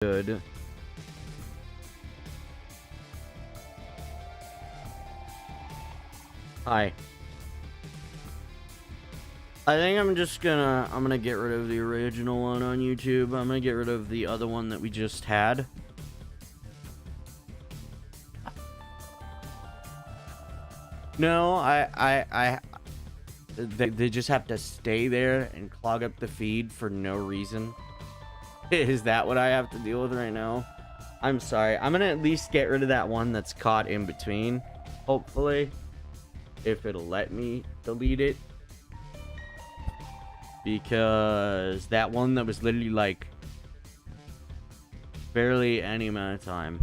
Good. Hi. I think I'm gonna get rid of the original one on YouTube. I'm gonna get rid of the other one that we just had. No, they just have to stay there and clog up the feed for no reason. Is that what I have to deal with right now? I'm sorry. I'm gonna at least get rid of that one that's caught in between. Hopefully. If it'll let me delete it. Because that one that was literally like barely any amount of time.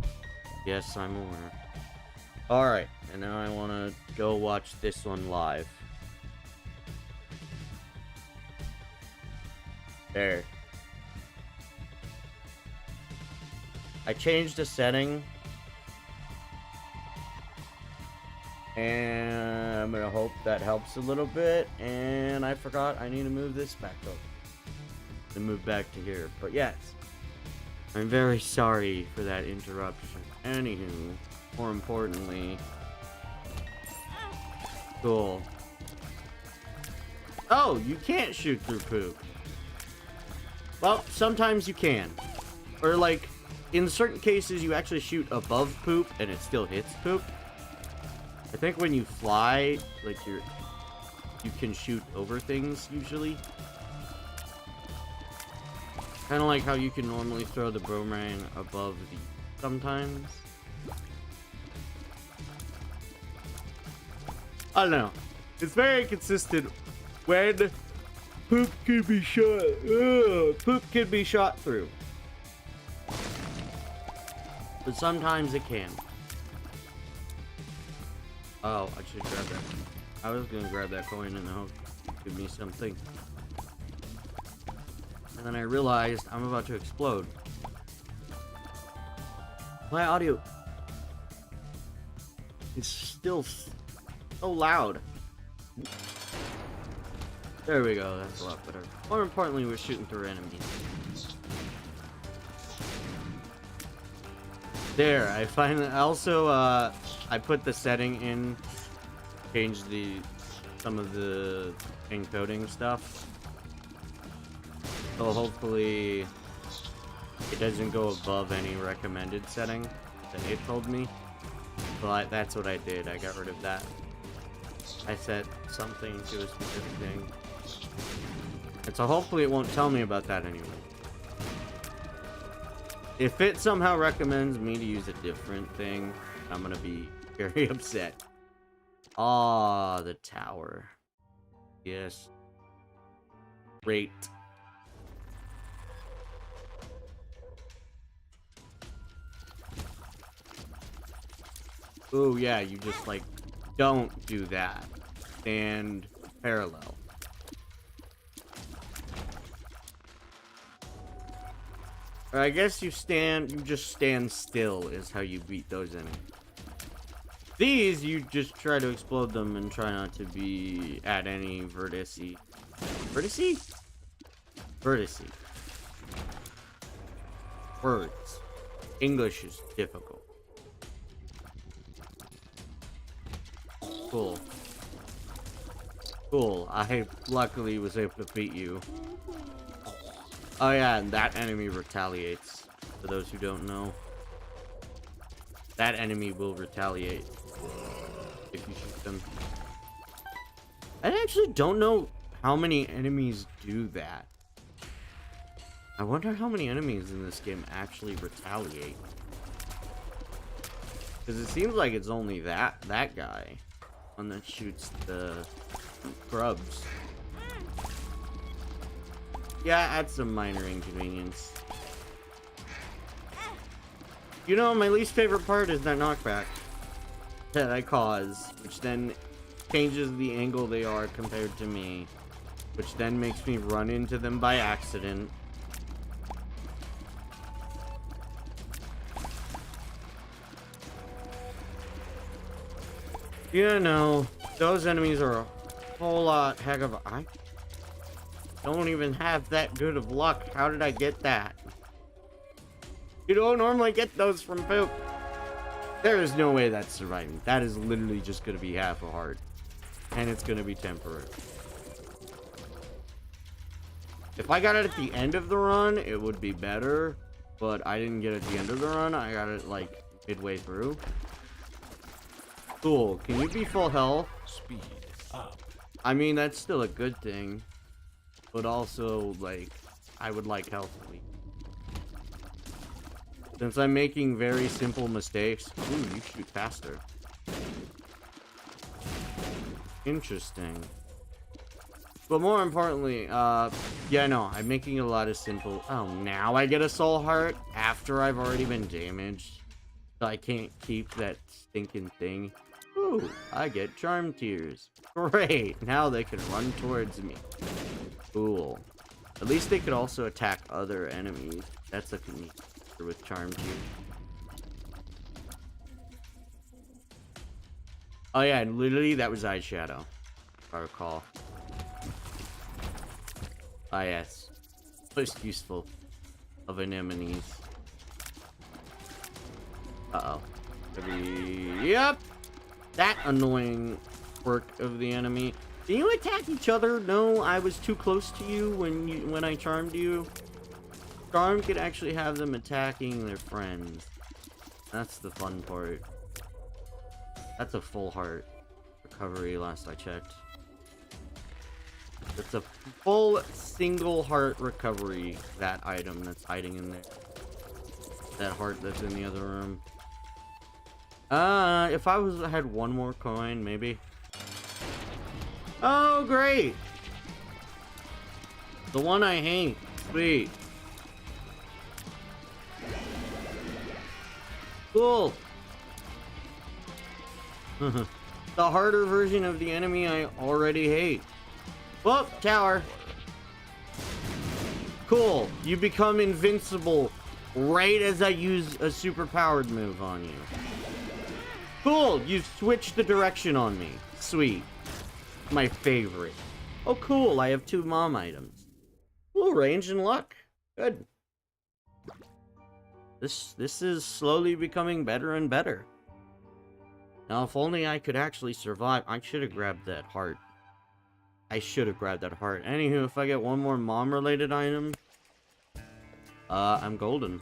Yes, I'm aware. Alright, and now I want to go watch this one live. There. I changed the setting. And I'm gonna hope that helps a little bit. And I forgot I need to move this back up. To move back to here. But yes. I'm very sorry for that interruption. Anywho, more importantly. Cool. Oh, you can't shoot through poop. Well, sometimes you can. Or like, in certain cases you actually shoot above poop and it still hits poop. I think when you fly, like you can shoot over things usually. Kind of like how you can normally throw the boomerang above the sometimes. I don't know. It's very consistent when poop can be shot. Poop can be shot through. But sometimes it can. Oh, I should grab that. I was gonna grab that coin and hope give me something. And then I realized I'm about to explode. My audio is still so loud. There we go, that's a lot better. More importantly, we're shooting through enemies. There, I finally also I put the setting in, changed some of the encoding stuff. So hopefully it doesn't go above any recommended setting that it told me. But that's what I did. I got rid of that. I set something to a specific thing. And so hopefully it won't tell me about that anyway. If it somehow recommends me to use a different thing, I'm gonna be very upset. Ah, the tower. Yes. Great. Oh yeah, you just like don't do that. Stand parallel. Or I guess you just stand still is how you beat those enemies. These, you just try to explode them and try not to be at any vertice. Vertice? Vertice. Words. English is difficult. Cool. Cool. I luckily was able to beat you. Oh yeah, and that enemy retaliates. For those who don't know. That enemy will retaliate. If you shoot them. I actually don't know how many enemies do that. I wonder how many enemies in this game actually retaliate. Because it seems like it's only that guy. One that shoots the grubs. Yeah, add some minor inconvenience. You know, my least favorite part is that knockback that I cause, which then changes the angle they are compared to me, which then makes me run into them by accident. You know, those enemies are a whole lot heck of I don't even have that good of luck. How did I get that? You don't normally get those from poop. There is no way that's surviving. That is literally just going to be half a heart. And it's going to be temporary. If I got it at the end of the run, it would be better. But I didn't get it at the end of the run. I got it, like, midway through. Cool. Can you be full health? Speed up. I mean, that's still a good thing. But also, like, I would like health at least. Since I'm making very simple mistakes. Ooh, you shoot faster. Interesting. But more importantly, yeah, no, I'm making a lot of simple... Oh, now I get a soul heart after I've already been damaged. So I can't keep that stinking thing. Ooh, I get charm tears. Great, now they can run towards me. Cool. At least they could also attack other enemies. That's a neat feature with charm tears. Oh yeah, and literally that was eyeshadow, if I recall. Ah yes, most useful of anemones. Uh-oh. Yep! That annoying quirk of the enemy. Can you attack each other? No, I was too close to you when I charmed you. Charm could actually have them attacking their friends. That's the fun part. That's a full heart recovery last I checked. It's a full single heart recovery, that item that's hiding in there. That heart that's in the other room. If I had one more coin, maybe. Oh, great! The one I hate. Sweet. Cool. The harder version of the enemy I already hate. Whoop, tower. Cool. You become invincible right as I use a super powered move on you. Cool. You've switched the direction on me. Sweet. My favorite. Oh, cool. I have 2 mom items. Cool. Range and luck. Good. This is slowly becoming better and better. Now, if only I could actually survive. I should have grabbed that heart. Anywho, if I get one more mom-related item, I'm golden.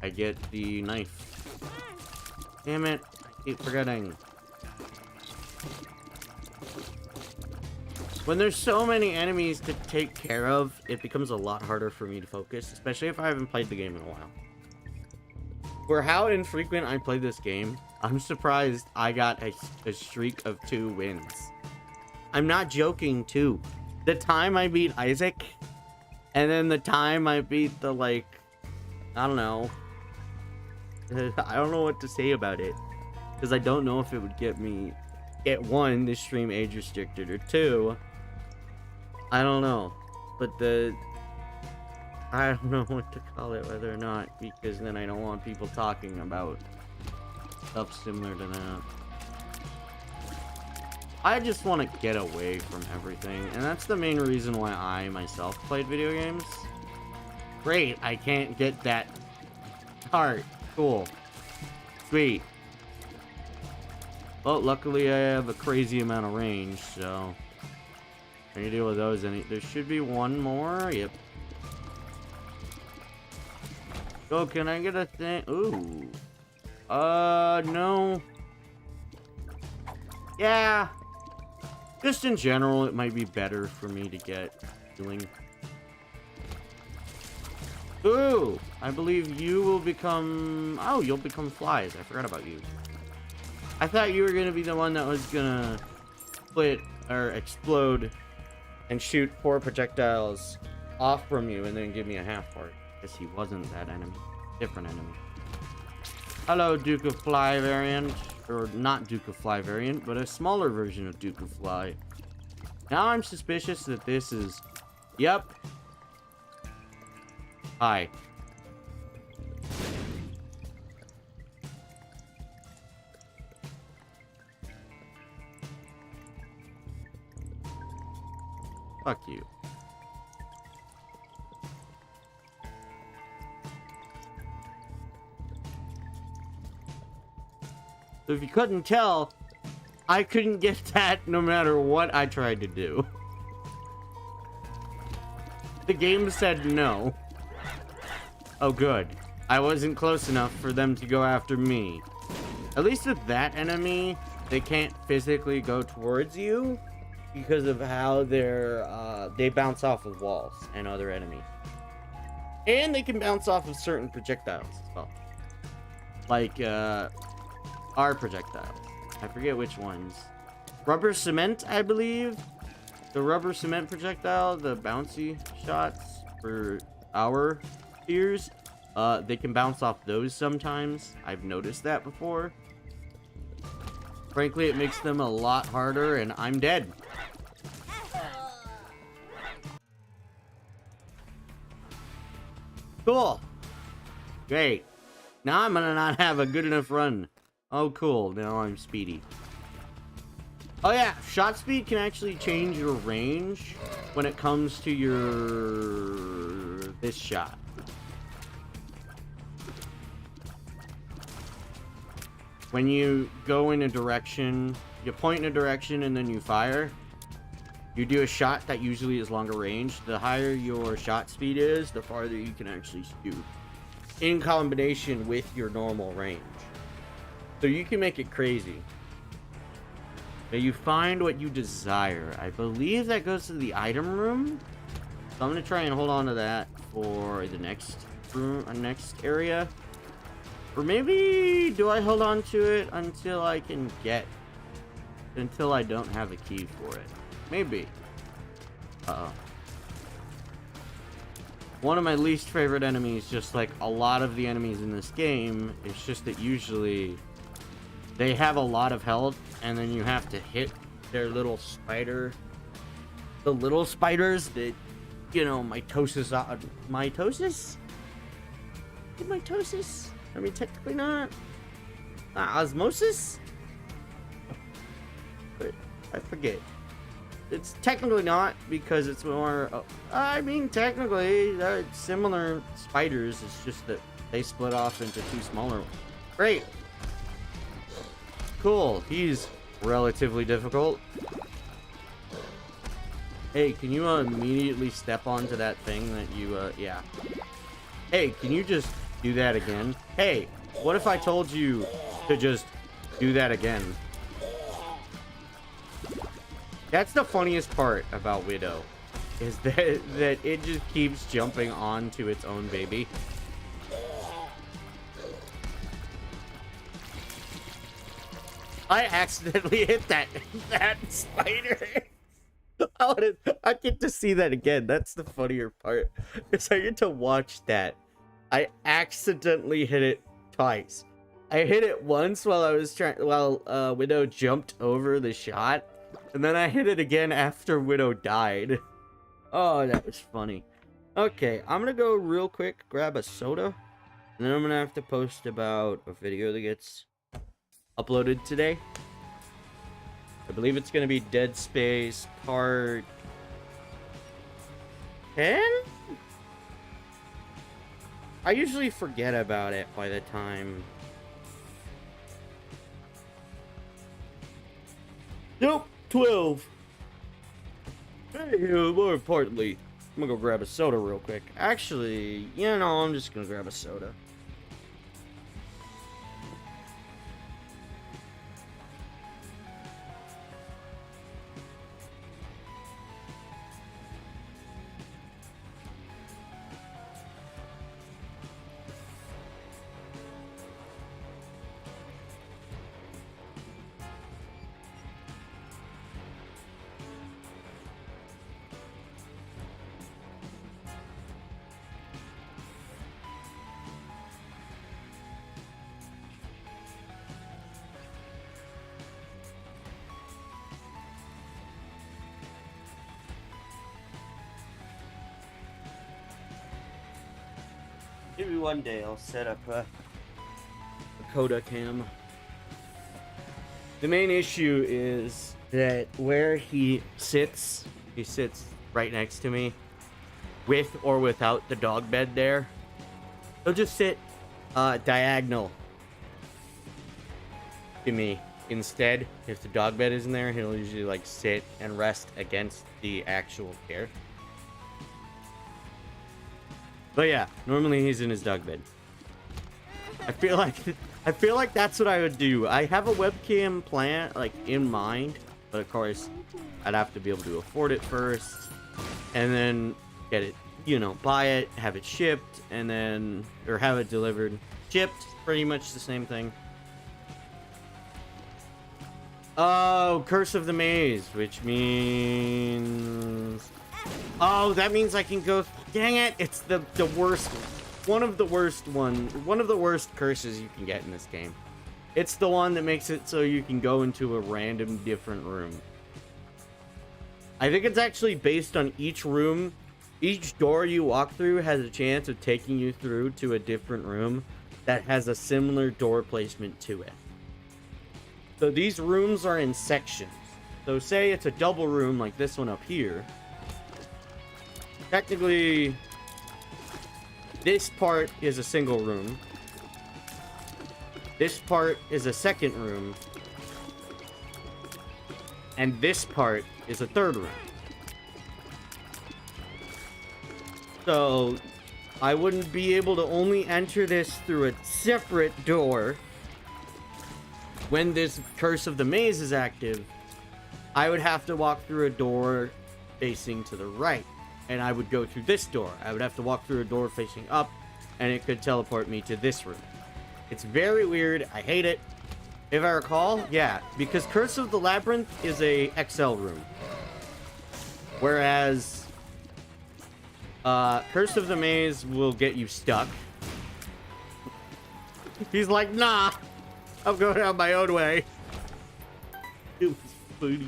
I get the knife. Damn it. I keep forgetting. When there's so many enemies to take care of, it becomes a lot harder for me to focus, especially if I haven't played the game in a while. For how infrequent I play this game, I'm surprised I got a streak of 2 wins. I'm not joking, too. The time I beat Isaac, and then the time I beat the, like, I don't know. I don't know what to say about it. Because I don't know if it would get 1, this stream age restricted, or 2, I don't know. But I don't know what to call it, whether or not, because then I don't want people talking about stuff similar to that. I just want to get away from everything, and that's the main reason why I myself played video games. Great, I can't get that heart. Cool. Sweet. Well, luckily I have a crazy amount of range, so I can deal with those. There should be one more. Yep. Oh, can I get a thing? Ooh. No. Yeah. Just in general, it might be better for me to get healing. Ooh. I believe you will become... Oh, you'll become flies. I forgot about you. I thought you were going to be the one that was going to split or explode and shoot 4 projectiles off from you and then give me a half heart. Guess he wasn't that enemy. Different enemy. Hello, Duke of Fly variant. Or not Duke of Fly variant, but a smaller version of Duke of Fly. Now I'm suspicious that this is... Yep. Hi. Fuck you. So if you couldn't tell, I couldn't get that no matter what I tried to do. The game said no. Oh, good. I wasn't close enough for them to go after me. At least with that enemy, they can't physically go towards you because of how they bounce off of walls and other enemies. And they can bounce off of certain projectiles as well. Like, our projectiles. I forget which ones. Rubber cement, I believe. The rubber cement projectile, the bouncy shots for our spears, they can bounce off those sometimes. I've noticed that before. Frankly, it makes them a lot harder, and I'm dead. Cool. Great. Now I'm gonna not have a good enough run. Oh, cool. Now I'm speedy. Oh, yeah. Shot speed can actually change your range when it comes to this shot. When you go in a direction, you point in a direction and then you fire. You do a shot that usually is longer range. The higher your shot speed is, the farther you can actually shoot. In combination with your normal range. So you can make it crazy. Now you find what you desire. I believe that goes to the item room. So I'm going to try and hold on to that for the next room, next area. Or maybe do I hold on to it until I can until I don't have a key for it. Maybe. Uh-oh. One of my least favorite enemies, just like a lot of the enemies in this game, is just that usually they have a lot of health, and then you have to hit their little spider. The little spiders that, you know, mitosis? Mitosis? I mean, technically not. Osmosis? But I forget. It's technically not, because it's more... I mean, technically, they're similar spiders. It's just that they split off into two smaller ones. Great. Cool. He's relatively difficult. Hey, can you immediately step onto that thing that you... yeah. Hey, can you just do that again? Hey, what if I told you to just do that again? That's the funniest part about Widow, is that it just keeps jumping onto its own baby. I accidentally hit that spider. I get to see that again. That's the funnier part. Is I get to watch that. I accidentally hit it twice. I hit it once while Widow jumped over the shot. And then I hit it again after Widow died. Oh, that was funny. Okay, I'm gonna go real quick, grab a soda. And then I'm gonna have to post about a video that gets uploaded today. I believe it's gonna be Dead Space Part 10? I usually forget about it by the time... Nope. 12. Hey, more importantly, I'm gonna go grab a soda real quick. Actually, you know, I'm just gonna grab a soda. Maybe one day I'll set up a Coda cam. The main issue is that where he sits right next to me, with or without the dog bed there. He'll just sit diagonal. to me. Instead, if the dog bed isn't there, he'll usually like sit and rest against the actual chair. But yeah, normally he's in his dog bed. I feel like that's what I would do. I have a webcam plan like in mind, but of course I'd have to be able to afford it first, and then get it, you know, buy it, have it shipped, and then or have it delivered. Shipped, pretty much the same thing. Oh, Curse of the Maze, which means... Oh, that means I can go... Dang it, it's the worst... One of the worst curses you can get in this game. It's the one that makes it so you can go into a random different room. I think it's actually based on each room. Each door you walk through has a chance of taking you through to a different room that has a similar door placement to it. So these rooms are in sections. So say it's a double room like this one up here. Technically, this part is a single room. This part is a second room. And this part is a third room. So I wouldn't be able to only enter this through a separate door. When this Curse of the Maze is active, I would have to walk through a door facing to the right, and I would go through this door. I would have to walk through a door facing up, and it could teleport me to this room. It's very weird. I hate it. If I recall, yeah, because Curse of the Labyrinth is a XL room, whereas Curse of the Maze will get you stuck. He's like, nah, I'm going out my own way. It was funny.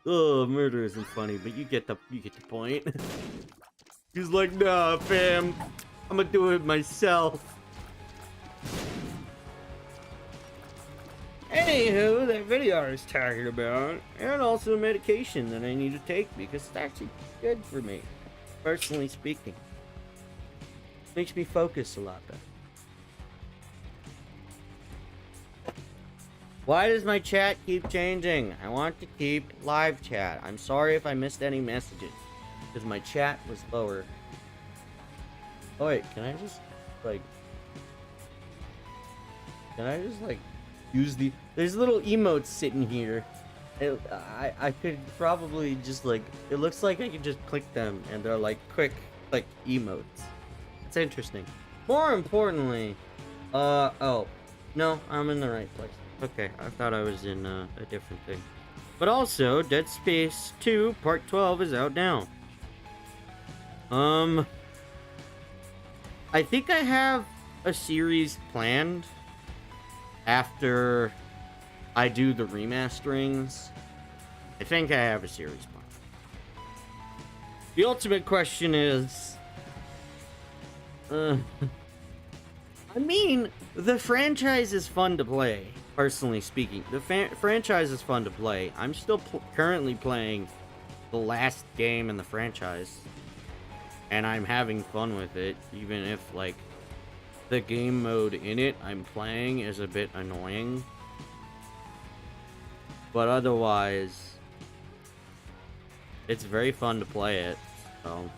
Oh, murder isn't funny, but you get the point. He's like, nah, fam, I'm gonna do it myself. Anywho, that video I was talking about, and also medication that I need to take because it's actually good for me, personally speaking. Makes me focus a lot better. Why does my chat keep changing? I want to keep live chat. I'm sorry if I missed any messages, because my chat was lower. Oh wait, can I just, like, use the... There's little emotes sitting here. I could probably just, like... It looks like I could just click them, and they're, like, quick, like, emotes. It's interesting. More importantly... oh. No, I'm in the right place. Okay, I thought I was in a different thing. But also, Dead Space 2 Part 12 is out now. I think I have a series planned after I do the remasterings. I think I have a series planned. The ultimate question is... I mean, the franchise is fun to play. Personally speaking, the franchise is fun to play. I'm still currently playing the last game in the franchise, and I'm having fun with it, even if, like, the game mode in it I'm playing is a bit annoying. But otherwise, it's very fun to play it, so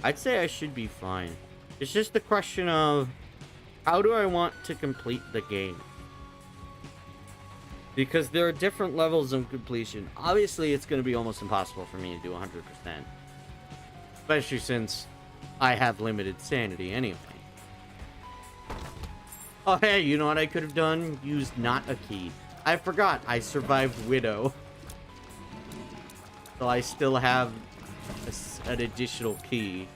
I'd say I should be fine. It's just the question of, how do I want to complete the game? Because there are different levels of completion. Obviously, it's going to be almost impossible for me to do 100%. Especially since I have limited sanity anyway. Oh, hey, you know what I could have done? Used not a key. I forgot I survived Widow. So I still have an additional key.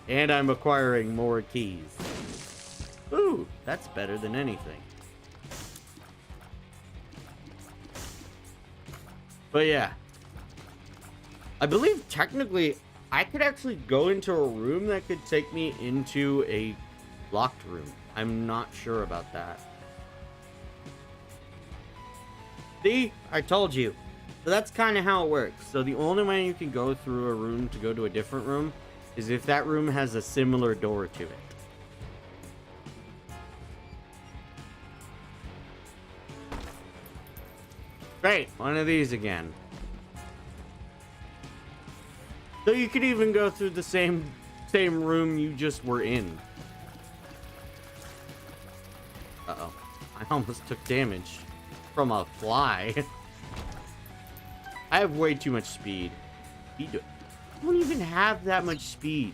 And I'm acquiring more keys. Ooh, that's better than anything. But yeah. I believe technically I could actually go into a room that could take me into a locked room. I'm not sure about that. See? I told you. So that's kind of how it works. So the only way you can go through a room to go to a different room is if that room has a similar door to it. Great, one of these again. So you could even go through the same room you just were in. Uh-oh. I almost took damage from a fly. I have way too much speed. I don't even have that much speed.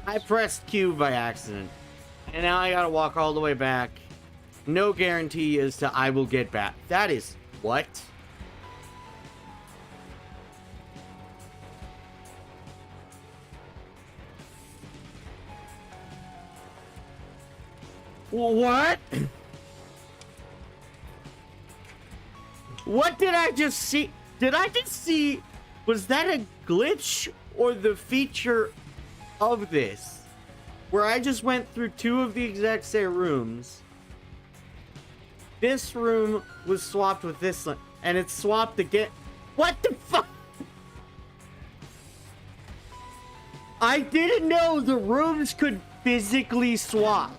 I pressed Q by accident. And now I gotta walk all the way back. No guarantee as to I will get back. That is... what? What? What did I just see? Did I just see... was that a glitch or the feature of this? Where I just went through two of the exact same rooms. This room was swapped with this one, and it's swapped again. What the fuck? I didn't know the rooms could physically swap.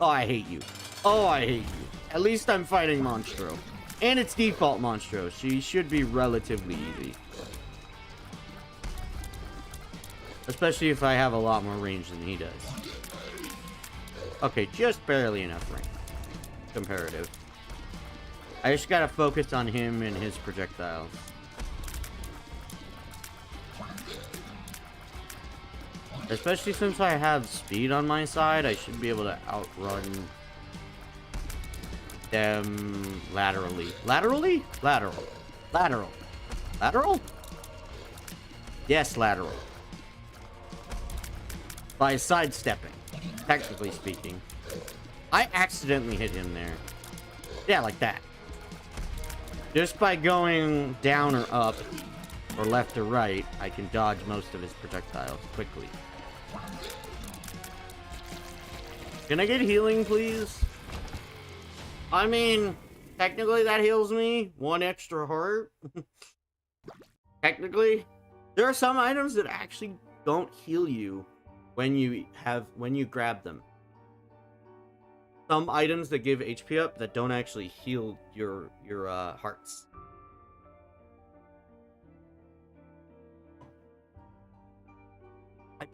Oh, I hate you. Oh, I hate you. At least I'm fighting Monstro. And it's default Monstro. She should be relatively easy. Especially if I have a lot more range than he does. Okay, just barely enough range. Comparative. I just gotta focus on him and his projectiles. Especially since I have speed on my side, I should be able to outrun them laterally. Laterally? Lateral. Lateral. Lateral? Yes, lateral. By sidestepping, technically speaking. I accidentally hit him there. Yeah, like that. Just by going down or up, or left or right, I can dodge most of his projectiles quickly. Can I get healing, please? I mean, technically that heals me. 1 extra heart. Technically. There are some items that actually don't heal you when you grab them. Some items that give HP up that don't actually heal your hearts. I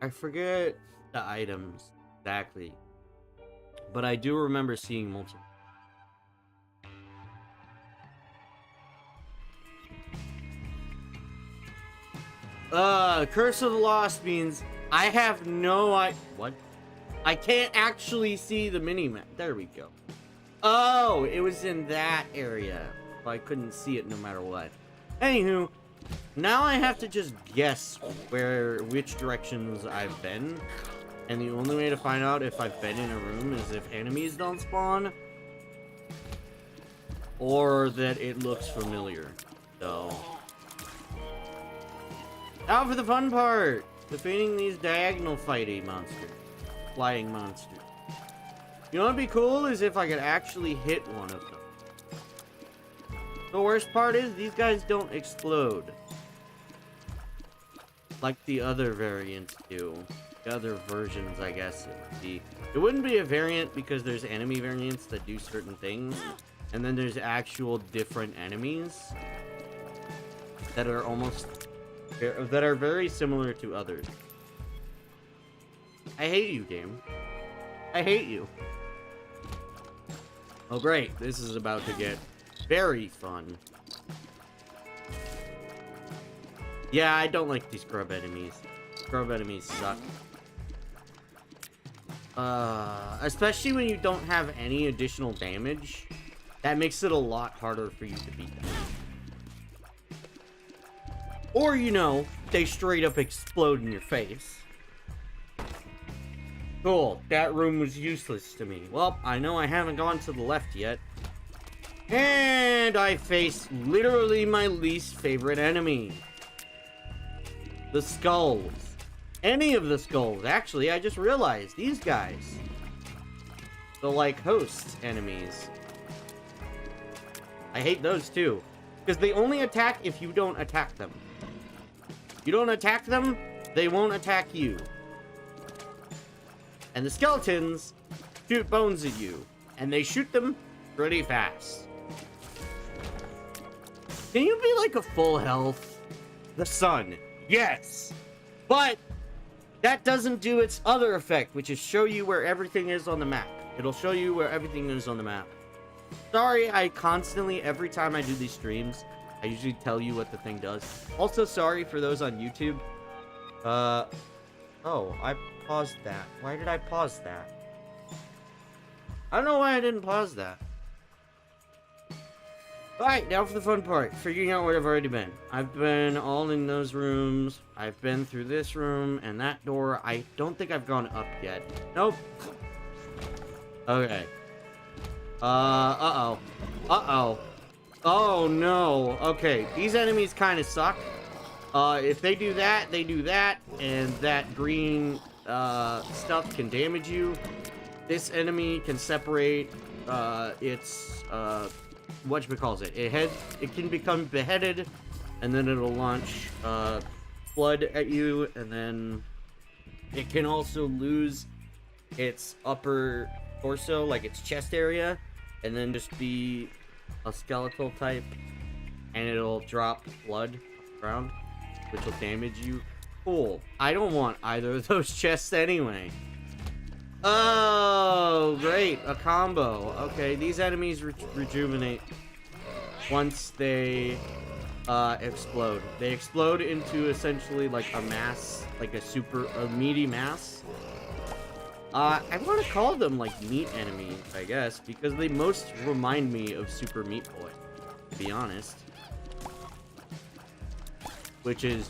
forget the items exactly, but I do remember seeing multiple. Curse of the Lost means I have no what? I can't actually see the mini-map. There we go. Oh, it was in that area. I couldn't see it no matter what. Anywho, now I have to just guess which directions I've been. And the only way to find out if I've been in a room is if enemies don't spawn. Or that it looks familiar. So... now for the fun part! Defeating these diagonal fighting monsters. Flying monsters. You know what'd be cool is if I could actually hit one of them. The worst part is these guys don't explode. Like the other variants do. The other versions, I guess it would be. It wouldn't be a variant because there's enemy variants that do certain things. And then there's actual different enemies that are that are very similar to others. I hate you, game. I hate you. Oh great, this is about to get very fun. Yeah, I don't like these scrub enemies. Scrub enemies suck. Especially when you don't have any additional damage. That makes it a lot harder for you to beat them. Or, you know, they straight up explode in your face. Cool, that room was useless to me. Well, I know I haven't gone to the left yet. And I face literally my least favorite enemy. The skulls. Any of the skulls, actually, I just realized. These guys. The, like, host enemies. I hate those, too. Because they only attack if you don't attack them. You don't attack them, they won't attack you. And the skeletons, shoot bones at you. And they shoot them pretty fast. Can you be like a full health? The sun. Yes. But that doesn't do its other effect, which is show you where everything is on the map. It'll show you where everything is on the map. Sorry, I constantly, every time I do these streams, I usually tell you what the thing does. Also, sorry for those on YouTube. Oh, I paused that. Why did I pause that? I don't know why I didn't pause that. Alright, now for the fun part. Figuring out where I've already been. I've been all in those rooms. I've been through this room and that door. I don't think I've gone up yet. Nope. Okay. Uh-oh. Uh-oh. Oh, no. Okay, these enemies kind of suck. If they do that, and that green, stuff can damage you. This enemy can separate, its, whatchamacallit. It can become beheaded, and then it'll launch, blood at you, and then it can also lose its upper torso, like its chest area, and then just be a skeletal type, and it'll drop blood on the ground, which will damage you. Cool. I don't want either of those chests anyway. Oh, great. A combo. Okay, these enemies rejuvenate once they explode. They explode into essentially like a mass, like a meaty mass. I want to call them like meat enemies, I guess, because they most remind me of Super Meat Boy, to be honest. Which is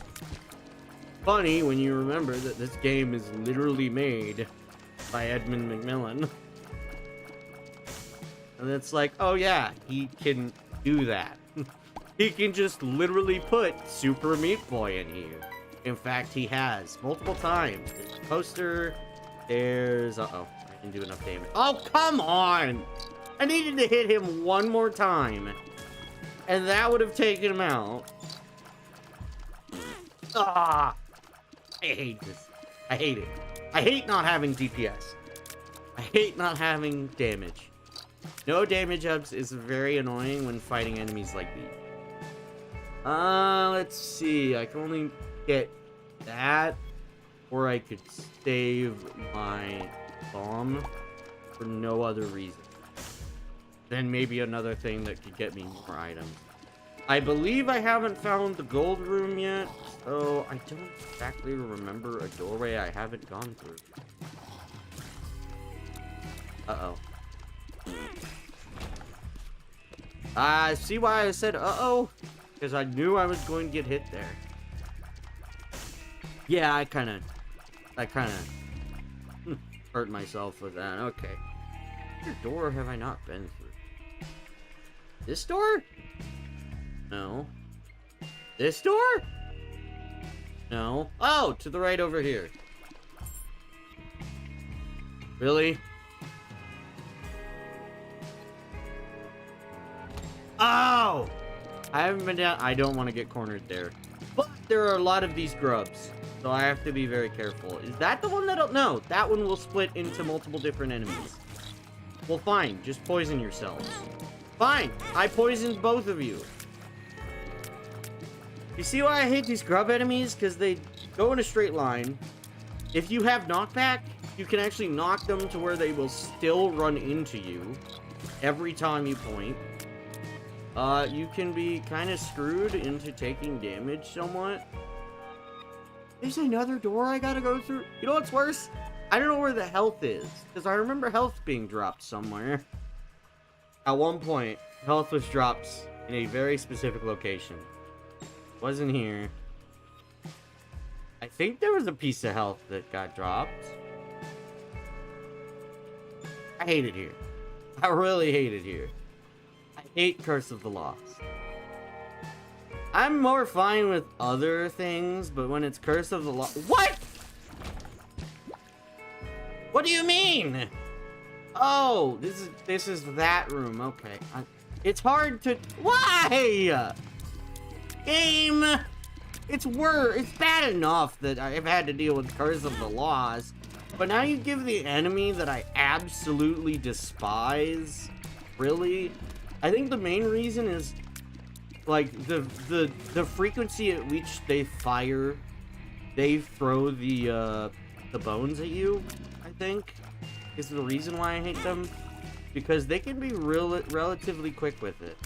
funny when you remember that this game is literally made by Edmund McMillan. And it's like, oh yeah, he can do that. He can just literally put Super Meat Boy in here. In fact, he has multiple times. There's a poster. There's... Uh-oh. I didn't do enough damage. Oh, come on! I needed to hit him one more time. And that would have taken him out. Ah! I hate this. I hate it. I hate not having DPS. I hate not having damage. No damage ups is very annoying when fighting enemies like these. Let's see. I can only get that, or I could save my bomb for no other reason. Then maybe another thing that could get me more items. I believe I haven't found the gold room yet, so I don't exactly remember a doorway I haven't gone through. Uh-oh. See why I said uh-oh? Because I knew I was going to get hit there. Yeah, I kind of hurt myself with that. Okay. What door have I not been through? This door? No. This door? No. Oh, to the right over here. Really? Oh! I haven't been down. I don't want to get cornered there. But there are a lot of these grubs, so I have to be very careful. Is that the one that'll... No, that one will split into multiple different enemies. Well, fine. Just poison yourselves. Fine. I poisoned both of you. You see why I hate these grub enemies? Because they go in a straight line. If you have knockback, you can actually knock them to where they will still run into you every time you point. You can be kind of screwed into taking damage somewhat. There's another door I gotta go through. You know what's worse? I don't know where the health is, because I remember health being dropped somewhere. At one point, health was dropped in a very specific location. Wasn't here. I think there was a piece of health that got dropped. I hate it here. I really hate it here. I hate Curse of the Lost. I'm more fine with other things, but when it's Curse of the Lost... What?! What do you mean? Oh, this is that room. Okay. It's hard to... Why? Game! It's bad enough that I've had to deal with Curse of the Lost. But now you give the enemy that I absolutely despise. Really? I think the main reason is like the frequency at which they fire, they throw the bones at you, I think, is the reason why I hate them. Because they can be relatively quick with it.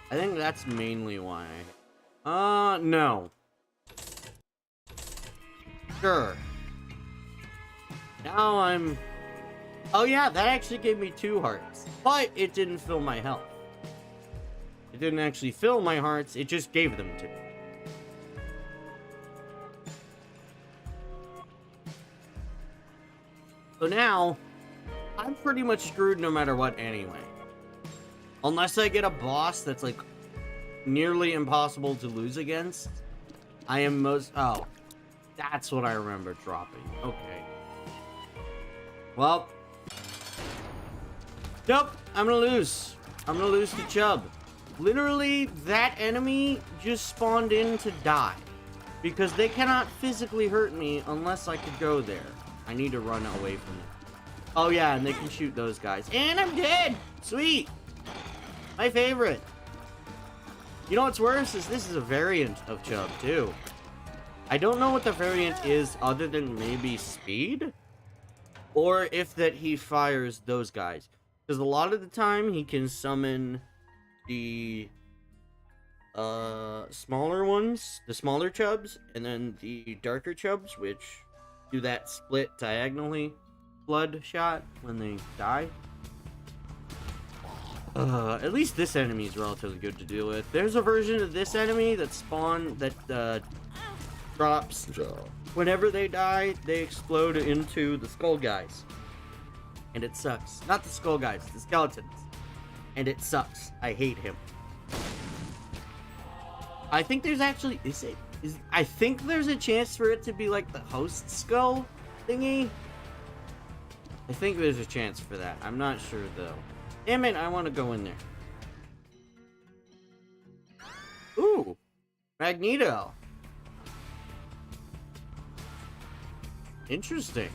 I think that's mainly why. No. Sure. Now I'm... Oh yeah, that actually gave me 2 hearts. But it didn't fill my health. It didn't actually fill my hearts, it just gave them to me. So now, I'm pretty much screwed no matter what anyway. Unless I get a boss that's like nearly impossible to lose against. I am most... Oh, that's what I remember dropping. Okay. Well. Nope, I'm gonna lose. I'm gonna lose to Chubb. Literally, that enemy just spawned in to die. Because they cannot physically hurt me unless I could go there. I need to run away from it. Oh yeah, and they can shoot those guys. And I'm dead! Sweet! My favorite. You know what's worse is this is a variant of Chubb, too. I don't know what the variant is other than maybe speed? Or if that he fires those guys. Because a lot of the time he can summon the smaller ones, the smaller Chubbs, and then the darker Chubbs, which do that split diagonally blood shot when they die. At least this enemy is relatively good to deal with. There's a version of this enemy that drops. Whenever they die, they explode into the skull guys. And it sucks. Not the skull guys, the skeletons. And it sucks. I hate him. I think there's actually... I think there's a chance for it to be like the host skull thingy. I think there's a chance for that. I'm not sure though. Damn it, I want to go in there. Ooh, Magneto. Interesting.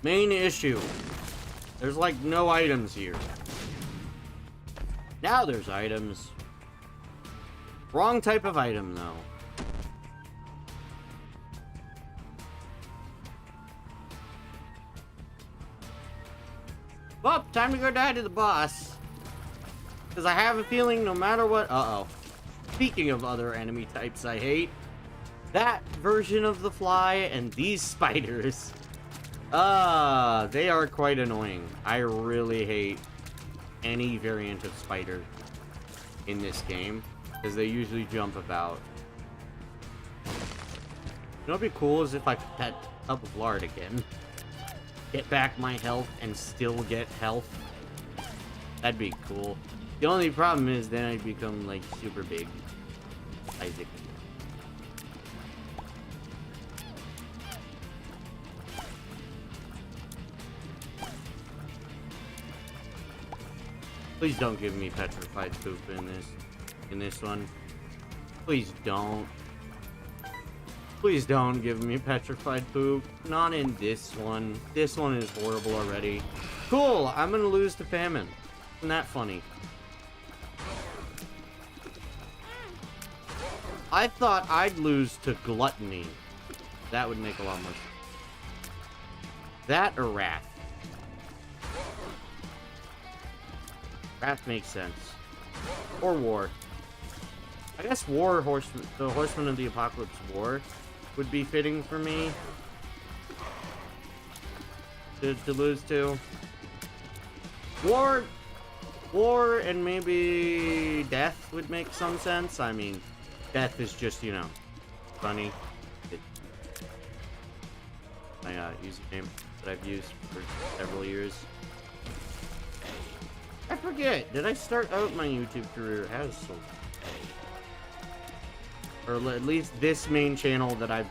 Main issue. There's like no items here. Now there's items. Wrong type of item though. Well, time to go die to the boss. Because I have a feeling no matter what... Uh-oh. Speaking of other enemy types I hate, that version of the fly and these spiders, they are quite annoying. I really hate any variant of spider in this game, because they usually jump about. You know what'd be cool is if I put that tub of lard again. Get back my health and still get health. That'd be cool. The only problem is then I'd become like super big. Isaac. Please don't give me petrified poop in this one. Please don't. Please don't give me petrified poop. Not in this one. This one is horrible already. Cool, I'm gonna lose to famine. Isn't that funny? I thought I'd lose to gluttony. That would make a lot more sense. That or wrath. Wrath makes sense. Or war. I guess war, the Horseman of the Apocalypse War would be fitting for me to lose to. War and maybe death would make some sense. I mean, death is just, you know, funny. My username that I've used for several years. I forget, did I start out my YouTube career as so? Or at least this main channel that I've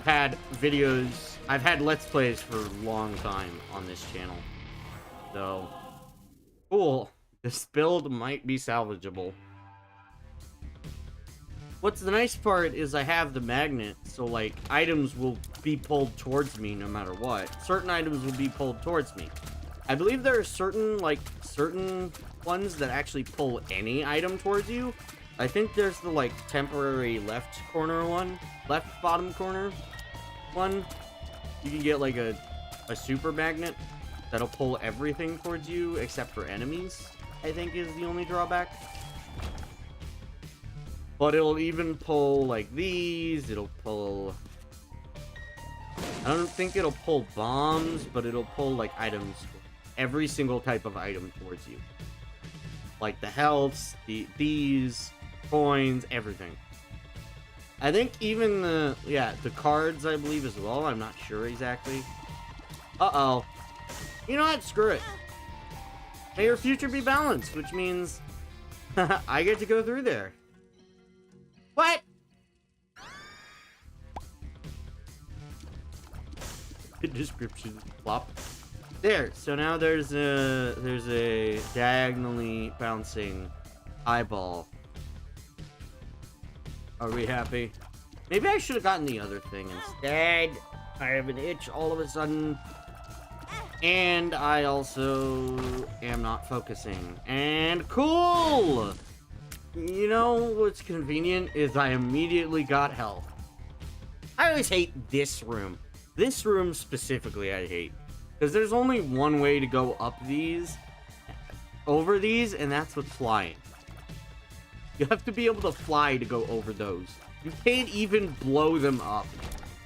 had videos, I've had Let's Plays for a long time on this channel. So, cool. This build might be salvageable. What's the nice part is I have the magnet, so like items will be pulled towards me no matter what. Certain items will be pulled towards me. I believe there are certain ones that actually pull any item towards you. I think there's the like temporary left bottom corner one. You can get like a super magnet that'll pull everything towards you except for enemies, I think is the only drawback. But it'll even pull like these, it'll pull... I don't think it'll pull bombs, but it'll pull like items, every single type of item towards you. Like the healths, these, coins, everything. I think even the cards, I believe as well, I'm not sure exactly. Uh-oh. You know what? Screw it. May your future be balanced, which means I get to go through there. What? Good description. Flop. There. So now there's a diagonally bouncing eyeball. Are we happy? Maybe I should have gotten the other thing instead. I have an itch all of a sudden. And I also am not focusing. And cool! You know what's convenient is I immediately got health. I always hate this room. This room specifically I hate. Because there's only one way to go up these, over these, and that's with flying. You have to be able to fly to go over those. You can't even blow them up.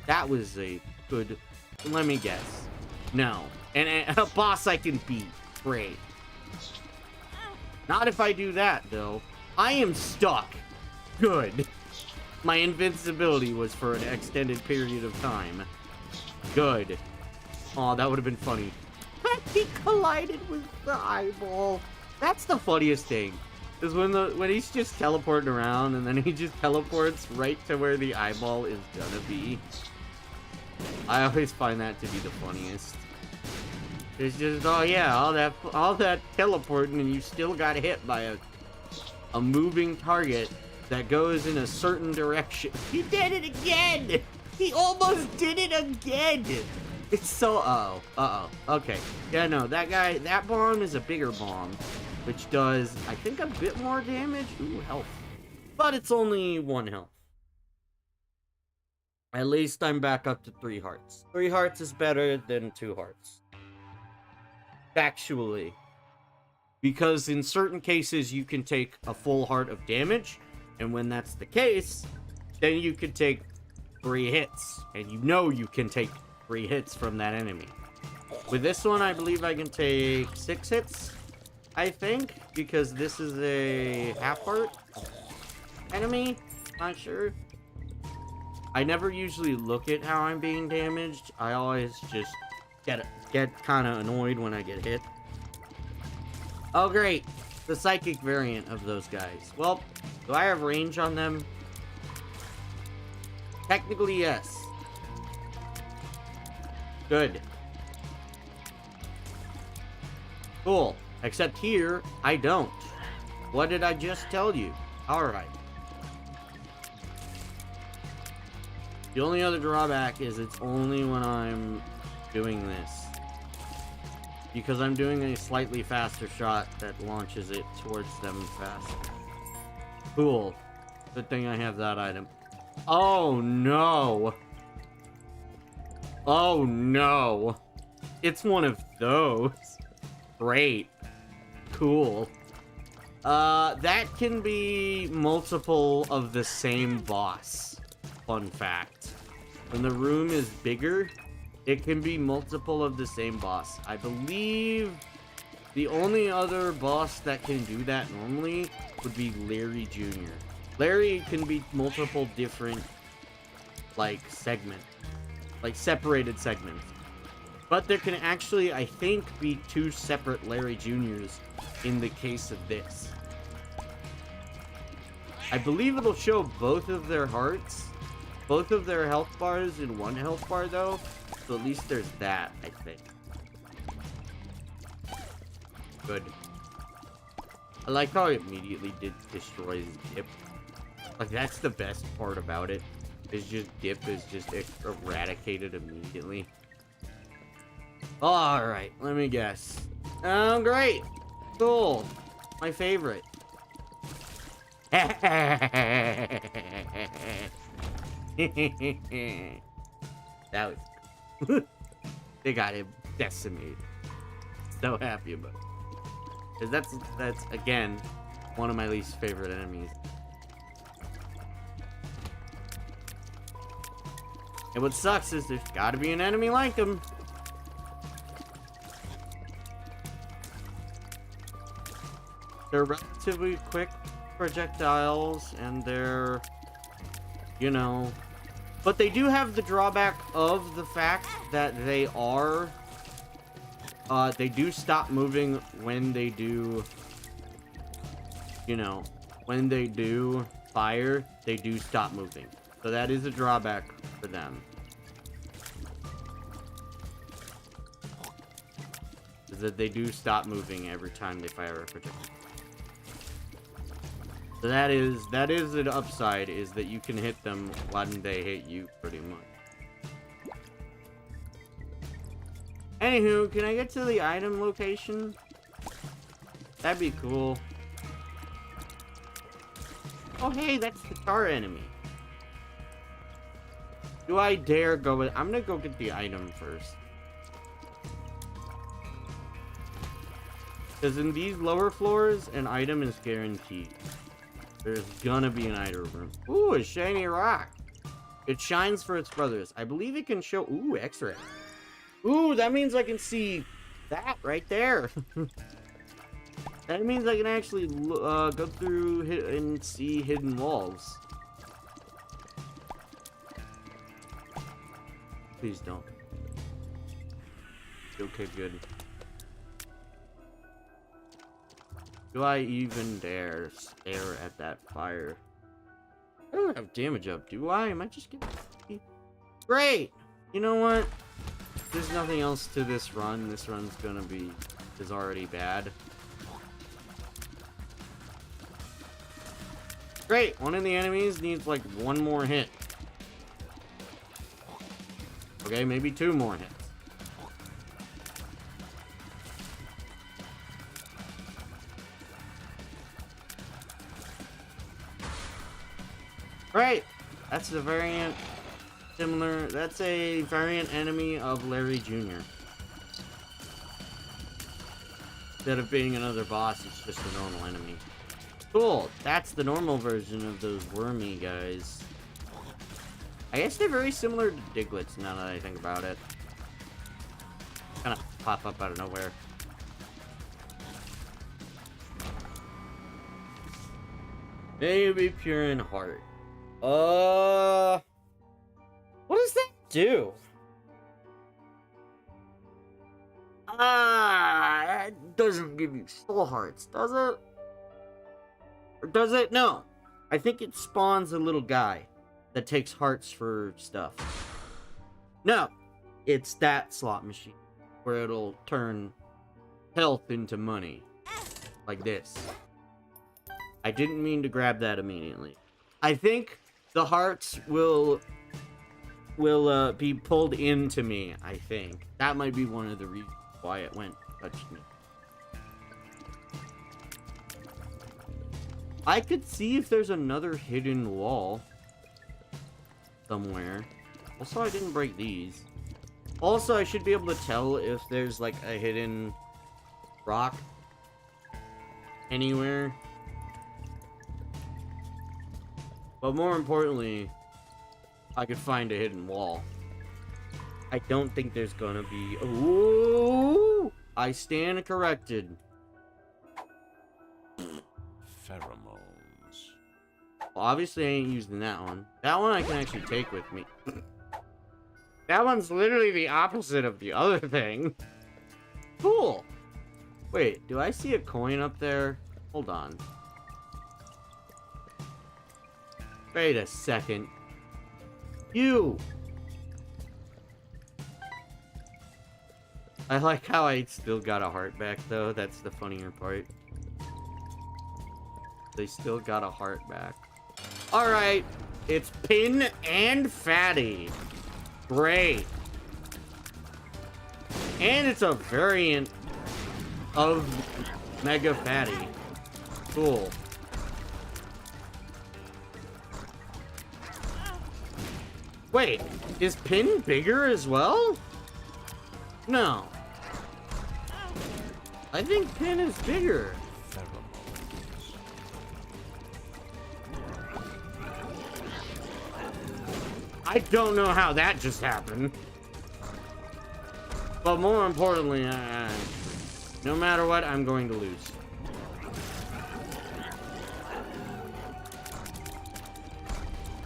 That was a good... Let me guess. No. And a boss I can beat. Great. Not if I do that, though. I am stuck. Good. My invincibility was for an extended period of time. Good. Aw, that would have been funny. He collided with the eyeball. That's the funniest thing. Is when he's just teleporting around and then he just teleports right to where the eyeball is gonna be. I always find that to be the funniest. It's just, oh yeah, all that teleporting and you still got hit by a moving target that goes in a certain direction. He did it again! He almost did it again! It's so, okay. Yeah, no, that bomb is a bigger bomb, which does, I think, a bit more damage. Ooh, health. But it's only 1 health. At least I'm back up to 3 hearts. 3 hearts is better than 2 hearts. Factually. Because in certain cases, you can take a full heart of damage, and when that's the case, then you can take 3 hits, and you know you can take 3 hits from that enemy. With this one, I believe I can take 6 hits, I think, because this is a half heart enemy. Not sure. I never usually look at how I'm being damaged. I always just get kind of annoyed when I get hit. Oh, great. The psychic variant of those guys. Well, do I have range on them? Technically, yes. Good. Cool. Except here, I don't. What did I just tell you? Alright. The only other drawback is it's only when I'm doing this. Because I'm doing a slightly faster shot that launches it towards them faster. Cool. Good thing I have that item. Oh no! Oh no! It's one of those. Great. Cool. That can be multiple of the same boss. Fun fact. When the room is bigger, it can be multiple of the same boss. I believe the only other boss that can do that normally would be Larry Jr. Larry can be multiple different, like, segments. Like, separated segments. But there can actually, I think, be 2 separate Larry Jr.'s in the case of this. I believe it'll show both of their hearts, both of their health bars in 1 health bar, though. So at least there's that, I think. Good. I like how it immediately did destroy his hip. Like, that's the best part about it. Is just dip is just eradicated immediately. Alright, let me guess. Great. Cool. My favorite. That was cool. They got him decimated. So happy about it. Cause that's again one of my least favorite enemies. And what sucks is there's gotta be an enemy like him. They're relatively quick projectiles, and they're, you know, but they do have the drawback of the fact that they do stop moving when they do, you know, when they do fire, they do stop moving. So that is a drawback for them. Is that they do stop moving every time they fire a projectile. So that is an upside, is that you can hit them when they hit you, pretty much. Anywho, can I get to the item location? That'd be cool. Oh hey, that's the tar enemy. Do I dare go with... I'm gonna go get the item first. Because in these lower floors, an item is guaranteed. There's gonna be an item room. Ooh, a shiny rock. It shines for its brothers. I believe it can show... Ooh, X-ray. Ooh, that means I can see that right there. That means I can actually go through and see hidden walls. Please don't. Okay, good. Do I even dare stare at that fire? I don't have damage up, do I? Am I just getting... Great! You know what? There's nothing else to this run. This run's gonna be... is already bad. Great! One of the enemies needs like one more hit. Okay, maybe two more hits. Right! That's a variant similar... That's a variant enemy of Larry Jr. Instead of being another boss, it's just a normal enemy. Cool! That's the normal version of those wormy guys. I guess they're very similar to Diglets now that I think about it. Kind of pop up out of nowhere. Maybe pure in heart. What does that do? It doesn't give you soul hearts, does it? Or does it? No. I think it spawns a little guy that takes hearts for stuff. No. It's that slot machine where it'll turn health into money. Like this. I didn't mean to grab that immediately. I think the hearts will be pulled into me, I think. That might be one of the reasons why it went touched me. I could see if there's another hidden wall somewhere. Also, I didn't break these. Also, I should be able to tell if there's like a hidden rock anywhere. But more importantly, I could find a hidden wall. I don't think there's gonna be... Ooh! I stand corrected. Pheromones. Well, obviously I ain't using that one. That one I can actually take with me. That one's literally the opposite of the other thing. Cool! Wait, do I see a coin up there? Hold on. Wait a second. You! I like how I still got a heart back, though. That's the funnier part. They still got a heart back. Alright. It's Pin and Fatty. Great. And it's a variant of Mega Fatty. Cool. Wait, is Pin bigger as well? No. I think Pin is bigger. I don't know how that just happened. But more importantly, no matter what, I'm going to lose.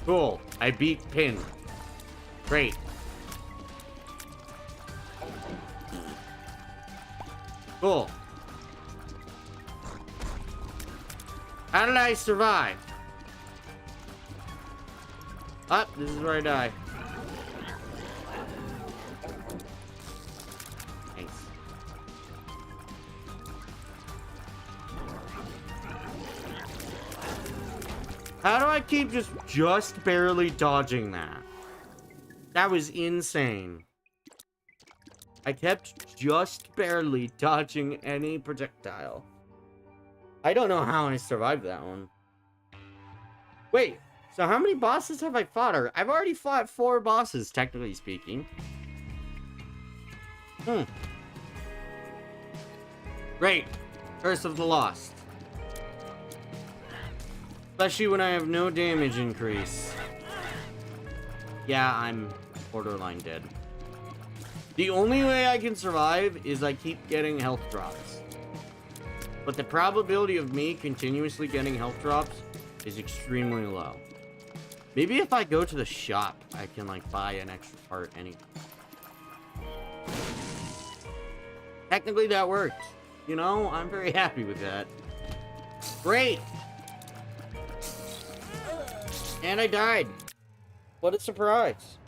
Cool. I beat Pin. Great. Cool. How did I survive? Ah, this is where I die. Thanks. How do I keep just barely dodging that? That was insane. I kept just barely dodging any projectile. I don't know how I survived that one. Wait, so how many bosses have I fought? I've already fought 4 bosses, technically speaking. Great. Curse of the Lost. Especially when I have no damage increase. Yeah, I'm borderline dead. The only way I can survive is I keep getting health drops. But the probability of me continuously getting health drops is extremely low. Maybe if I go to the shop, I can, like, buy an extra part anyway. Technically, that worked. You know, I'm very happy with that. Great! And I died. What a surprise.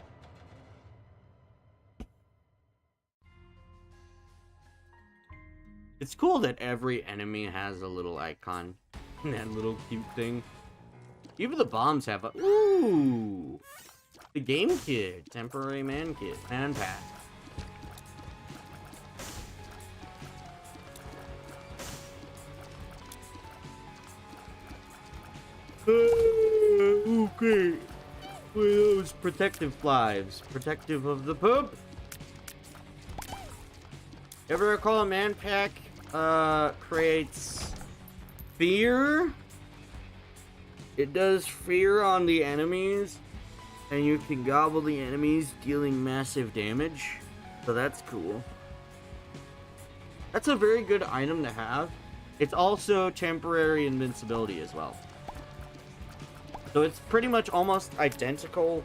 It's cool that every enemy has a little icon. That little cute thing. Even the bombs have a... Ooh! The game kit. Temporary man kit. Man pack. Okay. What are those protective lives? Protective of the poop? Ever recall a man pack creates fear? It does fear on the enemies, and you can gobble the enemies, dealing massive damage. So that's cool. That's a very good item to have. It's also temporary invincibility as well. So it's pretty much almost identical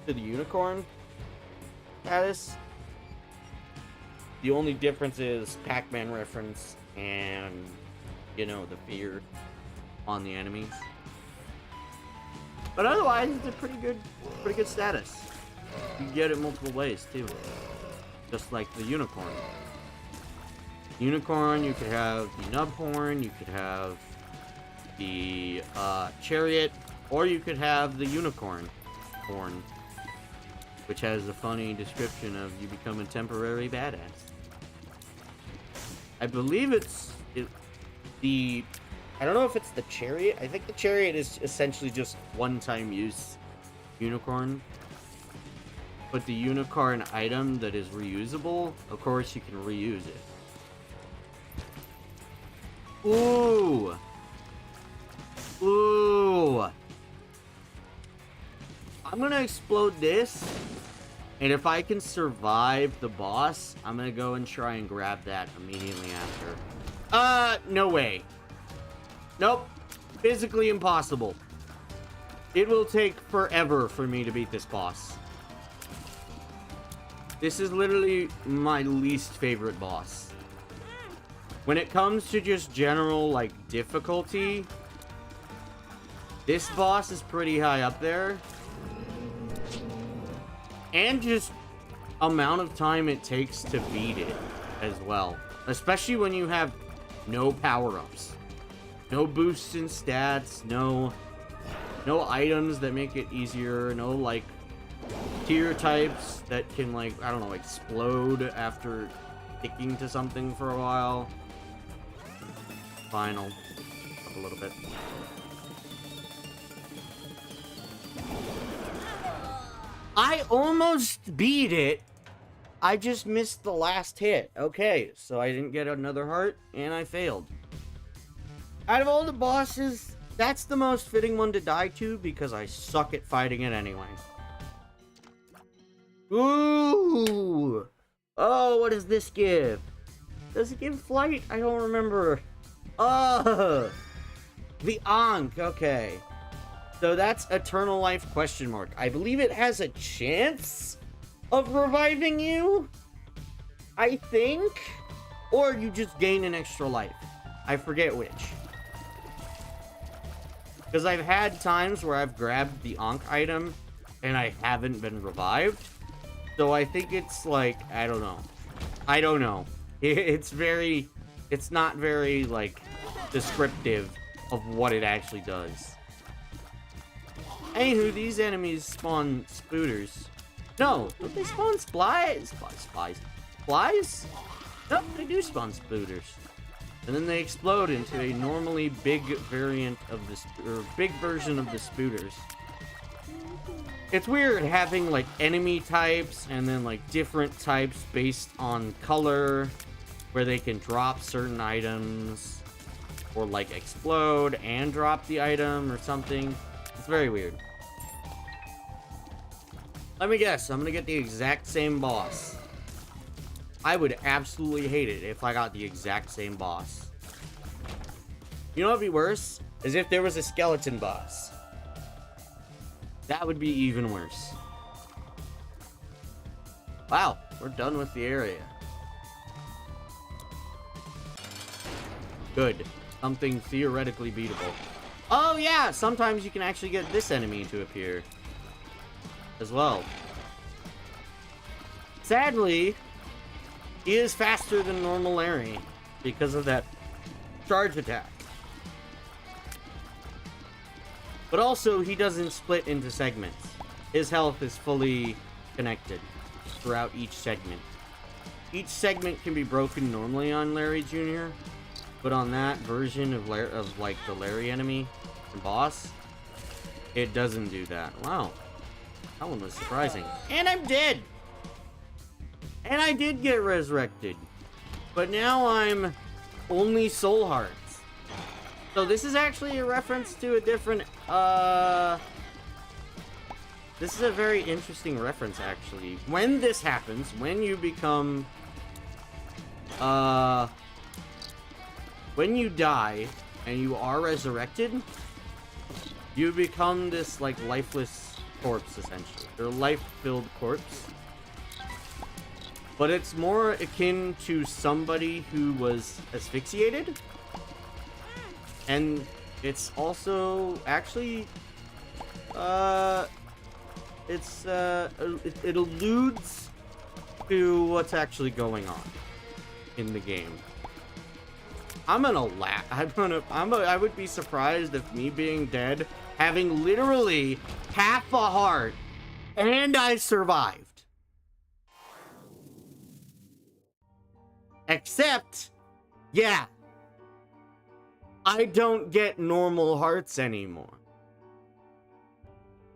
to the unicorn status. The only difference is Pac-Man reference and, you know, the fear on the enemies. But otherwise, it's a pretty good status. You can get it multiple ways too, just like the unicorn. Unicorn, you could have the nub horn, you could have the chariot, or you could have the unicorn horn, which has a funny description of you become a temporary badass. I believe I don't know if it's the chariot. I think the chariot is essentially just one-time use unicorn. But the unicorn item that is reusable, of course you can reuse it. Ooh! Ooh! I'm gonna explode this, and if I can survive the boss, I'm gonna go and try and grab that immediately after. No way. Nope. Physically impossible. It will take forever for me to beat this boss. This is literally my least favorite boss. When it comes to just general, like, difficulty, this boss is pretty high up there. And just amount of time it takes to beat it as well. Especially when you have no power-ups. No boosts in stats, no No items that make it easier. No, like, tier types that can, like, I don't know, explode after sticking to something for a while. Fine, I'll up a little bit. I almost beat it. I just missed the last hit. Okay, so I didn't get another heart, and I failed. Out of all the bosses, that's the most fitting one to die to, because I suck at fighting it anyway. Ooh! Oh, what does this give? Does it give flight? I don't remember. Oh! The Ankh, okay. So that's Eternal Life question mark. I believe it has a chance of reviving you, I think, or you just gain an extra life. I forget which. Because I've had times where I've grabbed the Ankh item and I haven't been revived. So I think it's like, I don't know. It's not very, like, descriptive of what it actually does. Anywho, these enemies spawn spooters. No, don't they spawn flies? Flies? No, they do spawn spooters. And then they explode into a normally big variant of the, or big version of the spooters. It's weird having, like, enemy types and then, like, different types based on color, where they can drop certain items, or, like, explode and drop the item or something. It's very weird. Let me guess, I'm gonna get the exact same boss. I would absolutely hate it if I got the exact same boss. You know what would be worse? Is if there was a skeleton boss. That would be even worse. Wow, we're done with the area. Good. Something theoretically beatable. Oh yeah, sometimes you can actually get this enemy to appear as well. Sadly, he is faster than normal Larry because of that charge attack. But also, he doesn't split into segments. His health is fully connected throughout each segment. Each segment can be broken normally on Larry Jr., but on that version of like the Larry enemy and boss, it doesn't do that. Wow. That one was surprising. And I'm dead! And I did get resurrected. But now I'm only soul hearts. So this is actually a reference to a different, this is a very interesting reference, actually. When this happens, when you become, when you die and you are resurrected, you become this, like, lifeless corpse, essentially. Or life-filled corpse. But it's more akin to somebody who was asphyxiated. And it's also actually, it alludes to what's actually going on in the game. I'm gonna laugh. I would be surprised if me being dead, having literally half a heart, and I survived. Except, yeah, I don't get normal hearts anymore.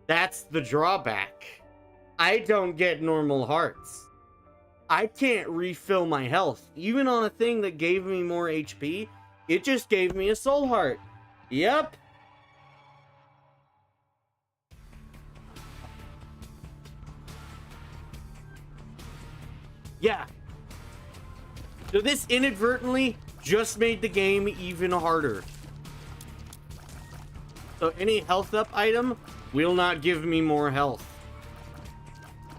That's the drawback. I don't get normal hearts. I can't refill my health. Even on a thing that gave me more HP, it just gave me a soul heart. Yep. Yeah. So this inadvertently just made the game even harder. So any health up item will not give me more health.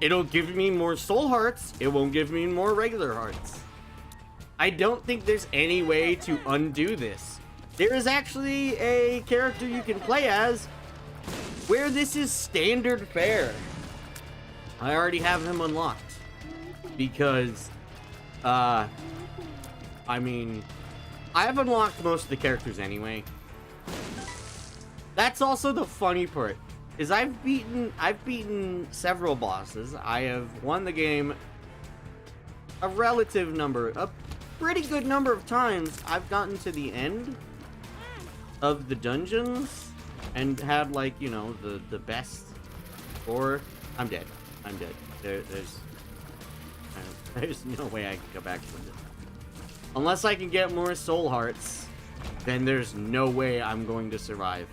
It'll give me more soul hearts. It won't give me more regular hearts. I don't think there's any way to undo this. There is actually a character you can play as where this is standard fare. I already have him unlocked because, I mean, I have unlocked most of the characters anyway. That's also the funny part. Is I've beaten several bosses. I have won the game a pretty good number of times. I've gotten to the end of the dungeons and had, like, you know, the best score. I'm dead. There's no way I can go back from this. Unless I can get more soul hearts, then there's no way I'm going to survive.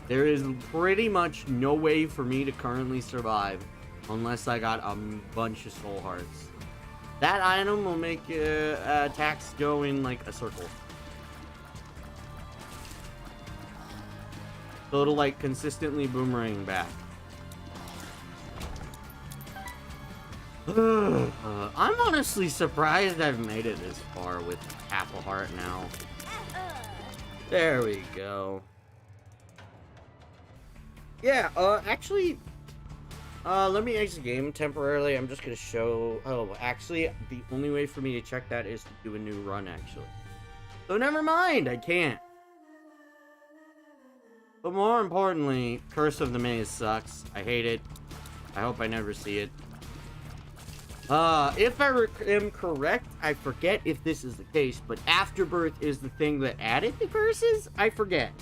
There is pretty much no way for me to currently survive unless I got a bunch of soul hearts. That item will make attacks go in like a circle. So it'll like consistently boomerang back. I'm honestly surprised I've made it this far with half a heart now. There we go. Yeah, actually, let me exit the game temporarily. I'm just gonna show... Oh, actually, the only way for me to check that is to do a new run, actually. So never mind, I can't. But more importantly, Curse of the Maze sucks. I hate it. I hope I never see it. If I am correct, I forget if this is the case, but Afterbirth is the thing that added the curses? I forget.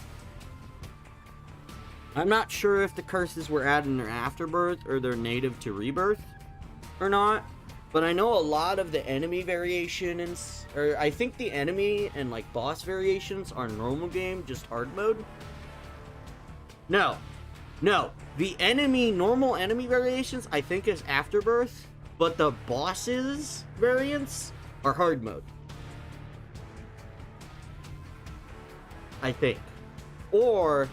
I'm not sure if the curses were added in their Afterbirth or they're native to Rebirth or not, but I know a lot of the enemy variations, or I think the enemy and like boss variations are normal game, just hard mode. No, the normal enemy variations I think is Afterbirth, but the bosses variants are hard mode. I think. Or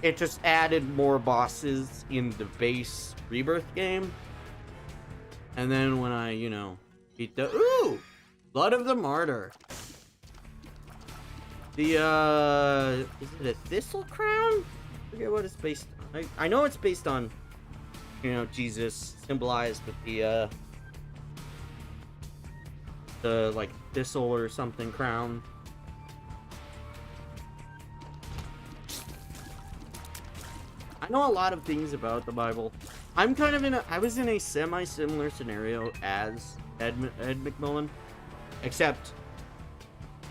it just added more bosses in the base Rebirth game. And then when I, you know, beat the... Ooh! Blood of the Martyr. The, is it a Thistle Crown? I forget what it's based on. I know it's based on, you know, Jesus symbolized with the, like, thistle or something crown. I know a lot of things about the Bible. I'm kind of I was in a semi-similar scenario as Ed McMillan, except,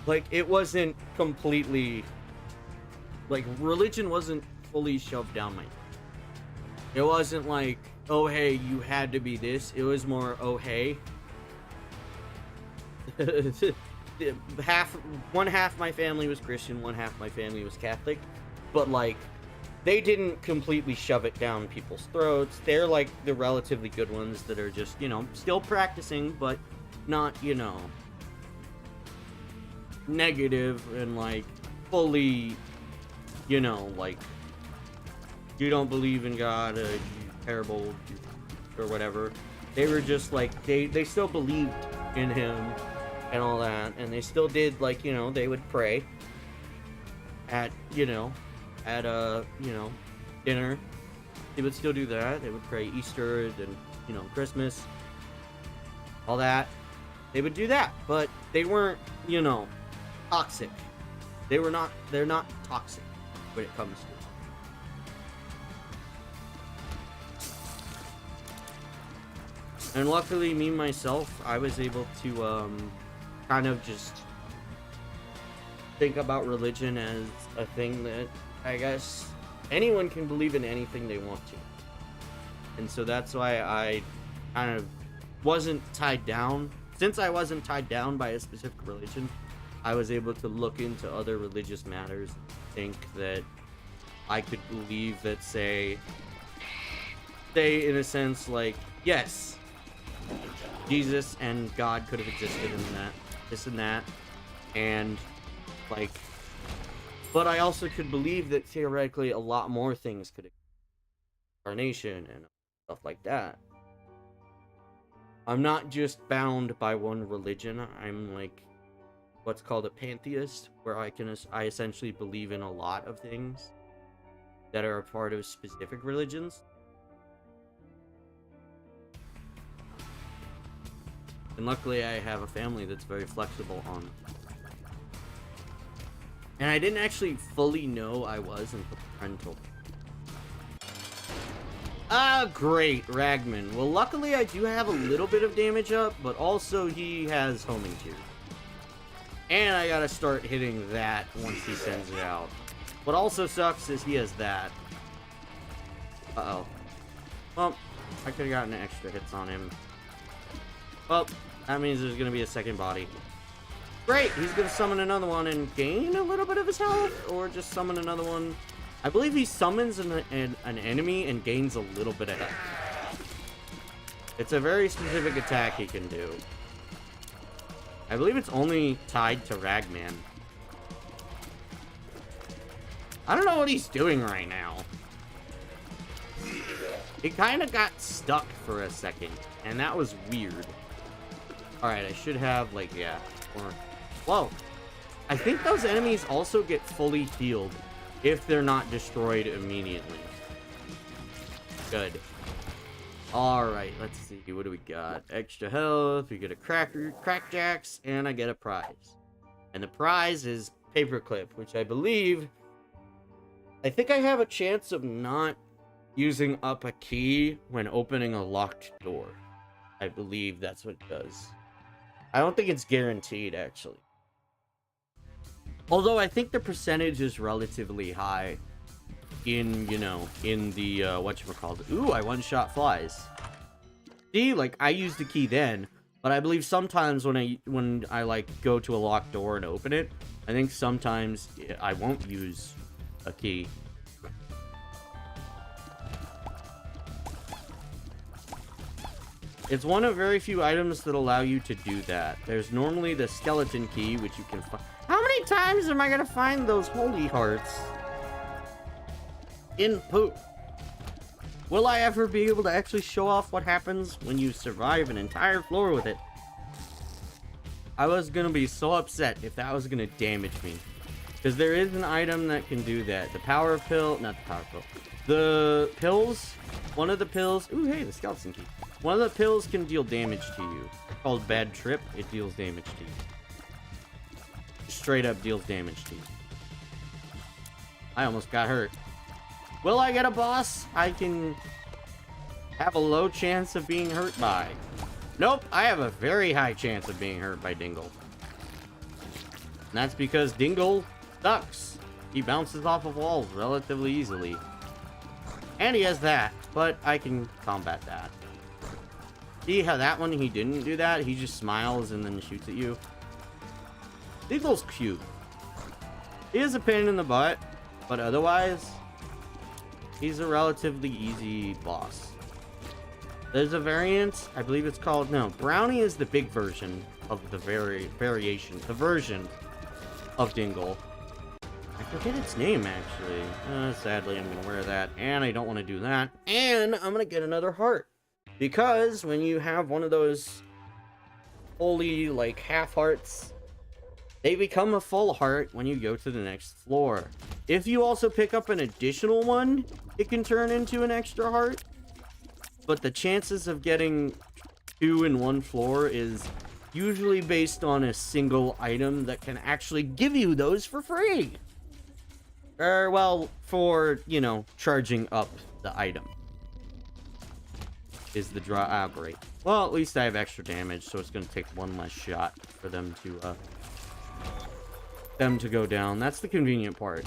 like, it wasn't completely, like, religion wasn't fully shoved down my throat. It wasn't like, oh, hey, you had to be this. It was more, oh, hey. One half my family was Christian, one half my family was Catholic, but, like, they didn't completely shove it down people's throats. They're, like, the relatively good ones that are just, you know, still practicing, but not, you know, negative and, like, fully, you know, like, you don't believe in God, you terrible, or whatever. They were just, like, they still believed in him and all that, and they still did, like, you know, they would pray at, you know, dinner. They would still do that. They would pray Easter and, you know, Christmas. All that. They would do that. But they weren't, you know, toxic. They're not toxic when it comes to it. And luckily, me, myself, I was able to, kind of just think about religion as a thing that I guess anyone can believe in anything they want to. And so that's why I kind of wasn't tied down. Since I wasn't tied down by a specific religion, I was able to look into other religious matters and think that I could believe that, say in a sense, like, yes, Jesus and God could have existed in that, this and that, and, like, but I also could believe that theoretically a lot more things could exist. Incarnation and stuff like that. I'm not just bound by one religion. I'm like what's called a pantheist, where I essentially believe in a lot of things that are a part of specific religions. And luckily I have a family that's very flexible on And I didn't actually fully know I was until... Ah, great, Ragman. Well, luckily I do have a little bit of damage up, but also he has homing tier. And I gotta start hitting that once he sends it out. What also sucks is he has that. Uh-oh. Well, I could've gotten extra hits on him. Well, that means there's gonna be a second body. Great, he's gonna summon another one and gain a little bit of his health, or just summon another one. I believe he summons an enemy and gains a little bit of health. It's a very specific attack he can do. I believe it's only tied to Ragman. I don't know what he's doing right now. He kind of got stuck for a second, and that was weird. Alright, I should have, like, yeah. Whoa. I think those enemies also get fully healed if they're not destroyed immediately. Good. Alright, let's see. What do we got? Extra health, we get a crackjacks, and I get a prize. And the prize is paperclip, which I think I have a chance of not using up a key when opening a locked door. I believe that's what it does. I don't think it's guaranteed, actually. Although I think the percentage is relatively high in, you know, in the, whatchamacallit. Ooh, I one-shot flies. See, like, I used the key then, but I believe sometimes when I, like, go to a locked door and open it, I think sometimes I won't use a key. It's one of very few items that allow you to do that. There's normally the skeleton key, which you can find. How many times am I gonna find those holy hearts in poop? Will I ever be able to actually show off what happens when you survive an entire floor with it? I was gonna be so upset if that was gonna damage me. Because there is an item that can do that. The power pill, not the power pill. The pills, one of the pills, ooh, hey, the skeleton key. One of the pills can deal damage to you. It's called Bad Trip, it deals damage to you. Straight up deals damage to you. I almost got hurt. Will I get a boss I can have a low chance of being hurt by? Nope, I have a very high chance of being hurt by Dingle. And that's because Dingle sucks. He bounces off of walls relatively easily. And he has that, but I can combat that. See how that one, he didn't do that? He just smiles and then shoots at you. Dingle's cute. He is a pain in the butt, but otherwise, he's a relatively easy boss. There's a variant, I believe it's called, no, Brownie is the big version of the the version of Dingle. I forget its name, actually. Sadly, I'm going to wear that, and I don't want to do that. And I'm going to get another heart. Because when you have one of those holy, like, half hearts, they become a full heart when you go to the next floor. If you also pick up an additional one, it can turn into an extra heart. But the chances of getting 2 in one floor is usually based on a single item that can actually give you those for free. Well, for, you know, charging up the item. Is the draw. Ah, great. Well, at least I have extra damage, so it's going to take one less shot for them to go down. That's the convenient part.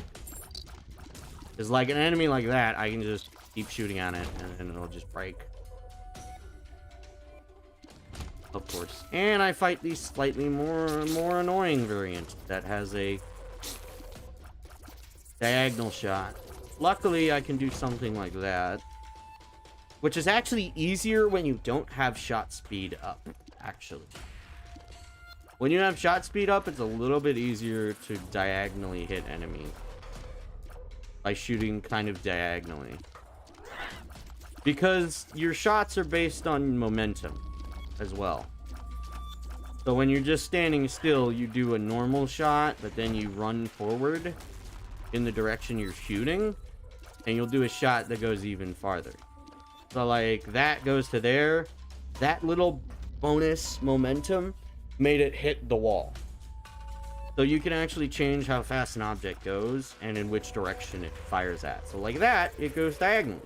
Is like an enemy like that, I can just keep shooting at it, and it'll just break. Of course. And I fight the slightly more annoying variant that has a diagonal shot. Luckily, I can do something like that. Which is actually easier when you don't have shot speed up, actually. When you have shot speed up, it's a little bit easier to diagonally hit enemies. By shooting kind of diagonally. Because your shots are based on momentum as well. So when you're just standing still, you do a normal shot, but then you run forward in the direction you're shooting, and you'll do a shot that goes even farther. So, like, that goes to there. That little bonus momentum made it hit the wall. So you can actually change how fast an object goes and in which direction it fires at. So like that, it goes diagonally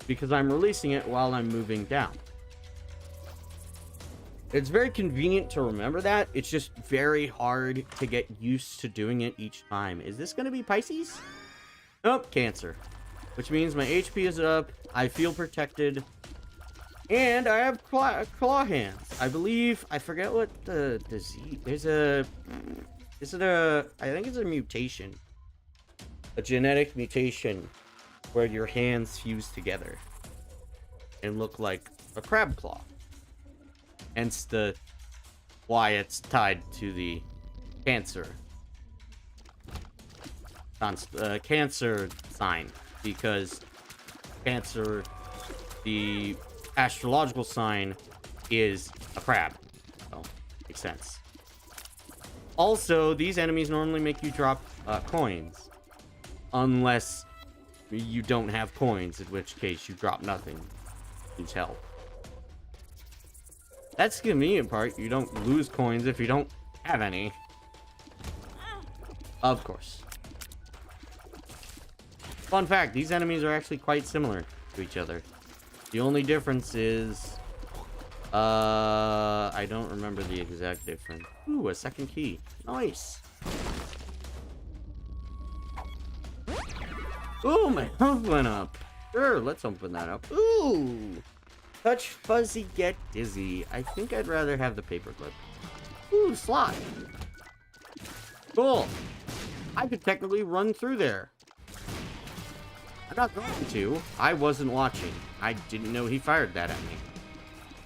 because I'm releasing it while I'm moving down. It's very convenient to remember that. It's just very hard to get used to doing it each time. Is this going to be Pisces? Nope, Cancer. Which means my HP is up, I feel protected, and I have claw hands. I believe, I forget what the disease, there's a, I think it's a mutation. A genetic mutation where your hands fuse together and look like a crab claw. Hence why it's tied to the Cancer. Cancer sign. Because Cancer, the astrological sign, is a crab. So, makes sense. Also, these enemies normally make you drop coins. Unless you don't have coins, in which case you drop nothing. Lose health. That's the convenient part. You don't lose coins if you don't have any. Of course. Fun fact, these enemies are actually quite similar to each other. The only difference is... I don't remember the exact difference. Ooh, a second key. Nice. Ooh, my health went up. Sure, let's open that up. Ooh. Touch fuzzy, get dizzy. I think I'd rather have the paperclip. Ooh, slot. Cool. I could technically run through there. I'm not going to. I wasn't watching. I didn't know he fired that at me.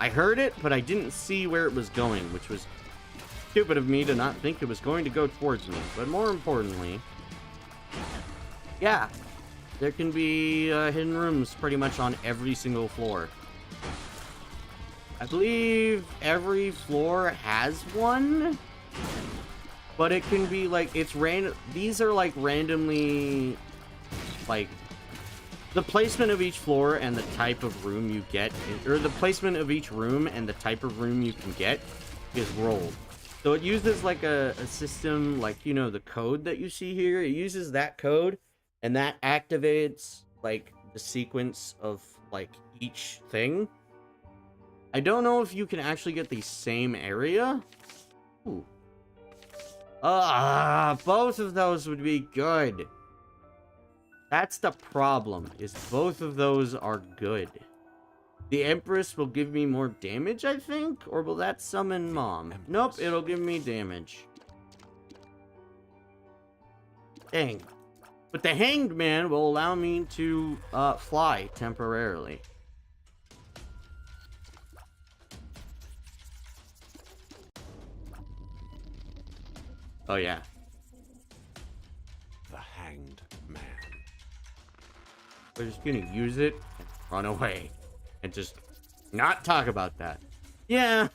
I heard it, but I didn't see where it was going, which was stupid of me to not think it was going to go towards me. But more importantly, yeah, there can be hidden rooms pretty much on every single floor. I believe every floor has one, but it can be like, it's random. These are like randomly, like, the placement of each floor and the type of room you get, or the placement of each room and the type of room you can get is rolled. So it uses like a system, like, you know, the code that you see here. It uses that code, and that activates like the sequence of like each thing. I don't know if you can actually get the same area. Ooh. Both of those would be good. That's the problem, is both of those are good. The Empress will give me more damage, I think? Or will that summon Mom? Empress. Nope, it'll give me damage. Dang. But the Hanged Man will allow me to fly temporarily. Oh, yeah. The Hanged Man. We're just gonna use it and run away. And just not talk about that. Yeah.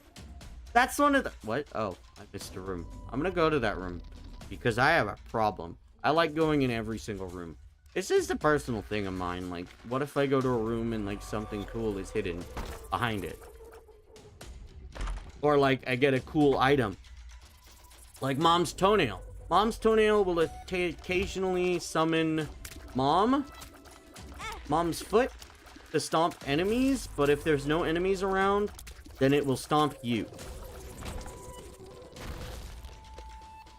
That's one of the... What? Oh, I missed a room. I'm gonna go to that room. Because I have a problem. I like going in every single room. It's just a personal thing of mine. Like, what if I go to a room and, like, something cool is hidden behind it? Or, like, I get a cool item. Like Mom's Toenail. Mom's Toenail will occasionally summon Mom's Foot to stomp enemies, but if there's no enemies around, then it will stomp you.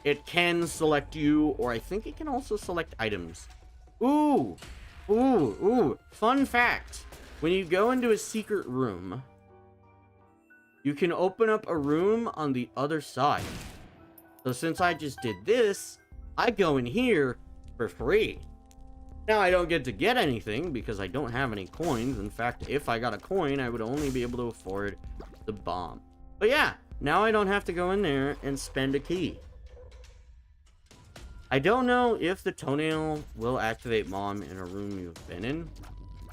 It can select you, or I think it can also select items. Ooh! Fun fact. When you go into a secret room, you can open up a room on the other side. So since I just did this, I go in here for free. Now I don't get to get anything because I don't have any coins. In fact, if I got a coin, I would only be able to afford the bomb. But yeah, now I don't have to go in there and spend a key. I don't know if the toenail will activate Mom in a room you've been in.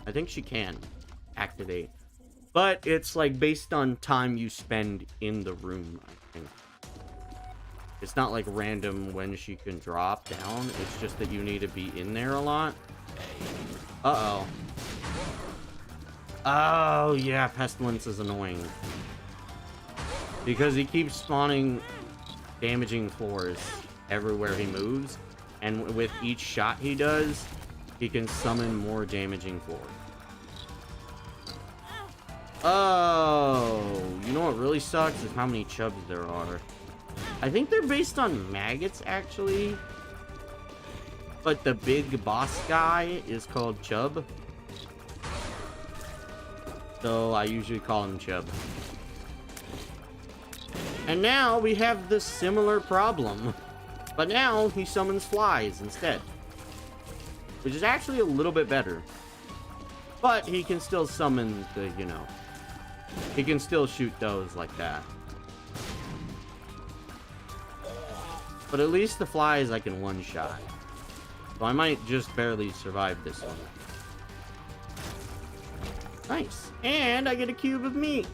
I think she can activate. But it's like based on time you spend in the room, I think. It's not like random when she can drop down. It's just that you need to be in there a lot. Uh-oh. Oh, yeah, Pestilence is annoying. Because he keeps spawning damaging floors. everywhere he moves. And with each shot he does, he can summon more damaging force. Oh, you know what really sucks is how many chubs there are. I think they're based on maggots, actually. But the big boss guy is called Chub. So I usually call him Chub. And now we have the similar problem. But now he summons flies instead. Which is actually a little bit better. But he can still summon the, you know... He can still shoot those like that. But at least the flies I can one-shot. So I might just barely survive this one. Nice. And I get a cube of meat.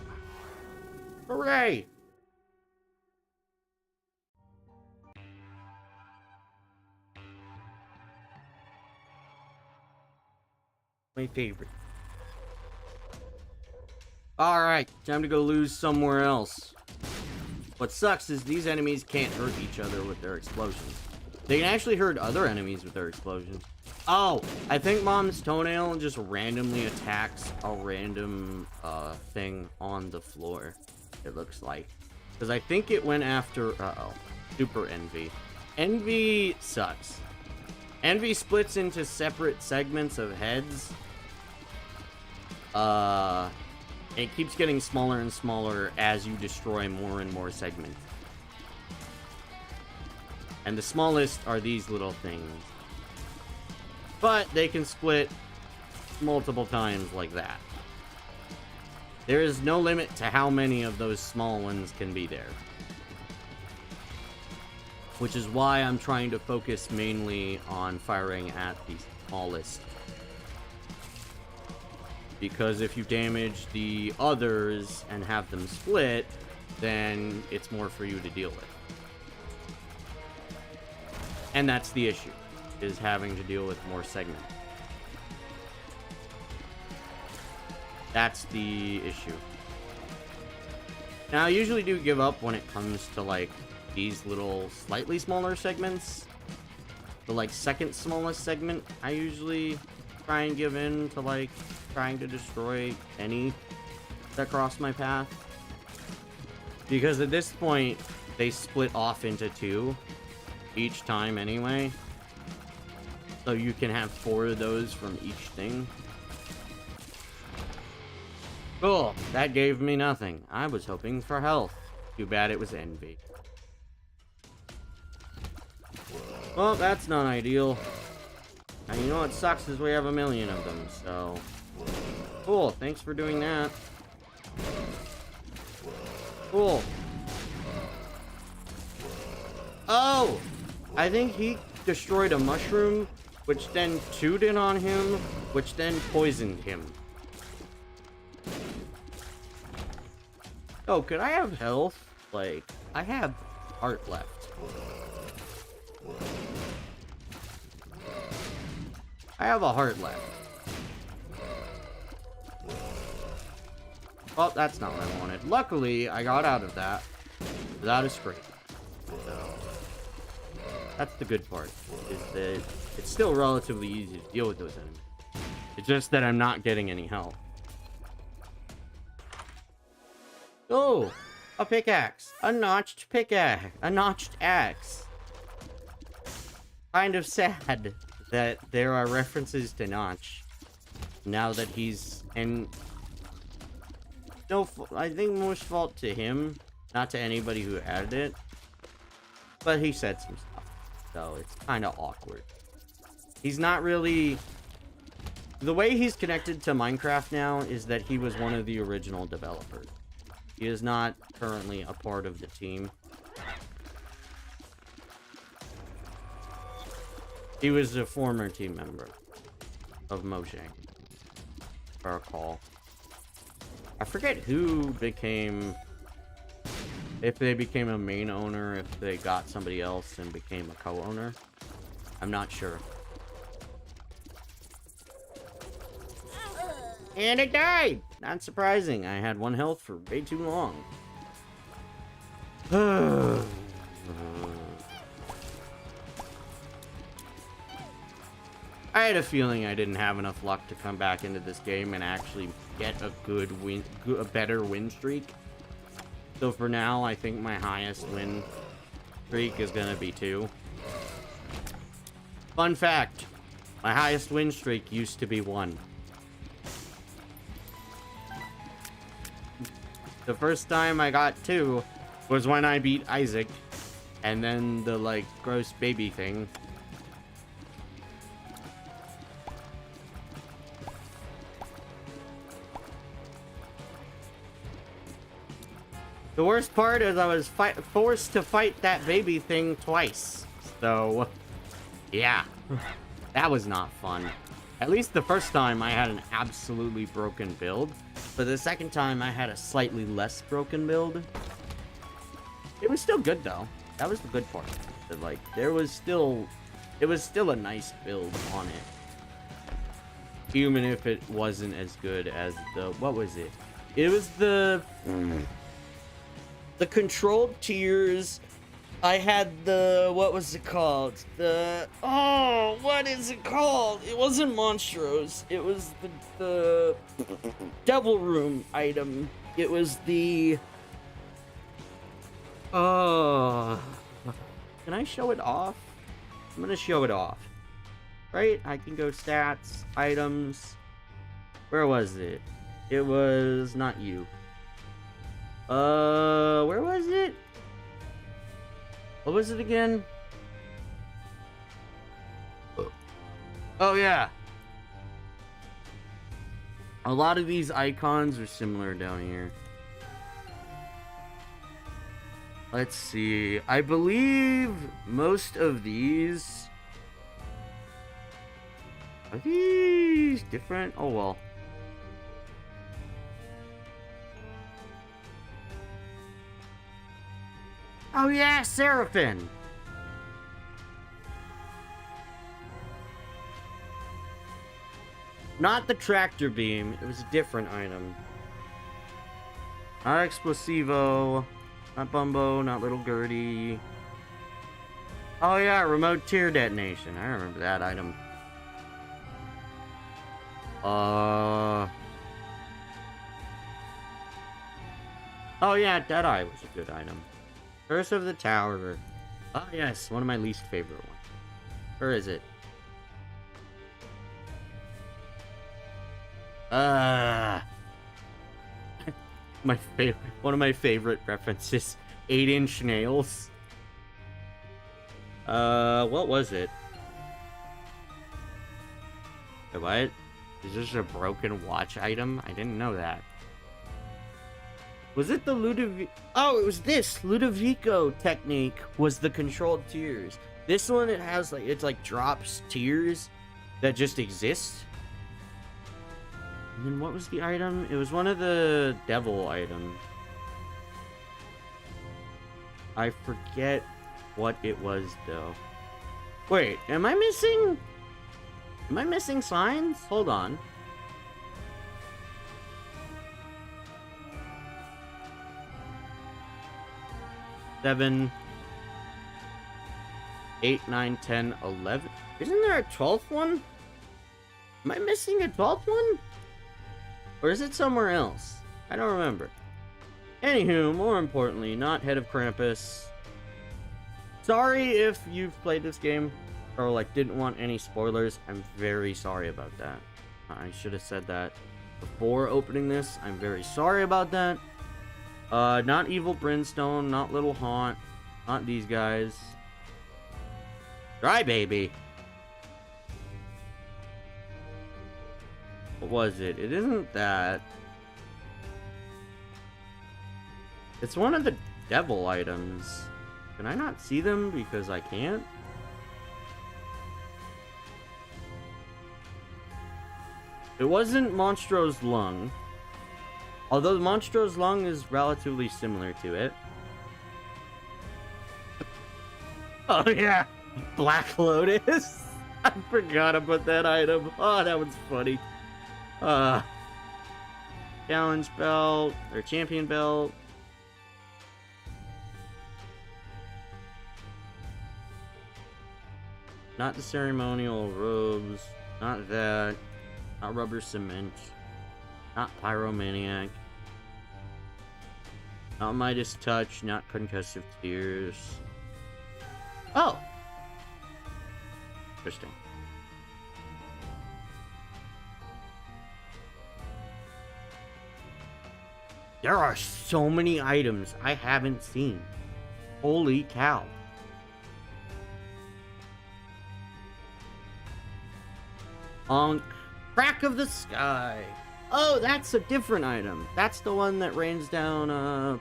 Hooray! My favorite. Alright, time to go lose somewhere else. What sucks is these enemies can't hurt each other with their explosions. They can actually hurt other enemies with their explosions. Oh, I think Mom's toenail just randomly attacks a random thing on the floor, it looks like. Because I think it went after, Super Envy. Envy sucks. Envy splits into separate segments of heads. It keeps getting smaller and smaller as you destroy more and more segments. And the smallest are these little things. But they can split multiple times like that. There is no limit to how many of those small ones can be there. Which is why I'm trying to focus mainly on firing at the smallest. Because if you damage the others and have them split, then it's more for you to deal with. And that's the issue, is having to deal with more segments. That's the issue. Now, I usually do give up when it comes to, like, these little slightly smaller segments. The, like, second smallest segment, I usually try and give in to, like, trying to destroy any that cross my path. Because at this point, they split off into two each time anyway. So you can have 4 of those from each thing. Cool. That gave me nothing. I was hoping for health. Too bad it was envy. Well, that's not ideal. And you know what sucks is we have a million of them, so... Cool, thanks for doing that. Cool. Oh! I think he destroyed a mushroom, which then tooted on him, which then poisoned him. Oh, could I have health? Like, I have heart left. I have a heart left. Well, that's not what I wanted. Luckily, I got out of that without a scrape. So, that's the good part, is that it's still relatively easy to deal with those enemies. It's just that I'm not getting any health. Oh, a pickaxe. A notched pickaxe. A notched axe. Kind of sad that there are references to Notch now that he's in. No, I think most fault to him, not to anybody who added it. But he said some stuff, so it's kind of awkward. He's not really... The way he's connected to Minecraft now is that he was one of the original developers. He is not currently a part of the team. He was a former team member of Mojang, if I recall. I forget who became... If they became a main owner, if they got somebody else and became a co-owner. I'm not sure. And it died! Not surprising. I had 1 health for way too long. I had a feeling I didn't have enough luck to come back into this game and actually get a a better win streak. So for now, I think my highest win streak is gonna be 2. Fun fact, my highest win streak used to be 1. The first time I got 2 was when I beat Isaac, and then the, like, gross baby thing. The worst part is I was forced to fight that baby thing twice. So, yeah. That was not fun. At least the first time I had an absolutely broken build. But the second time I had a slightly less broken build. It was still good though. That was the good part. But, like, it was still a nice build on it. Even if it wasn't as good as the, what was it? It was the controlled tiers. I had the, what was it called? What is it called? It wasn't Monstros. It was the Devil Room item. It was the, can I show it off? I'm gonna show it off. Right? I can go stats, items. Where was it? It was not you. Where was it? What was it again? Oh, yeah. A lot of these icons are similar down here. Let's see. I believe most of these... Are these different? Oh, well. Oh yeah, Seraphim! Not the tractor beam, it was a different item. Not Explosivo, not Bumbo, not Little Gertie. Oh yeah, remote tear detonation. I remember that item. Oh yeah, Deadeye was a good item. Curse of the Tower. Oh yes, one of my least favorite ones. Where is it? One of my favorite references. 8-inch nails. What was it? What? Is this a broken watch item? I didn't know that. Was it the Ludovico? Oh, it was this. Ludovico technique was the controlled tears. This one, it has like, it's like drops tears that just exist. And then what was the item? It was one of the devil items. I forget what it was though. Wait, am I missing signs? Hold on. Seven, 8, 9, 10, 11. Isn't there a 12th one? Am I missing a 12th one? Or is it somewhere else? I don't remember. Anywho, more importantly, not Head of Krampus. Sorry if you've played this game or like didn't want any spoilers. I'm very sorry about that. I should have said that before opening this. I'm very sorry about that. Not Evil Brimstone, not Little Haunt, not these guys. Dry Baby. What was it? It isn't that. It's one of the devil items. Can I not see them because I can't? It wasn't Monstro's Lung. Although Monstro's Lung is relatively similar to it. Oh yeah! Black Lotus! I forgot about that item. Oh, that was funny. Challenge belt, or champion belt. Not the ceremonial robes. Not that. Not rubber cement. Not pyromaniac. Not Midas touch. Not concussive tears. Oh! Interesting. There are so many items I haven't seen. Holy cow. On Crack of the Sky. Oh, that's a different item. That's the one that rains down,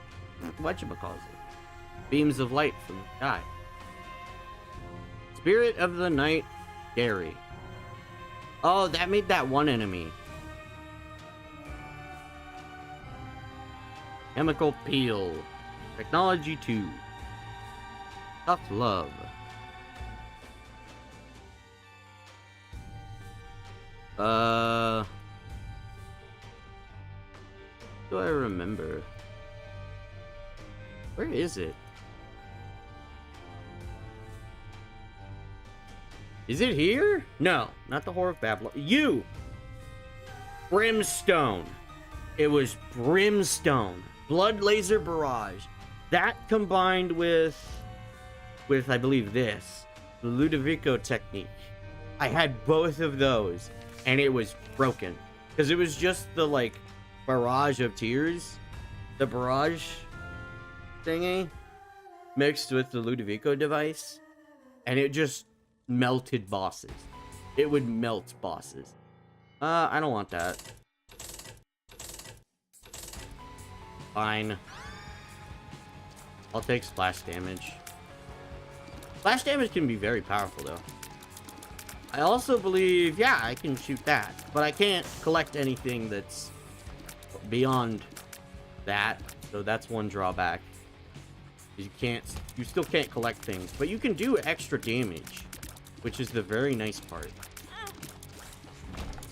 whatchamacallit? Beams of light from the sky. Spirit of the Night, Gary. Oh, that made that one enemy. Chemical Peel. Technology 2. Tough Love. Do I remember? Where is it? Is it here? No, not the Whore of Babylon. You! Brimstone. It was Brimstone. Blood Laser Barrage. That combined with I believe this. The Ludovico technique. I had both of those. And it was broken. Because it was just the, like, barrage of tears. The barrage thingy. Mixed with the Ludovico device. And it just melted bosses. It would melt bosses. I don't want that. Fine. I'll take splash damage. Splash damage can be very powerful, though. I also believe, yeah, I can shoot that. But I can't collect anything that's beyond that. So that's one drawback. You still can't collect things. But you can do extra damage. Which is the very nice part.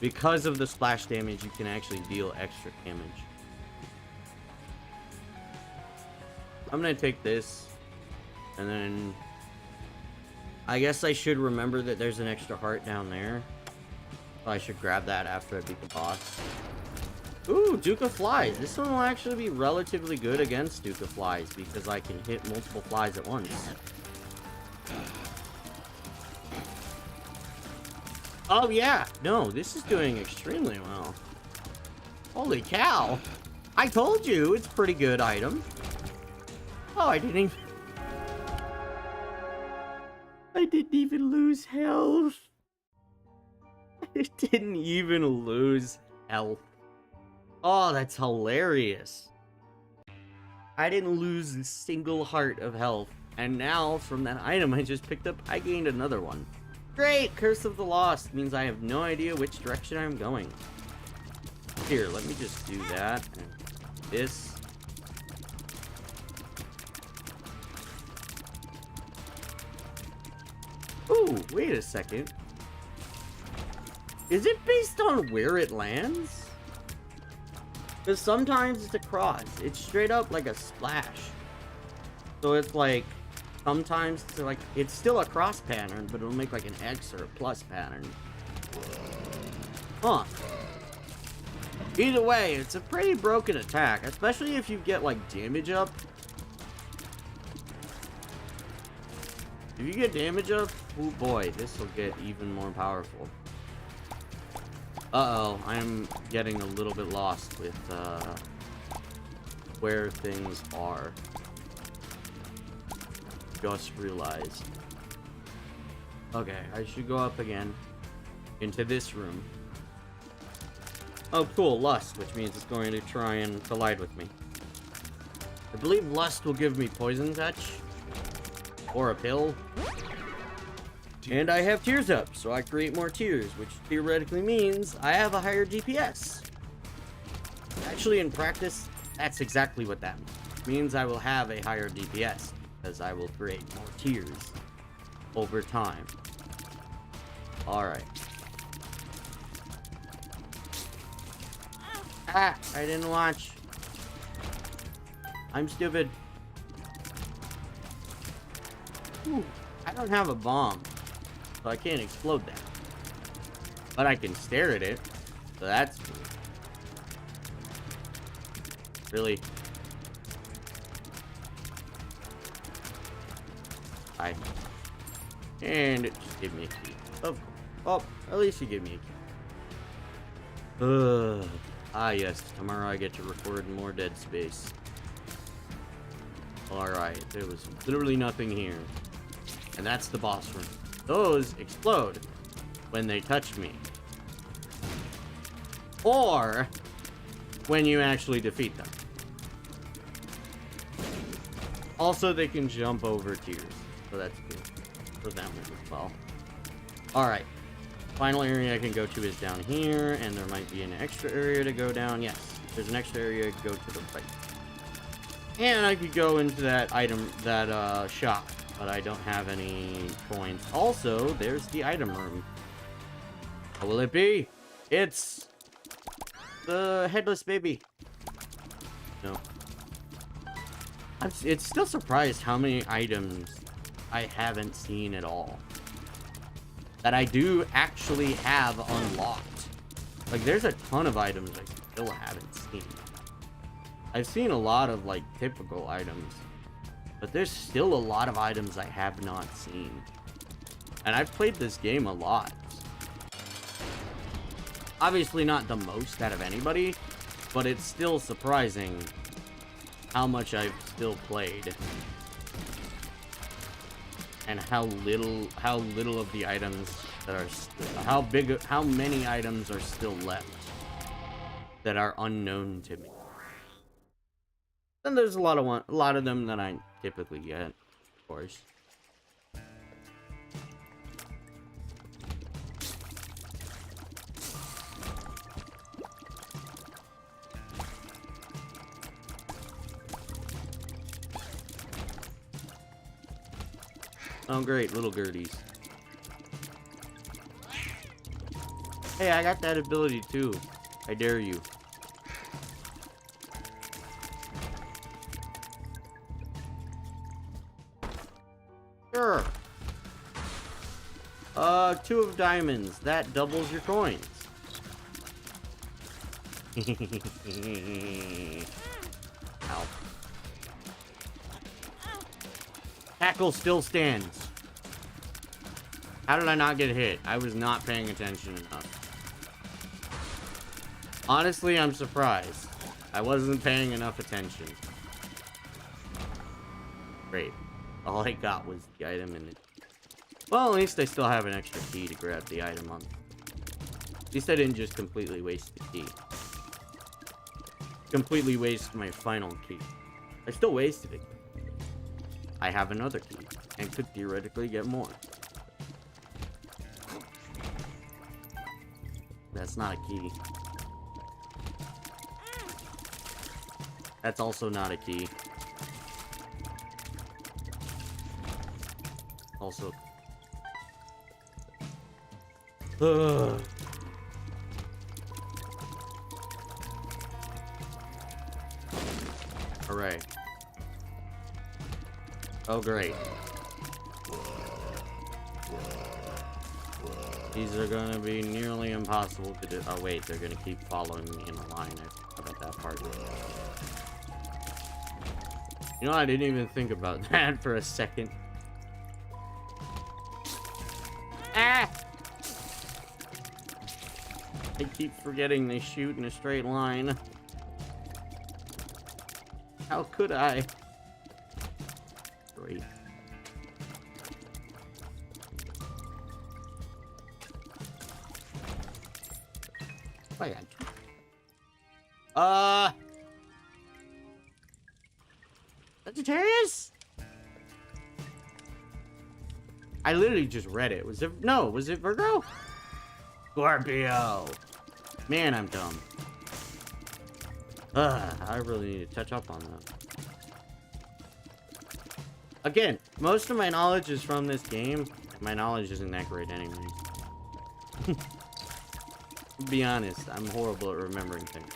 Because of the splash damage, you can actually deal extra damage. I'm gonna take this. And then I guess I should remember that there's an extra heart down there. So I should grab that after I beat the boss. Ooh, Duke of Flies. This one will actually be relatively good against Duke of Flies because I can hit multiple flies at once. Oh yeah, no, this is doing extremely well. Holy cow. I told you, it's a pretty good item. Oh, I didn't even lose health. I didn't even lose health. Oh, that's hilarious. I didn't lose a single heart of health. And now, from that item I just picked up, I gained another one. Great! Curse of the Lost means I have no idea which direction I'm going. Here, let me just do that. And this. Ooh, wait a second. Is it based on where it lands? Because sometimes it's a cross. It's straight up like a splash. So it's like, sometimes it's like, it's still a cross pattern, but it'll make like an X or a plus pattern. Huh. Either way, it's a pretty broken attack, especially if you get like damage up. If you get damage up, oh boy, this will get even more powerful. Uh-oh, I'm getting a little bit lost with where things are. Just realized. Okay, I should go up again into this room. Oh, cool, Lust, which means it's going to try and collide with me. I believe Lust will give me Poison Touch. Or a pill. And I have tears up, so I create more tears, which theoretically means I have a higher DPS. Actually, in practice, that's exactly what that means. It means I will have a higher DPS, because I will create more tears over time. Alright. Ah, I didn't watch. I'm stupid. Ooh, I don't have a bomb, so I can't explode that. But I can stare at it. So that's really. Hi. And it just gave me a key. Oh, at least you gave me a key. Ah, yes. Tomorrow I get to record more Dead Space. Alright, there was literally nothing here. And that's the boss room. Those explode when they touch me. Or when you actually defeat them. Also, they can jump over tiers. So that's good for them as well. Alright. Final area I can go to is down here. And there might be an extra area to go down. Yes, there's an extra area to go to the right. And I could go into that item, that shop, but I don't have any coins. Also, there's the item room. What will it be? It's the headless baby. No. It's still surprised how many items I haven't seen at all. That I do actually have unlocked. Like, there's a ton of items I still haven't seen. I've seen a lot of, like, typical items. But there's still a lot of items I have not seen. And I've played this game a lot. Obviously not the most out of anybody, but it's still surprising how much I've still played. And how little of the items that are how many items are still left that are unknown to me. And there's a lot of them that I typically get, of course. Oh, great, little Gerties. Hey, I got that ability too. I dare you. Sure. 2 of diamonds. That doubles your coins. Ow. Tackle still stands. How did I not get hit? I was not paying attention enough. Honestly, I'm surprised. I wasn't paying enough attention. Great. All I got was the item in it. Well, at least I still have an extra key to grab the item on. At least I didn't just completely waste the key. Completely waste my final key. I still wasted it. I have another key, and could theoretically get more. That's not a key. That's also not a key. Also. Ugh. Alright. Oh, great. These are gonna be nearly impossible to do. Oh, wait, they're gonna keep following me in a line. I forgot that part. You know, I didn't even think about that for a second. Ah! I keep forgetting they shoot in a straight line. How could I? Great. Oh, yeah. Sagittarius? I literally just read it. Was it? No, was it Virgo? Scorpio. Man, I'm dumb. I really need to touch up on that. Again, most of my knowledge is from this game. My knowledge isn't that great anyway. To be honest, I'm horrible at remembering things.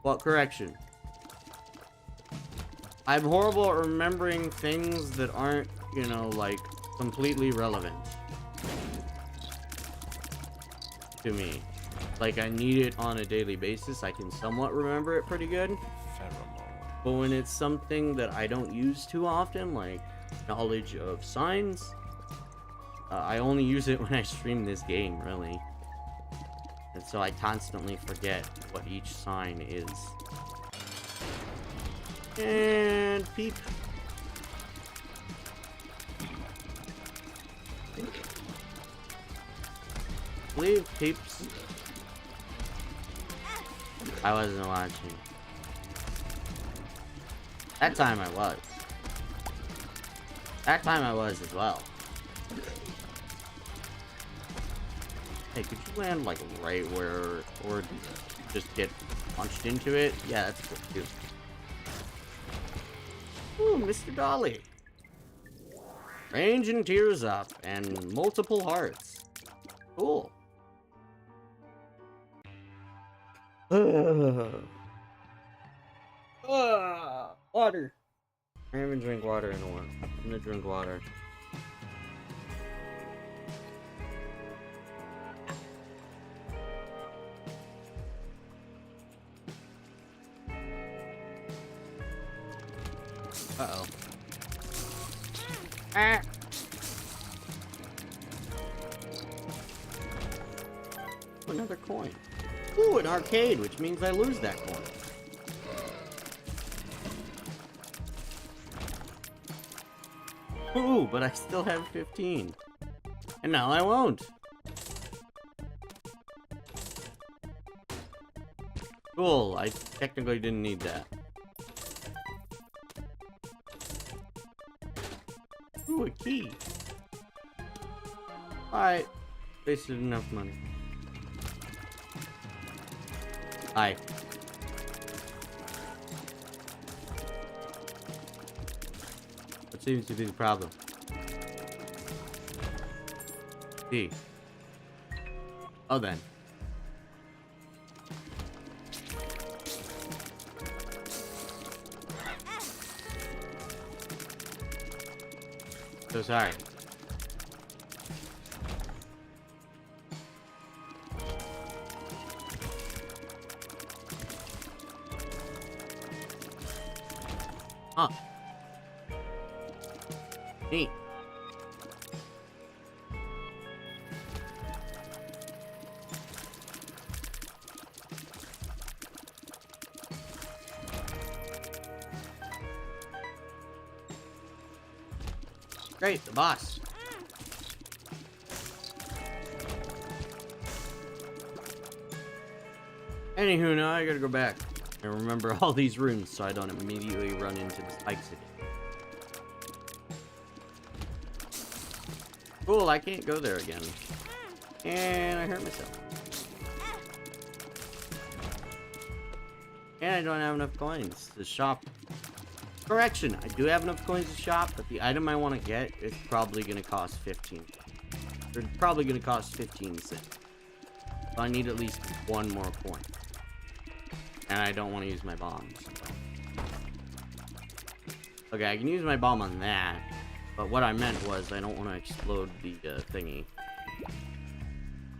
Well, correction. I'm horrible at remembering things that aren't, you know, like, completely relevant to me. Like, I need it on a daily basis. I can somewhat remember it pretty good. But when it's something that I don't use too often, like knowledge of signs, I only use it when I stream this game, really. And so I constantly forget what each sign is. And peep. Leave, peeps. I wasn't watching. That time I was. That time I was as well. Hey, could you land like right where, or just get punched into it? Yeah, that's good too. Ooh, Mr. Dolly. Range and tears up, and multiple hearts. Cool. Water. I haven't drank water in a while. I'm gonna drink water. Uh-oh. Ah! Another coin. Ooh, an arcade, which means I lose that coin. Ooh, but I still have 15. And now I won't. Cool, I technically didn't need that. Ooh, a key. Alright. Wasted enough money. Hi. What seems to be the problem? D. Oh then. So sorry. Huh. Neat. Great, the boss. Anywho, now I gotta go back and remember all these rooms so I don't immediately run into the spikes again. Cool, I can't go there again. And I hurt myself. And I don't have enough coins to shop. Correction, I do have enough coins to shop, but the item I want to get is probably going to cost 15. They're probably going to cost 15 cents. So I need at least one more coin. And I don't want to use my bombs. Okay, I can use my bomb on that. But what I meant was I don't want to explode the thingy.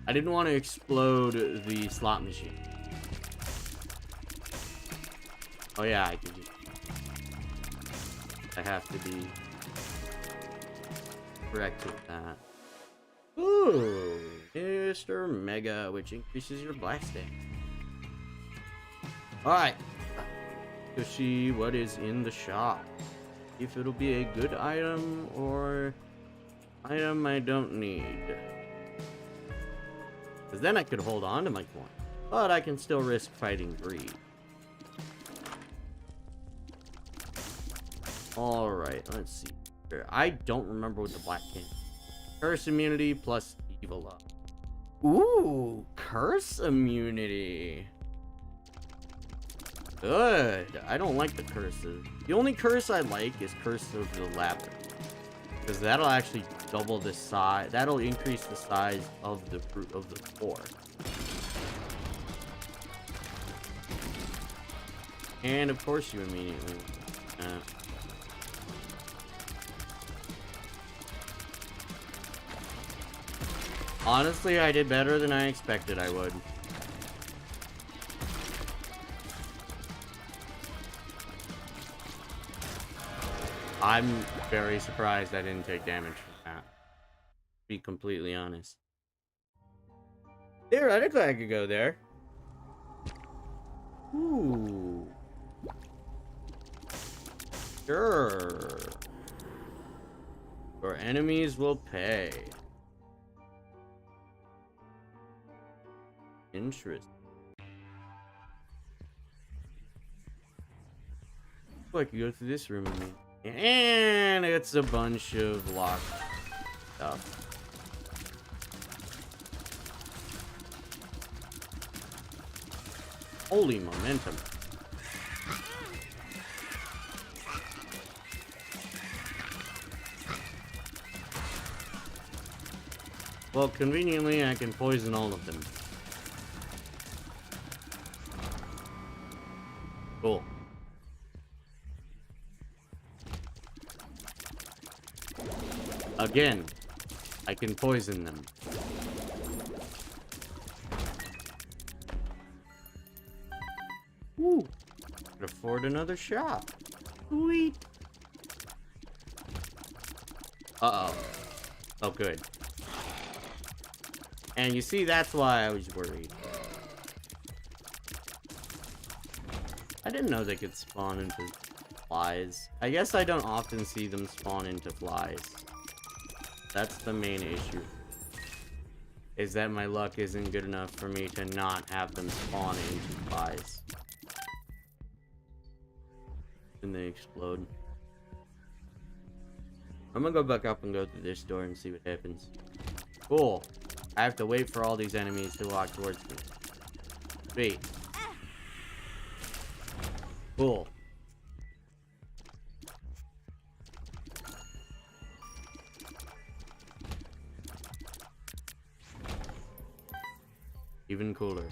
I didn't want to explode the slot machine. Oh yeah, I can just... I have to be correct with that. Ooh, Mr. Mega, which increases your blasting. Alright. Let's see what is in the shop. If it'll be a good item or item I don't need. Because then I could hold on to my coin. But I can still risk fighting greed. Alright, let's see. I don't remember what the black can. Curse immunity plus evil up. Ooh, curse immunity. Good. I don't like the curses. The only curse I like is Curse of the Labyrinth. Because that'll actually double the size. That'll increase the size of the fruit of the core. And of course you immediately... Honestly, I did better than I expected I would. I'm very surprised I didn't take damage from that. To be completely honest. Theoretically, I could go there. Ooh. Sure. Your enemies will pay. Interesting. Oh, I could go through this room with me. And it's a bunch of locked stuff. Holy momentum. Well, conveniently, I can poison all of them. Cool. Again, I can poison them. Woo! Could afford another shop. Sweet. Uh-oh. Oh, good. And you see, that's why I was worried. I didn't know they could spawn into flies. I guess I don't often see them spawn into flies. That's the main issue. Is that my luck isn't good enough for me to not have them spawn into flies. And they explode. I'm gonna go back up and go through this door and see what happens. Cool. I have to wait for all these enemies to walk towards me. Wait. Cool. Even cooler.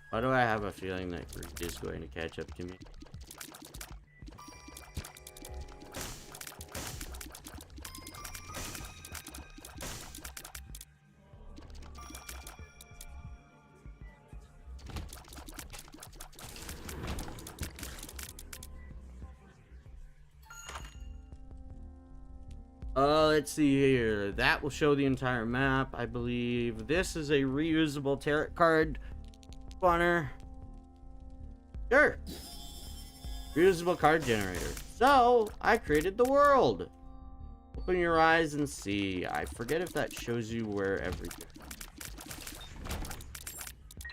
Why do I have a feeling that Greek is going to catch up to me? Let's see here. That will show the entire map, I believe. This is a reusable tarot card spawner. Sure. Reusable card generator. So, I created the world. Open your eyes and see. I forget if that shows you where everything.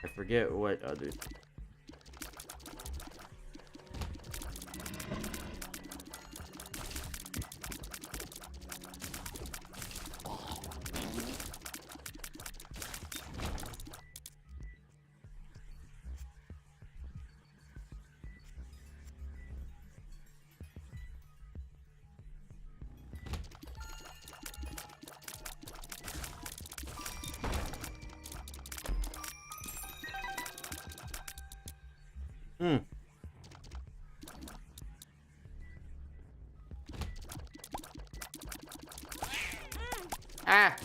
I forget what other thing. Ah!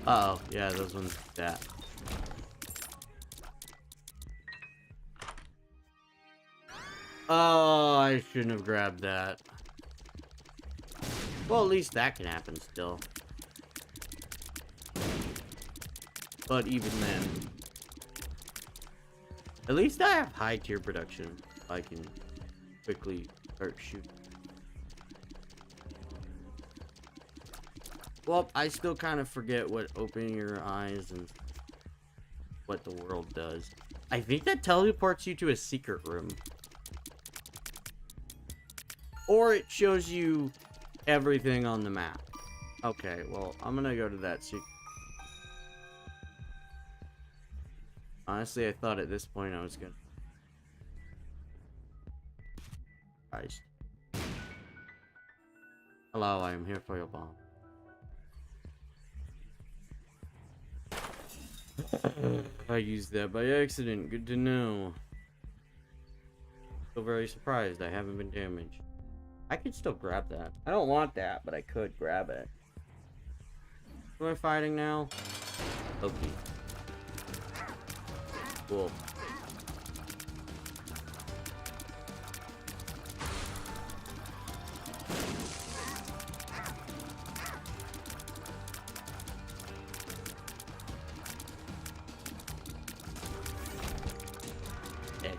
Uh-oh, yeah, those ones that. Oh, I shouldn't have grabbed that. Well, at least that can happen still. But even then, at least I have high tier production. I can quickly start shooting. Well, I still kind of forget what opening your eyes and what the world does. I think that teleports you to a secret room. Or it shows you everything on the map. Okay, well, I'm gonna go to that secret. Honestly, I thought at this point I was gonna... Christ. Hello, I am here for your bomb. I used that by accident. Good to know. Still very surprised I haven't been damaged. I could still grab that. I don't want that, but I could grab it. Who am I fighting now? Loki. Cool. Yes.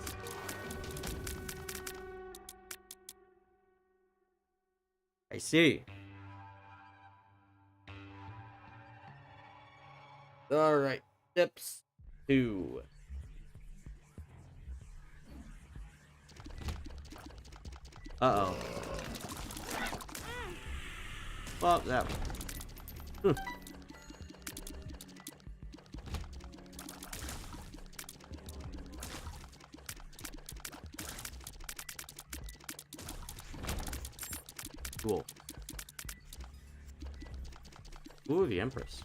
I see. Alright. Steps 2. Uh-oh. Well, that one. Cool. Ooh, the Empress.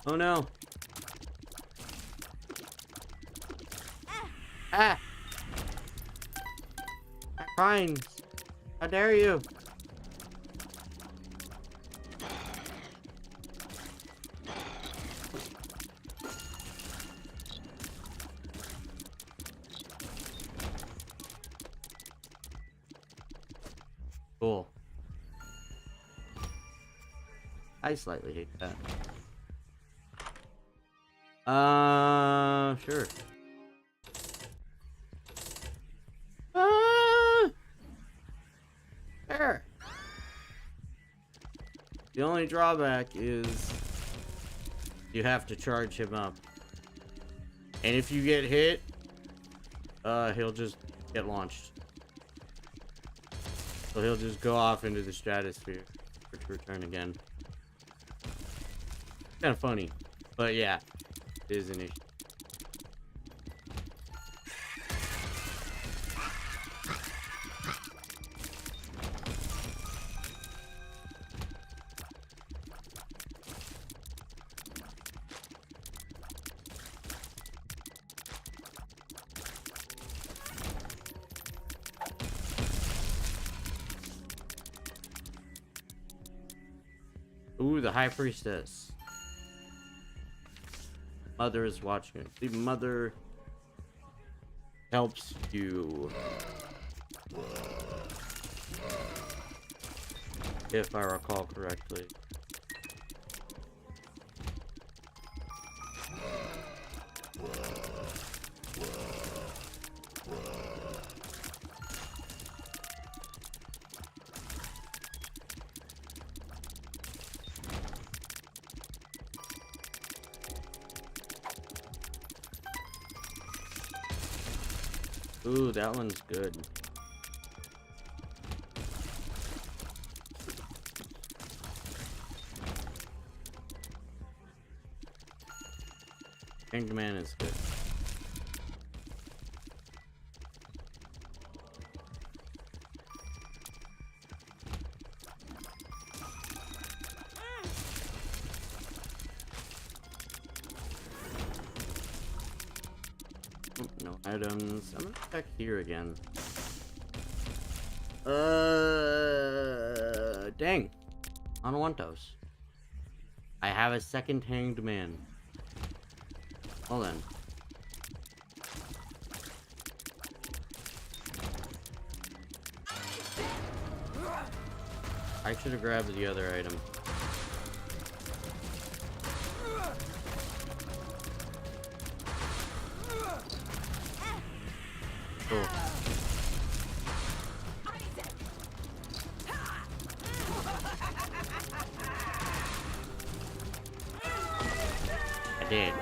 Oh no. Ah! I'm crying. How dare you? Cool. I slightly hate that. Sure. Sure. The only drawback is you have to charge him up. And if you get hit, he'll just get launched. So he'll just go off into the stratosphere to return again. Kind of funny, but yeah, it is an issue. Ooh, the High Priestess. Mother is watching. The mother helps you. If I recall correctly. Ooh, that one's good. Hanged Man is good. No items. I'm gonna check here again. Dang. I don't want those. I have a second Hanged Man. Well then. I should have grabbed the other item. Cool. I did.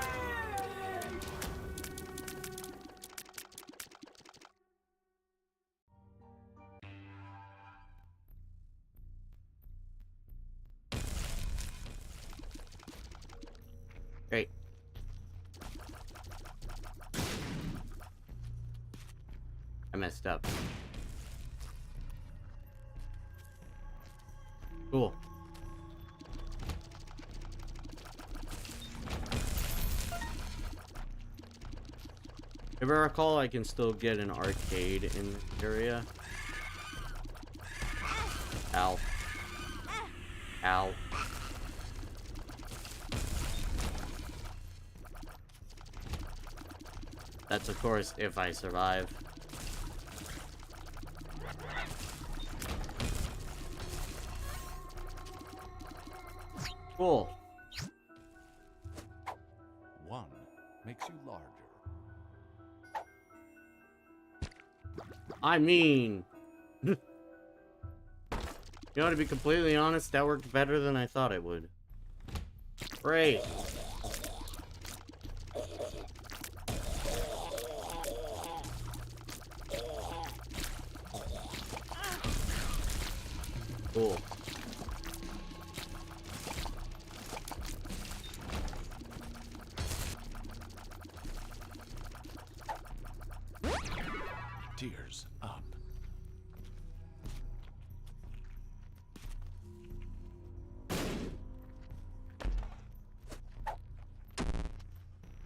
Great. messed up. Cool. If I recall, I can still get an arcade in this area. Ow. Ow. That's, of course, if I survive. Cool. One makes you larger. I mean... you know, to be completely honest, that worked better than I thought it would. Great. Cool. Tears up.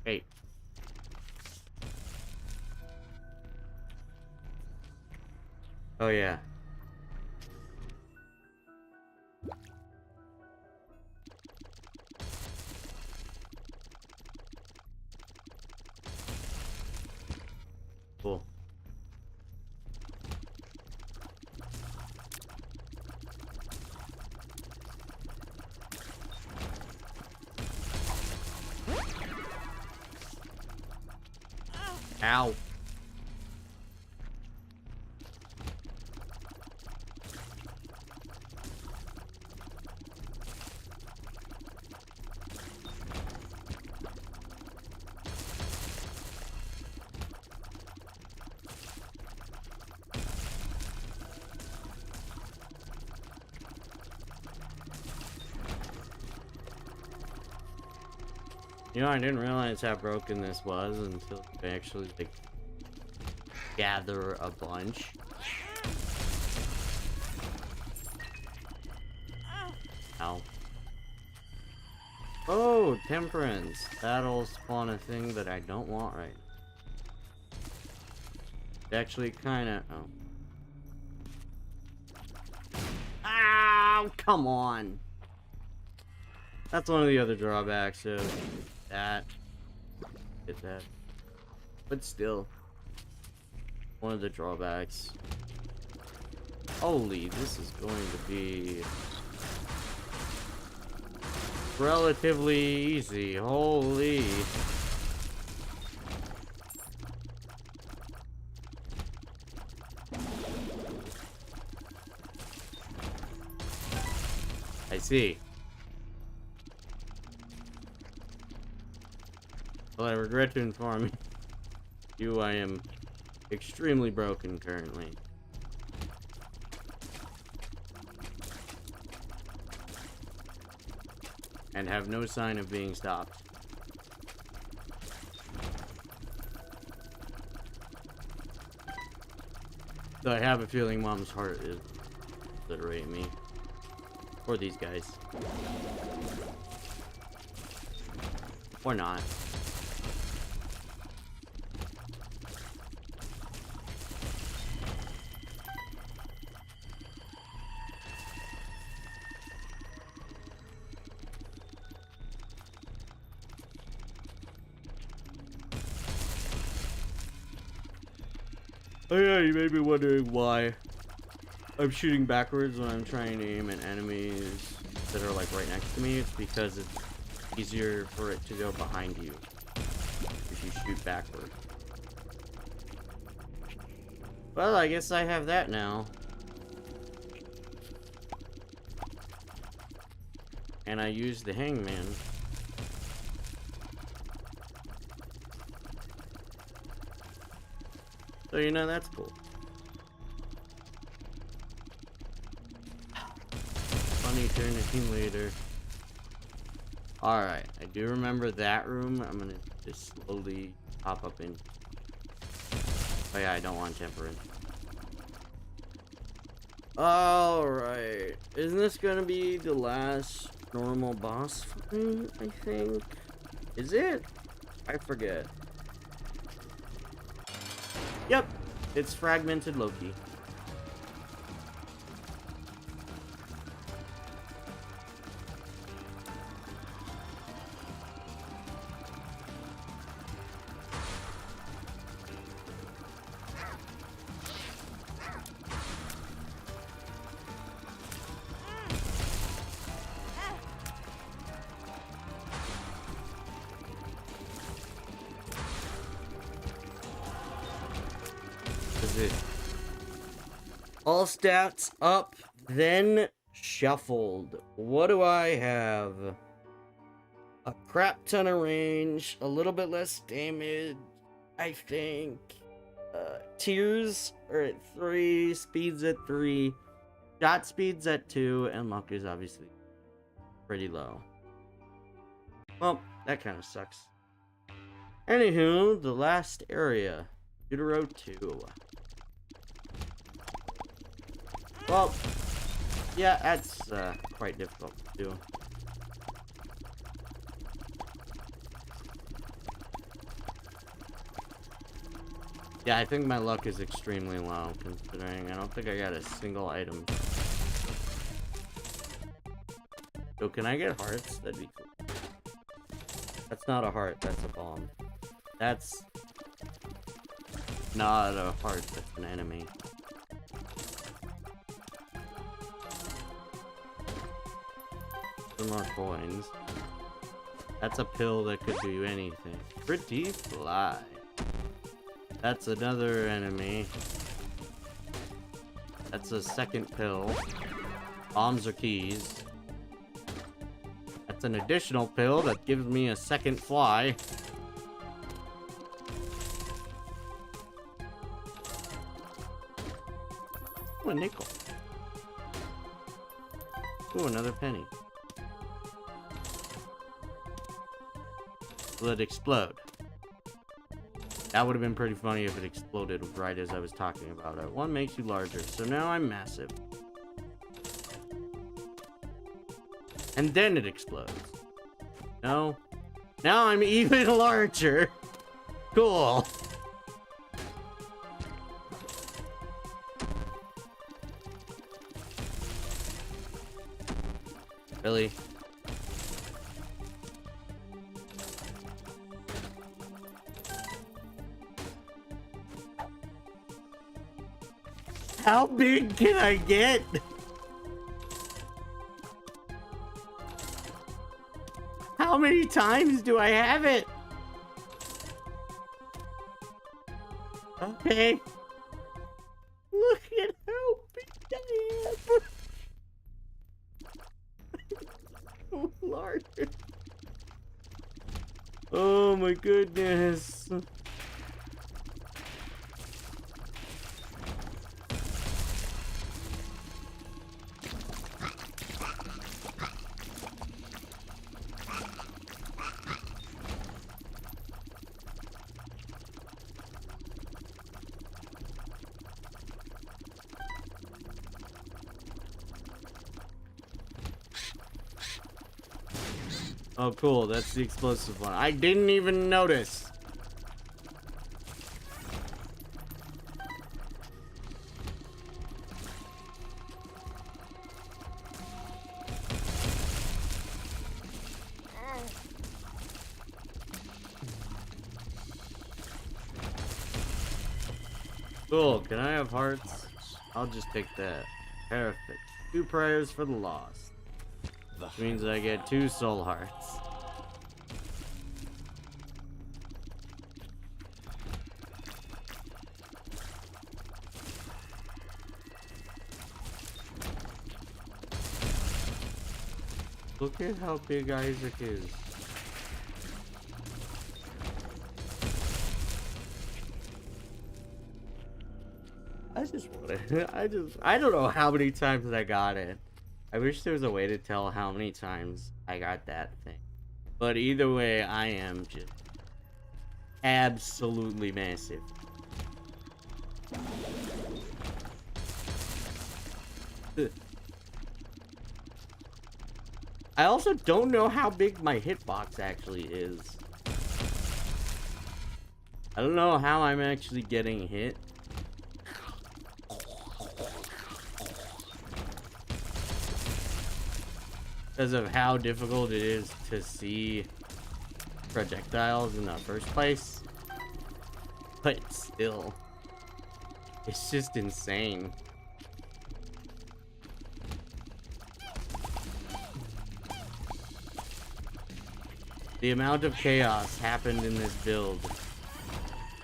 Hey. Oh, yeah. Cool. Ow. You know, I didn't realize how broken this was until I actually, like, gather a bunch. Ow. Oh, temperance. That'll spawn a thing that I don't want right now. Actually, kinda... oh. Ow! Come on! That's one of the other drawbacks of that. Get that. But still. One of the drawbacks. Holy, this is going to be... relatively easy. Holy. I see. Well, I regret to inform you I am extremely broken currently. And have no sign of being stopped. So I have a feeling Mom's heart is obliterating me. Or these guys. Or not. Oh yeah, you may be wondering why I'm shooting backwards when I'm trying to aim at enemies that are like right next to me. It's because it's easier for it to go behind you if you shoot backward. Well, I guess I have that now. And I use the hangman. So, you know, that's cool. Funny turn later. Alright, I do remember that room. I'm gonna just slowly pop up in. Oh yeah, I don't want temperance. Alright. Isn't this gonna be the last normal boss fight, I think? Is it? I forget. Yep. It's Fragmented Loki. Is it all stats up, then shuffled? What do I have? A crap ton of range, a little bit less damage, I think. Tears are at 3, speed's at 3, shot speed's at 2, and luck is obviously pretty low. Well, that kind of sucks. Anywho, the last area, Utero 2. Well, yeah, that's quite difficult to do. Yeah, I think my luck is extremely low, considering I don't think I got a single item. So can I get hearts? That'd be cool. That's not a heart, that's a bomb. That's not a heart, that's an enemy. Some more coins. That's a pill that could do anything. Pretty fly. That's another enemy. That's a second pill. Bombs are keys. That's an additional pill that gives me a second fly. Oh, a nickel. Ooh, another penny. Will it explode? That would have been pretty funny if it exploded right as I was talking about it. One makes you larger, so now I'm massive. And then it explodes. No. Now I'm even larger. Cool. Really? How big can I get? How many times do I have it? Okay. Look at how big I am. So large. Oh my goodness. Oh, cool. That's the explosive one. I didn't even notice. Cool. Can I have hearts? I'll just take that. Perfect. 2 prayers for the lost. Which means I get 2 soul hearts. Look at how big Isaac is. I don't know how many times I got it. I wish there was a way to tell how many times I got that thing. But either way, I am just absolutely massive. I also don't know how big my hitbox actually is. I don't know how I'm actually getting hit. Because of how difficult it is to see projectiles in the first place. But still, it's just insane. The amount of chaos happened in this build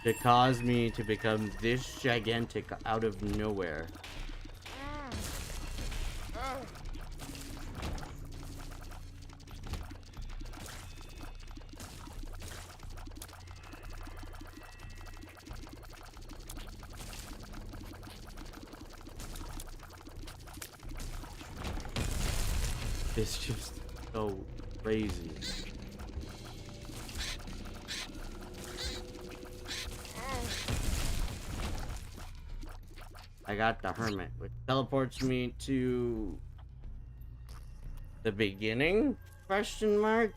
to cause me to become this gigantic out of nowhere. It's just so crazy. I got the hermit, which teleports me to the beginning? Question mark?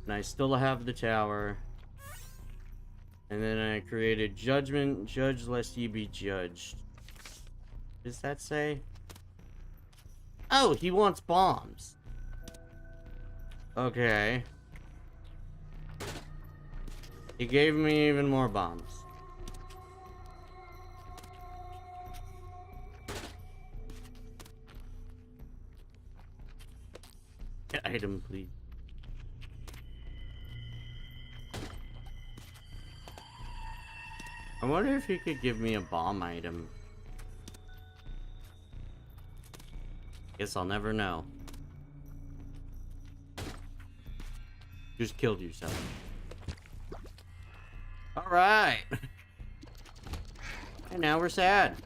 And I still have the tower. And then I created judgment, judge lest ye be judged. What does that say? Oh, he wants bombs. Okay. He gave me even more bombs. Item, please. I wonder if he could give me a bomb item. Guess I'll never know. Just killed yourself. Alright. And now we're sad.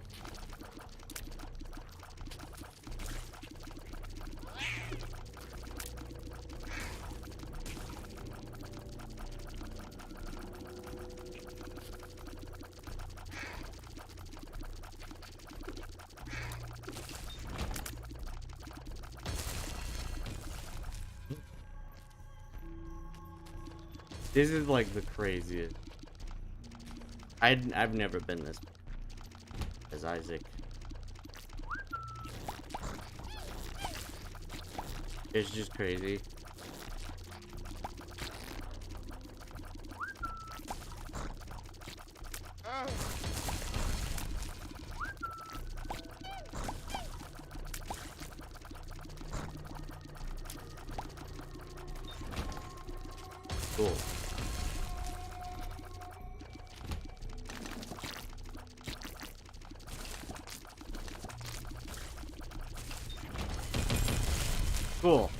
This is like the craziest. I've never been this as Isaac. It's just crazy. Cool. Cool.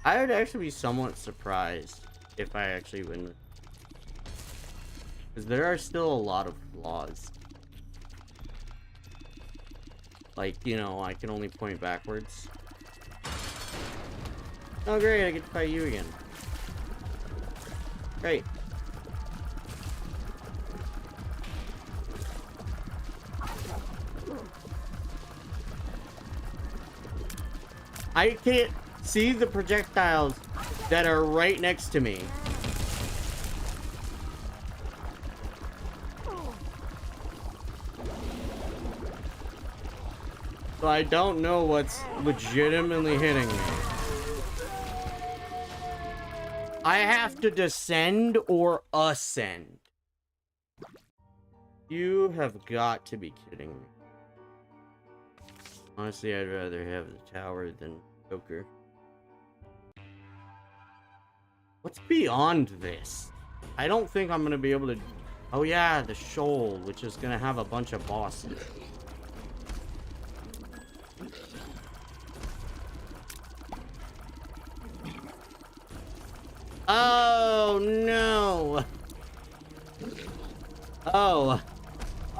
I would actually be somewhat surprised if I actually win. Because there are still a lot of flaws. Like, you know, I can only point backwards. Oh great, I get to fight you again. Great. I can't see the projectiles that are right next to me. So I don't know what's legitimately hitting me. I have to descend or ascend. You have got to be kidding me. Honestly, I'd rather have the tower than Joker. What's beyond this? I don't think I'm gonna be able to... Oh yeah, the shoal, which is gonna have a bunch of bosses. Oh no! Oh!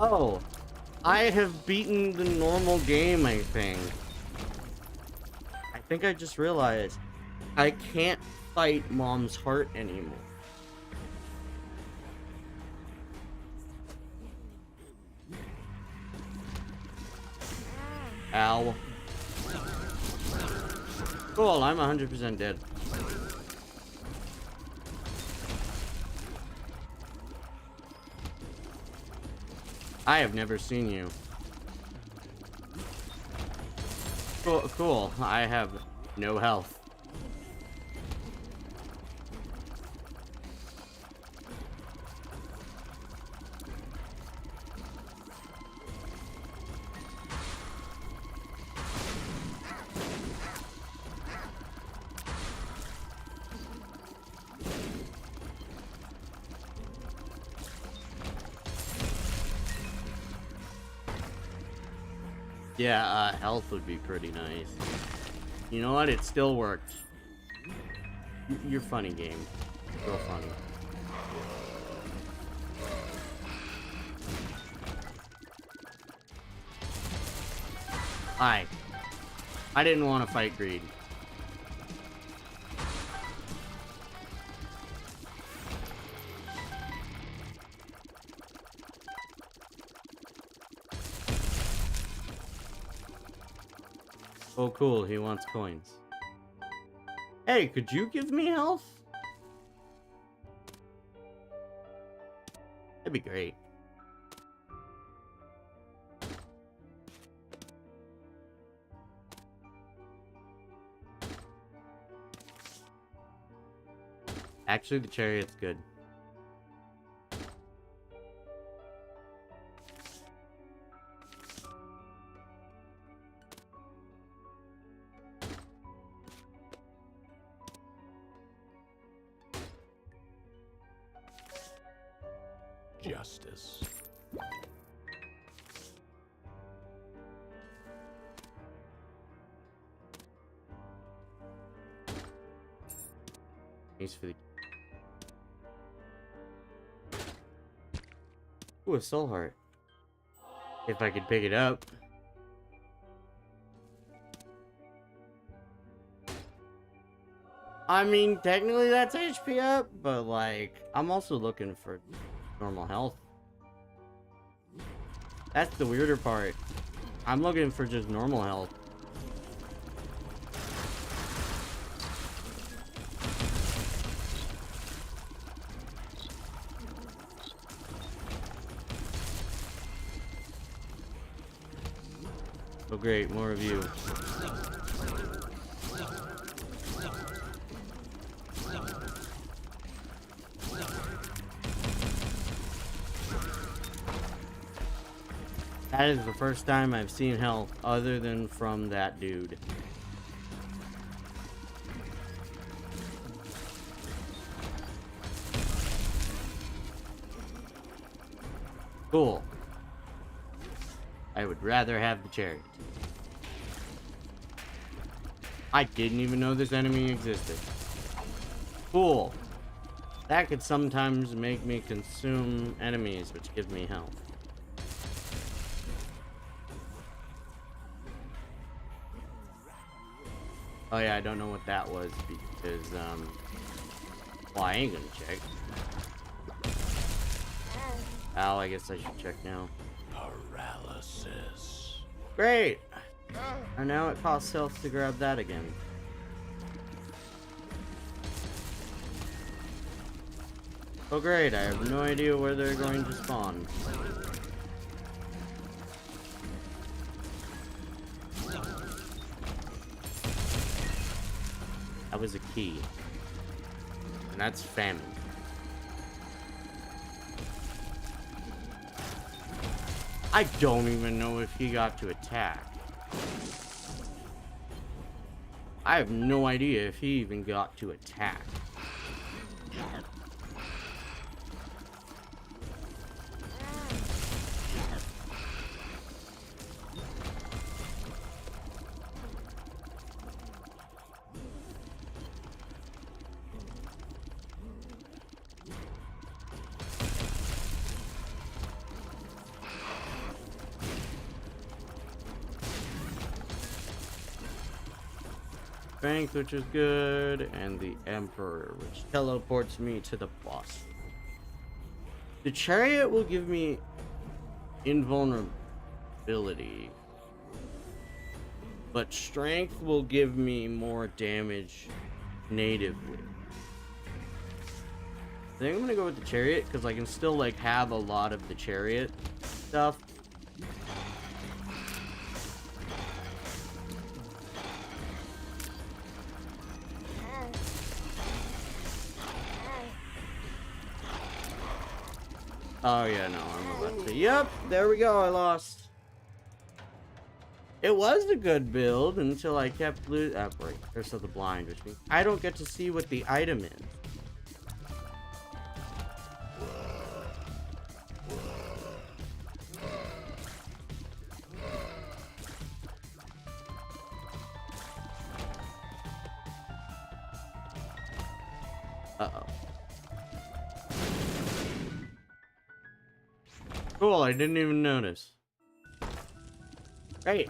Oh! I have beaten the normal game, I think. I think I just realized I can't fight Mom's heart anymore. Ow. Cool, I'm 100% dead. I have never seen you. Cool. I have no health. Yeah, health would be pretty nice. You know what? It still worked. You're funny, game. Real funny. Hi. I didn't want to fight greed. Oh, cool. He wants coins. Hey, could you give me health? That'd be great. Actually, the chariot's good. Justice. Thanks for the... Ooh, a soul heart. If I could pick it up. I mean, technically that's HP up, but like, I'm also looking for normal health. That's the weirder part. I'm looking for just normal health. Oh great, more of you. That is the first time I've seen health other than from that dude. Cool. I would rather have the chariot. I didn't even know this enemy existed. Cool. That could sometimes make me consume enemies, which give me health. Oh yeah, I don't know what that was because, well, I ain't gonna check. Ow, I guess I should check now. Paralysis. Great! And now it costs health to grab that again. Oh great, I have no idea where they're going to spawn. That was a key. And that's famine. I don't even know if he got to attack. I have no idea if he even got to attack. Strength, which is good, and the Emperor, which teleports me to the boss. The Chariot will give me invulnerability, but Strength will give me more damage natively. I think I'm gonna go with the Chariot because I can still like have a lot of the Chariot stuff. Oh yeah, no, I'm about to. Yep, there we go. I lost. It was a good build until I kept losing. Right, there's the blind, which means I don't get to see what the item is. Uh-oh. Cool, I didn't even notice. Great.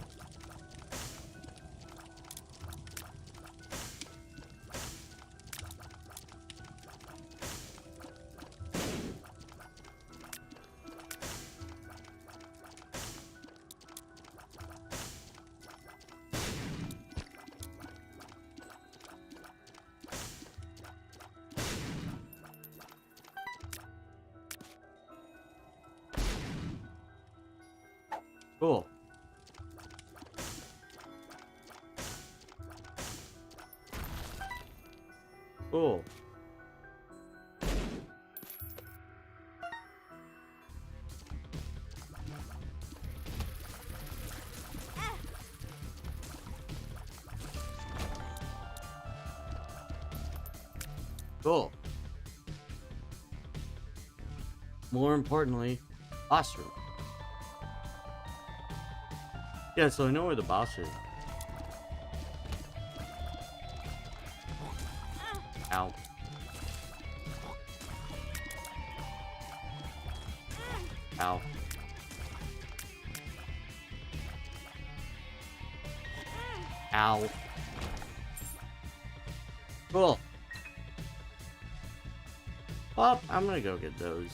Cool. Cool. Cool. More importantly, boss room. Yeah, so I know where the boss is. Ow. Ow. Ow. Cool. Well, I'm gonna go get those.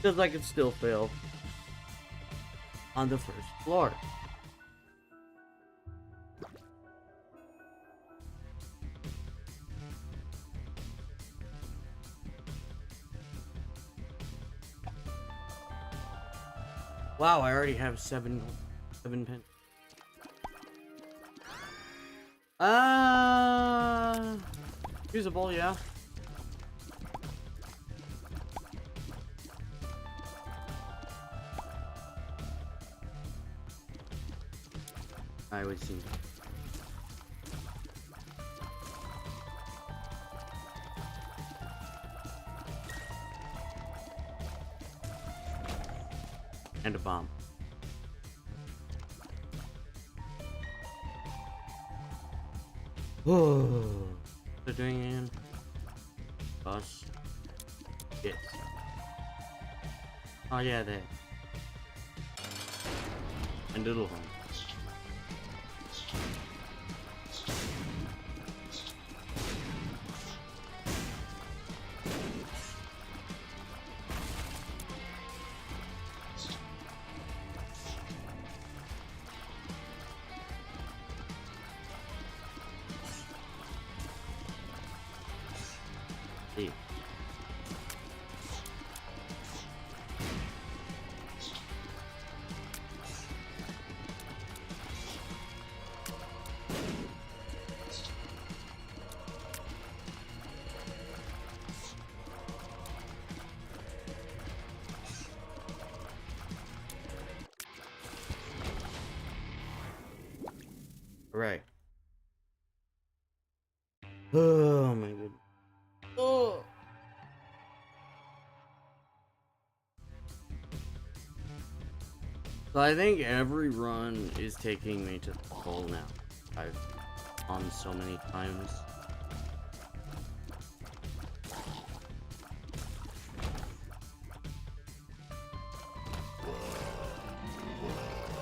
Because I could still fail on the first floor. Wow, I already have seven pins. Usable, yeah. I would see. And a bomb. Whoa. They're doing it again. Boss. Yes. Oh yeah, there. And little home. See. Right. Oh my goodness. Oh. So I think every run is taking me to the goal now. I've gone so many times.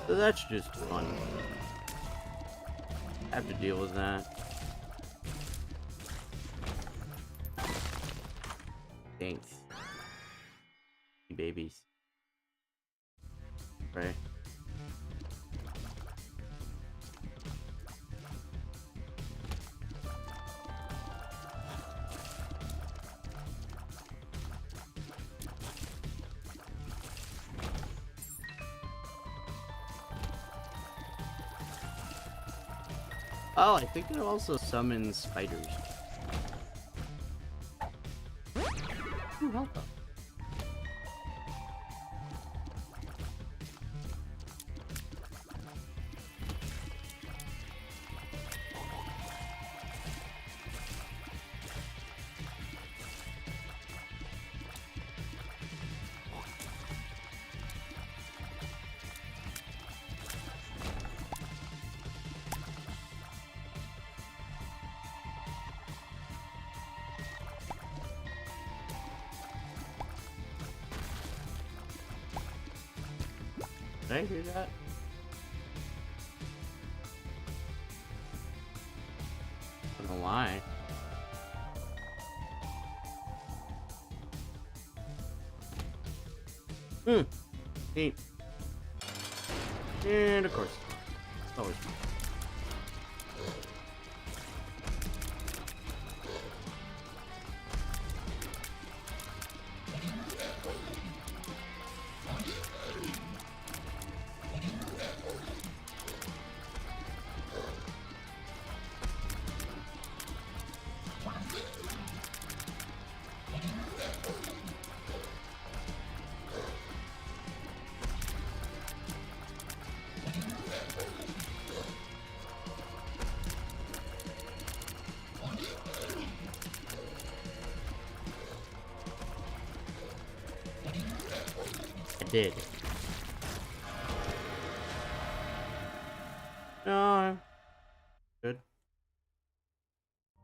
So that's just fun. I have to deal with that. Thanks. Babies. Right. Oh, I think it also summons spiders. Ooh, welcome. Did I hear that? I don't know why. Neat. And of course, always. Did. No, I'm good.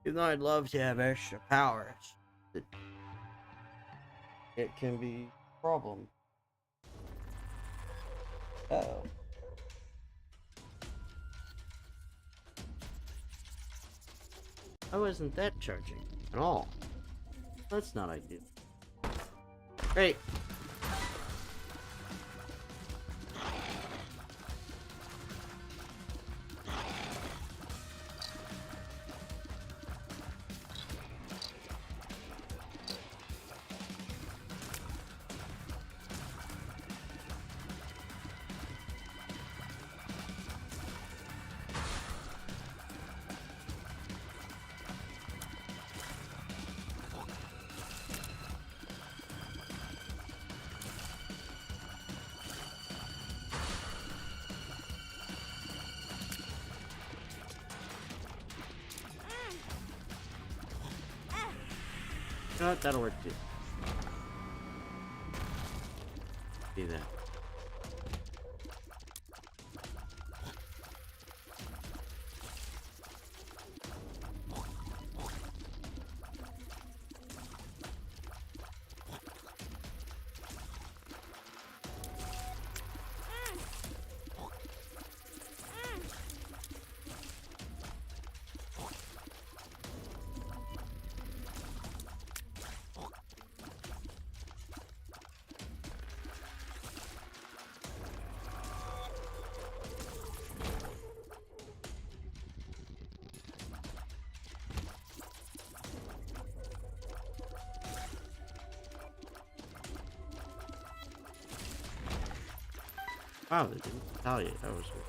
Even though I'd love to have extra powers, it can be a problem. Uh-oh. Why wasn't that charging at all? That's not ideal. Great. You know what? That'll work too. See that. Wow, they didn't retaliate. That was weird.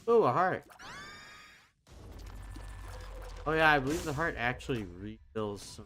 Oh, a heart. Oh yeah, I believe the heart actually refills some.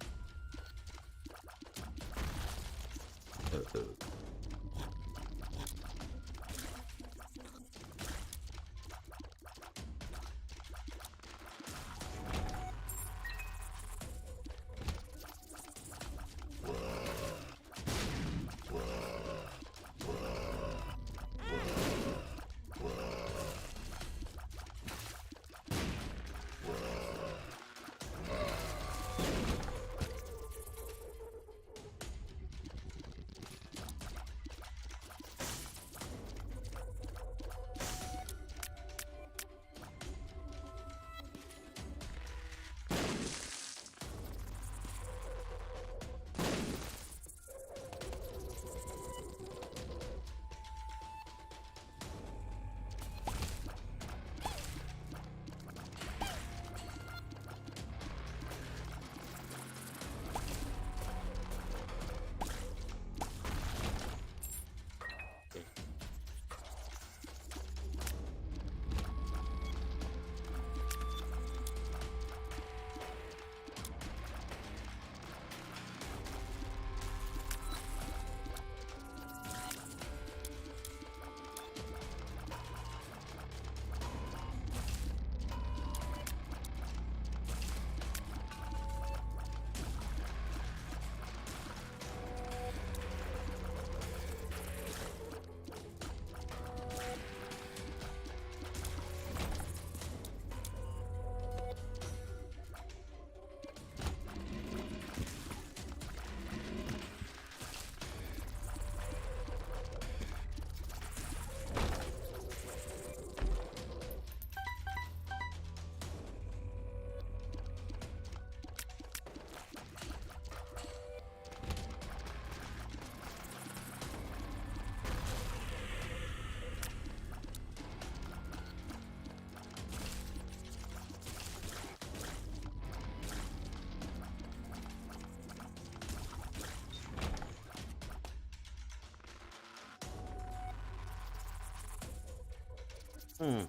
Hmm.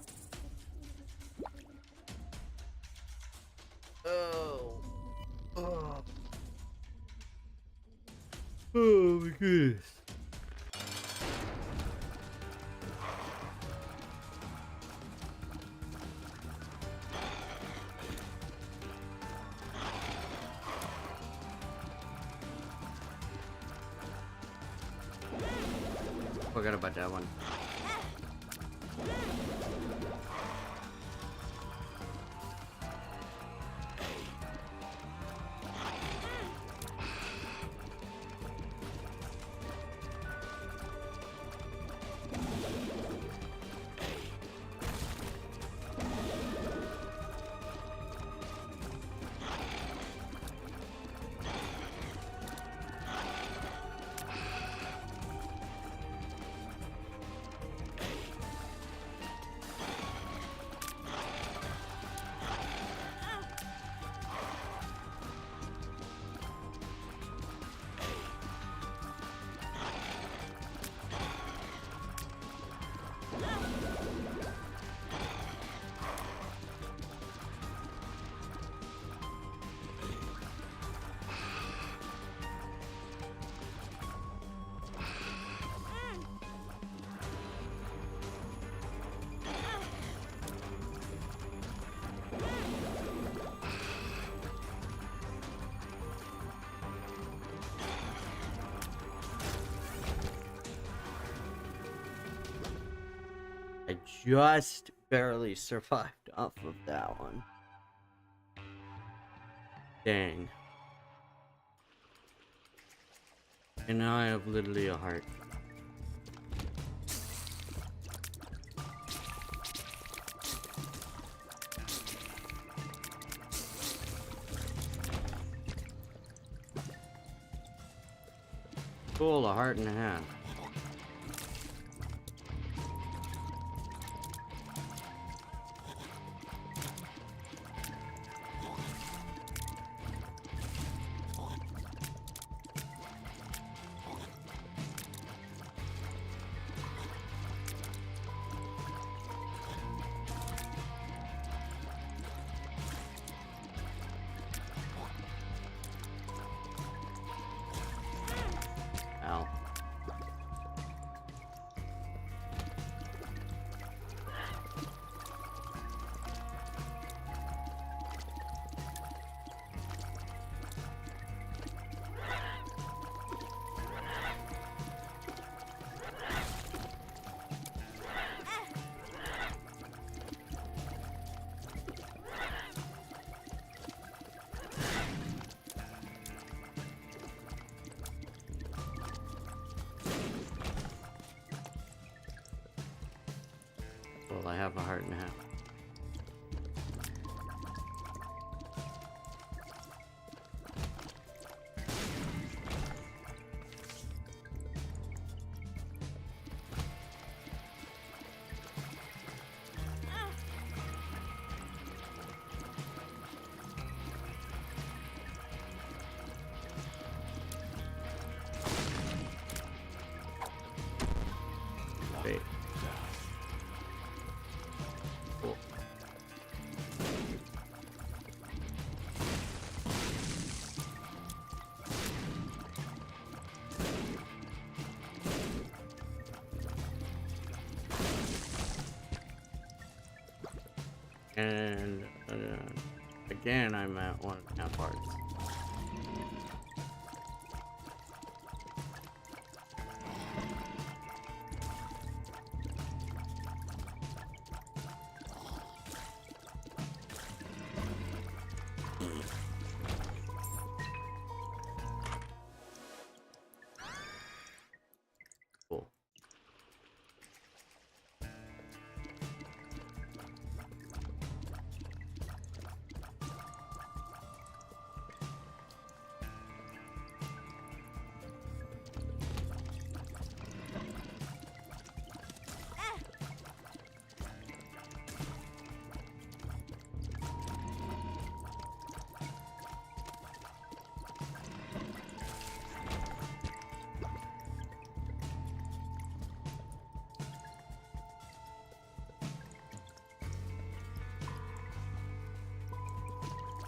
Oh. Oh. Oh my goodness. Forgot about that one. I just barely survived off of that one. Dang. And now I have literally a heart. Cool, a heart and a half. Ow. Well, I have a heart and a half. Wait. Cool. And again, I'm at 1.5 hearts. Cool.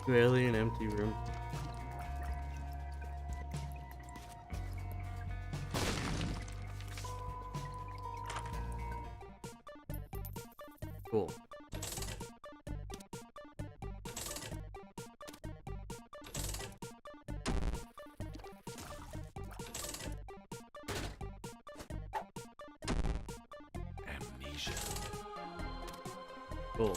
Alien empty room. Cool. Amnesia. Cool.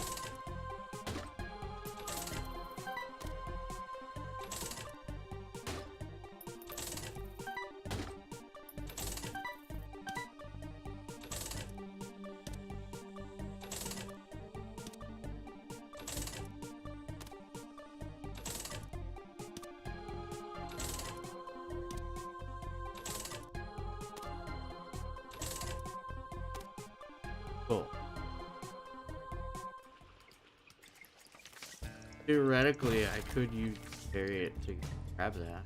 Cool. Theoretically, I could use Chariot to grab that.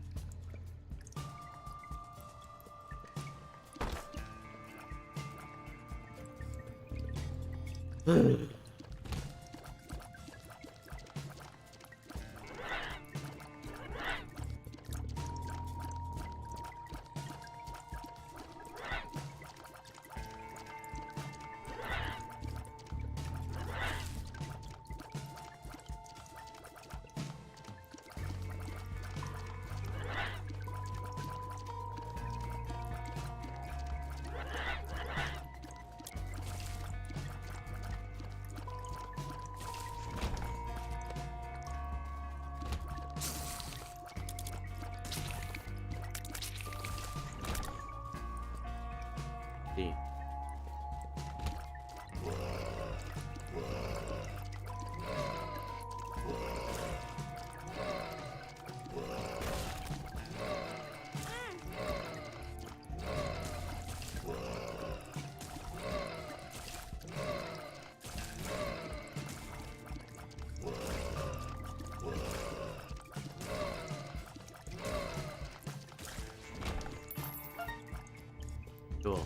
See. Cool.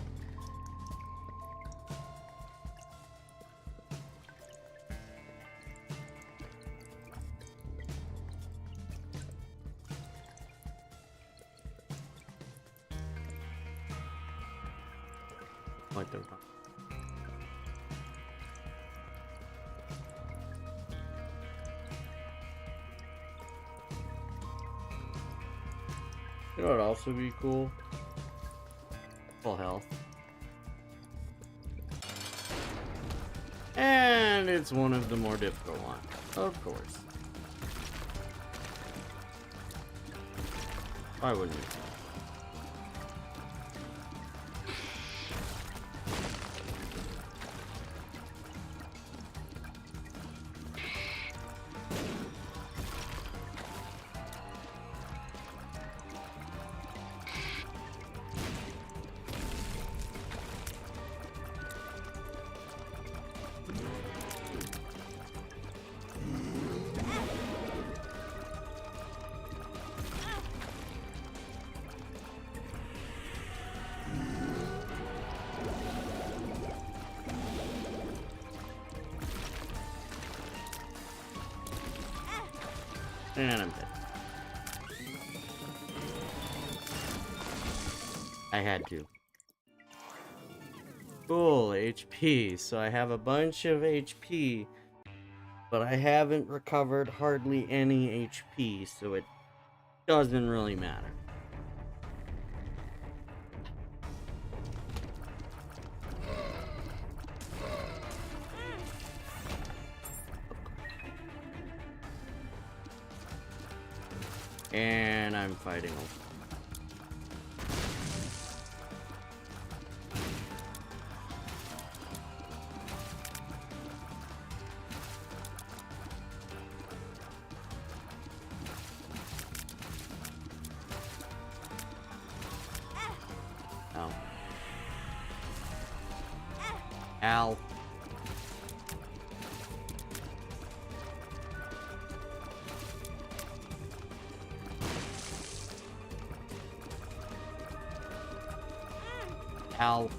Like they're You know what would also be cool? Full health. And it's one of the more difficult ones, of course. Why wouldn't you? And I'm dead. I had to. Cool, HP. So I have a bunch of HP, but I haven't recovered hardly any HP, so it doesn't really matter. And I'm fighting him. Ow. Ow. Ow.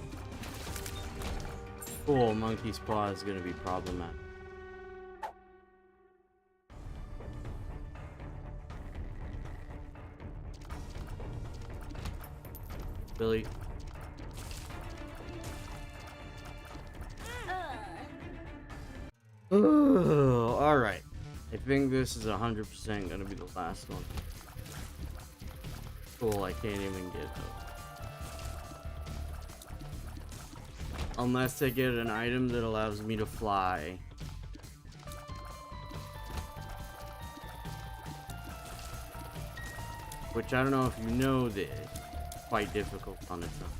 Cool, monkey's paw is gonna be problematic. Billy. Alright. I think this is 100% gonna be the last one. Cool, I can't even get it. Unless I get an item that allows me to fly. Which I don't know if you know this. Quite difficult on its own.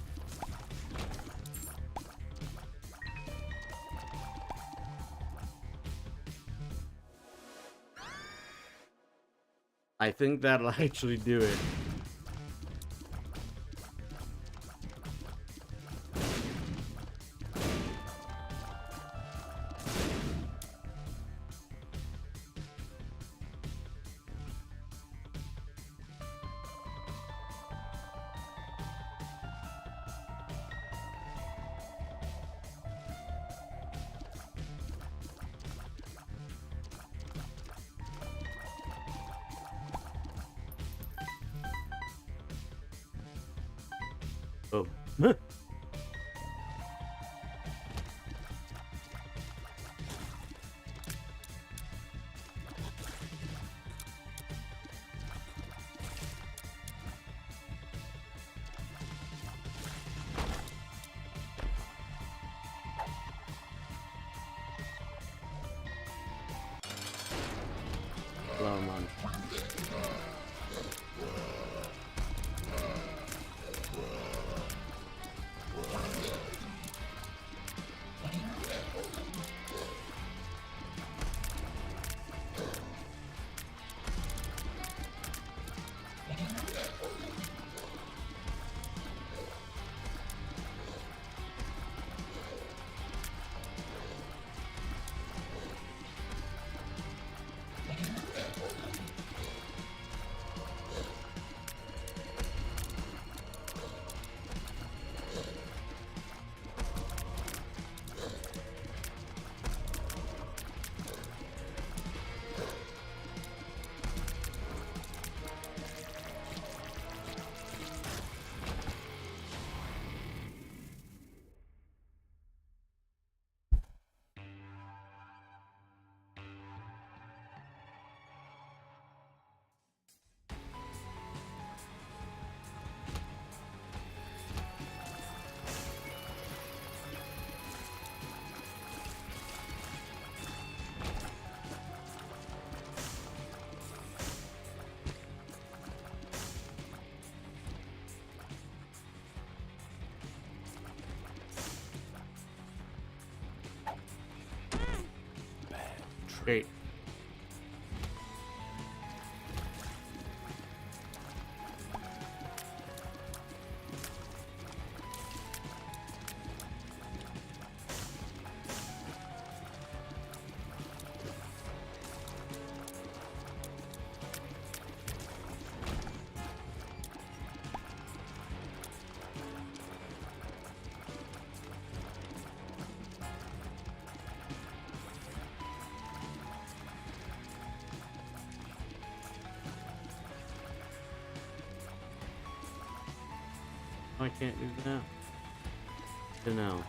I think that'll actually do it. Oh. Blow him on. Great. I can't do that. Don't know.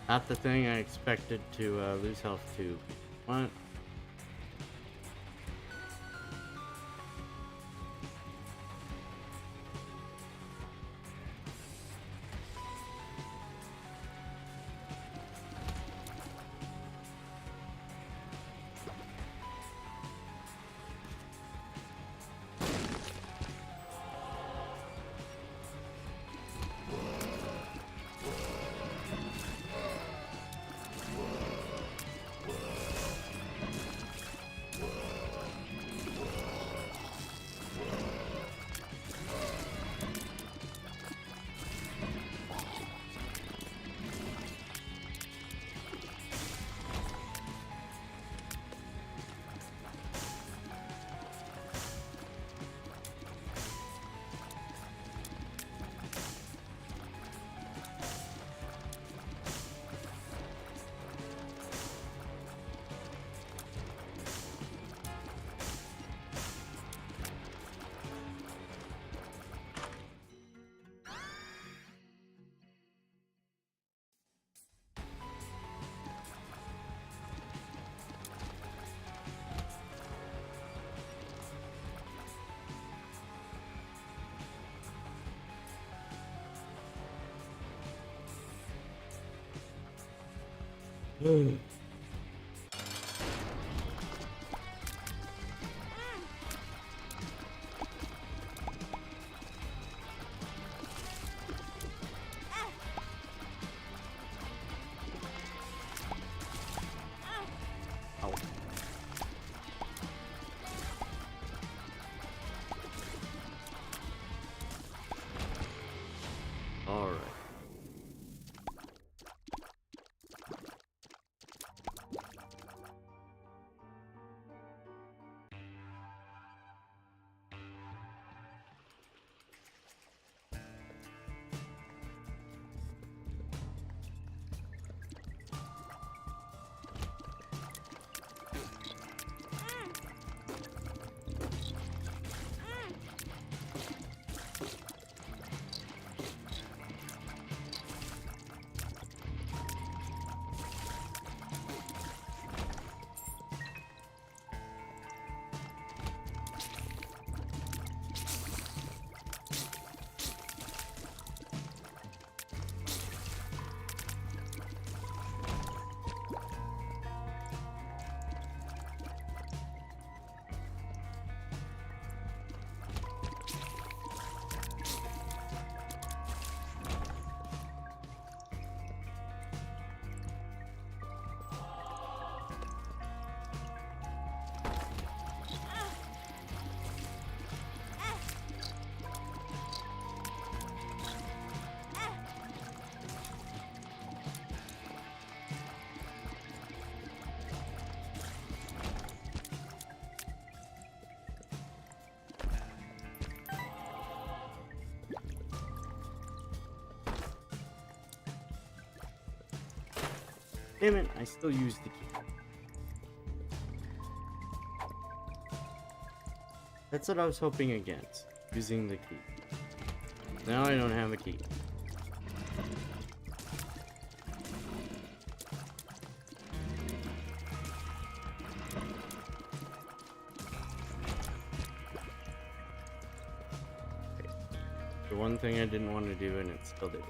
Not the thing I expected to lose health to. What? Ow. All right. Damn it, I still used the key. That's what I was hoping against, using the key. Now I don't have a key. Okay. The one thing I didn't want to do, and it still did it.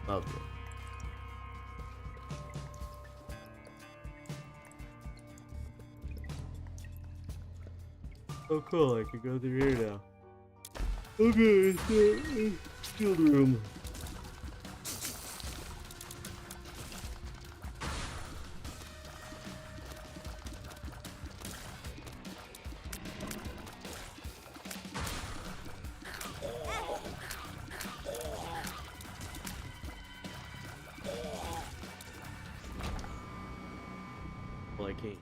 Lovely. Oh cool, I can go through here now. Okay, field room. Well, I can't.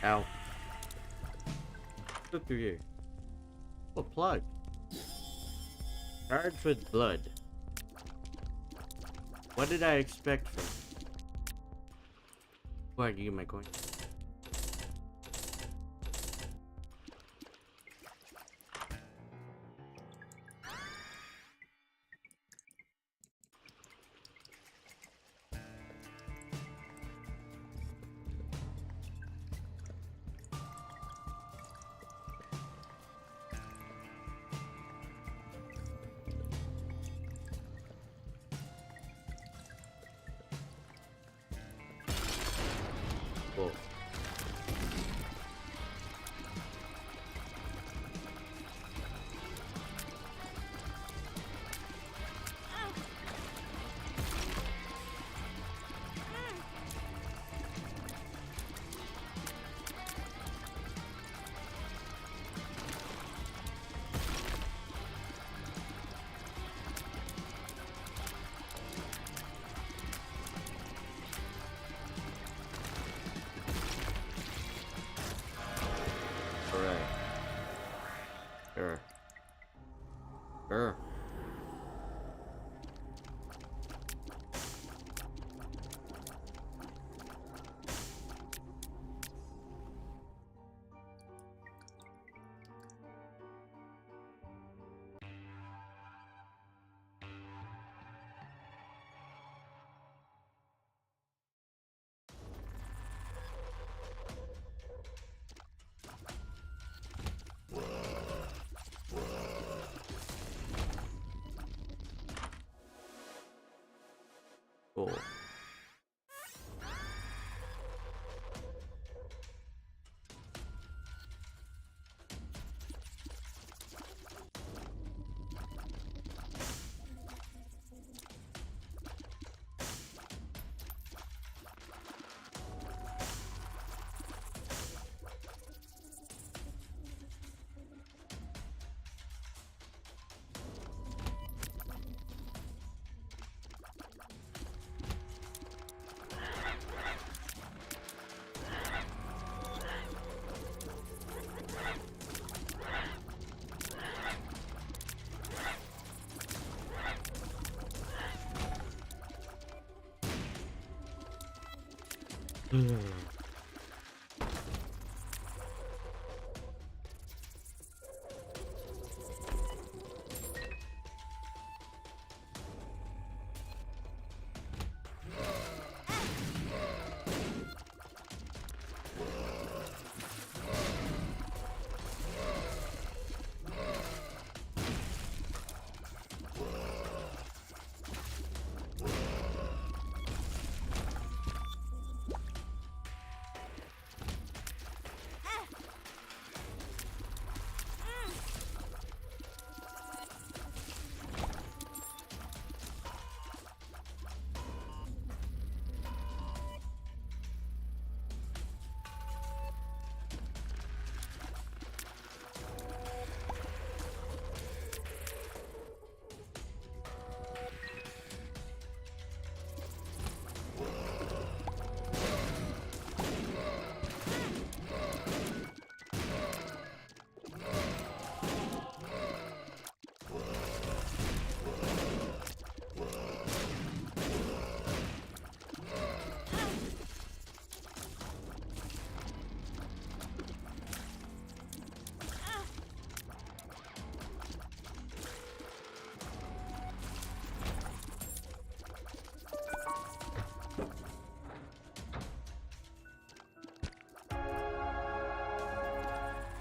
Ow. Look through here. Oh, plug. Charged with blood. What did I expect from it? Oh, I can get my coin. Cool. Alright. Sure. Sure. Cool.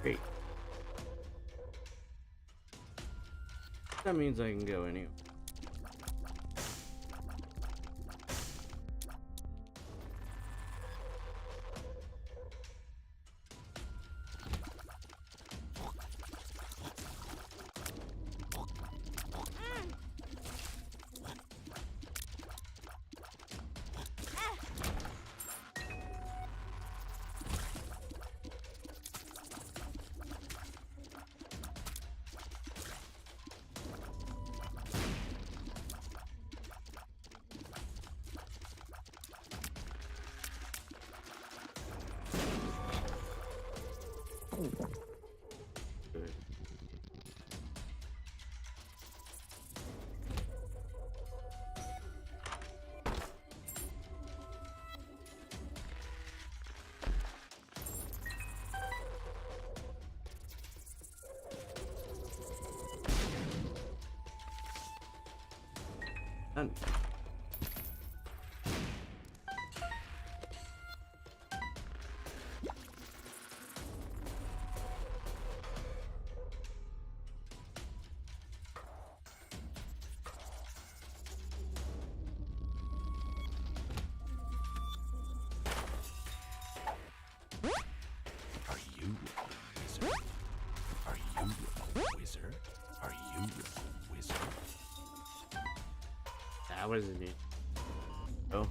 Great. That means I can go anywhere. Done. Are you a wizard? Are you a wizard? Are you a wizard? That wasn't it. Oh.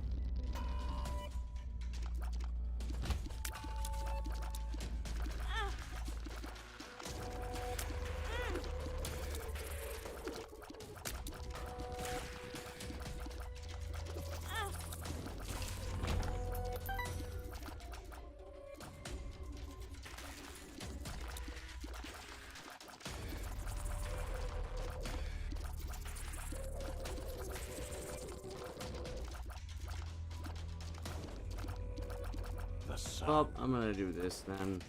The sun. Well, I'm gonna do this then.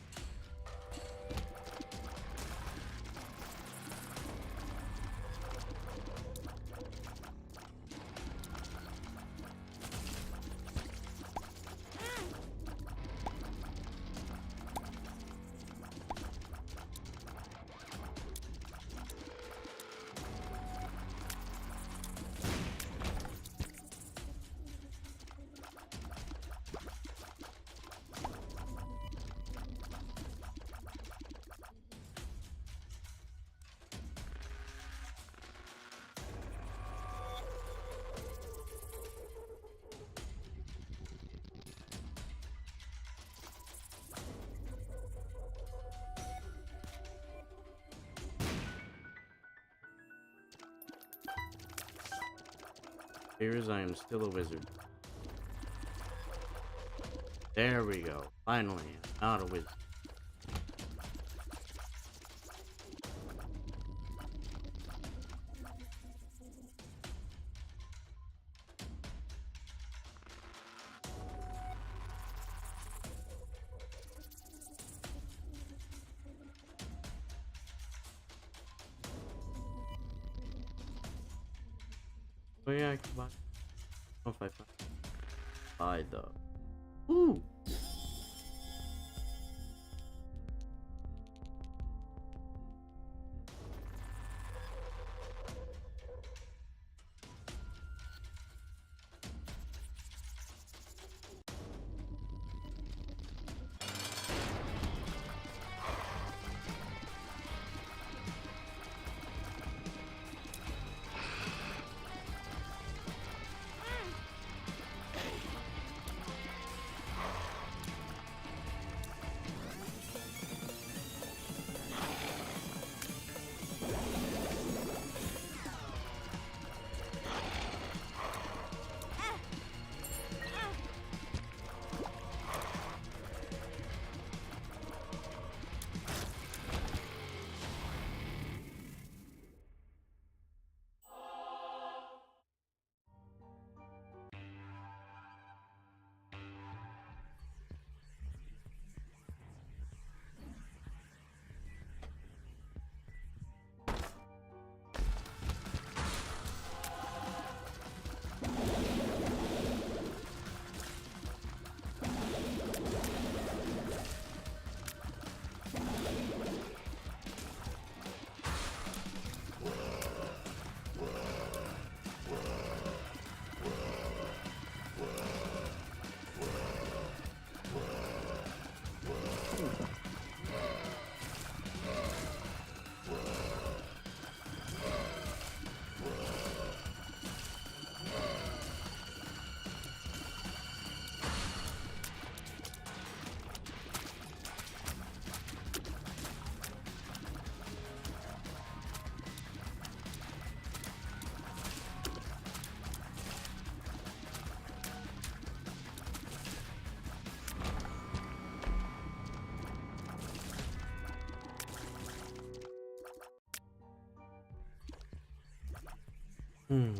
Here's I am still a wizard. There we go. Finally, I'm not a wizard. Oh yeah, I can buy. Oh, 5. Buy the. Ooh. Hmm.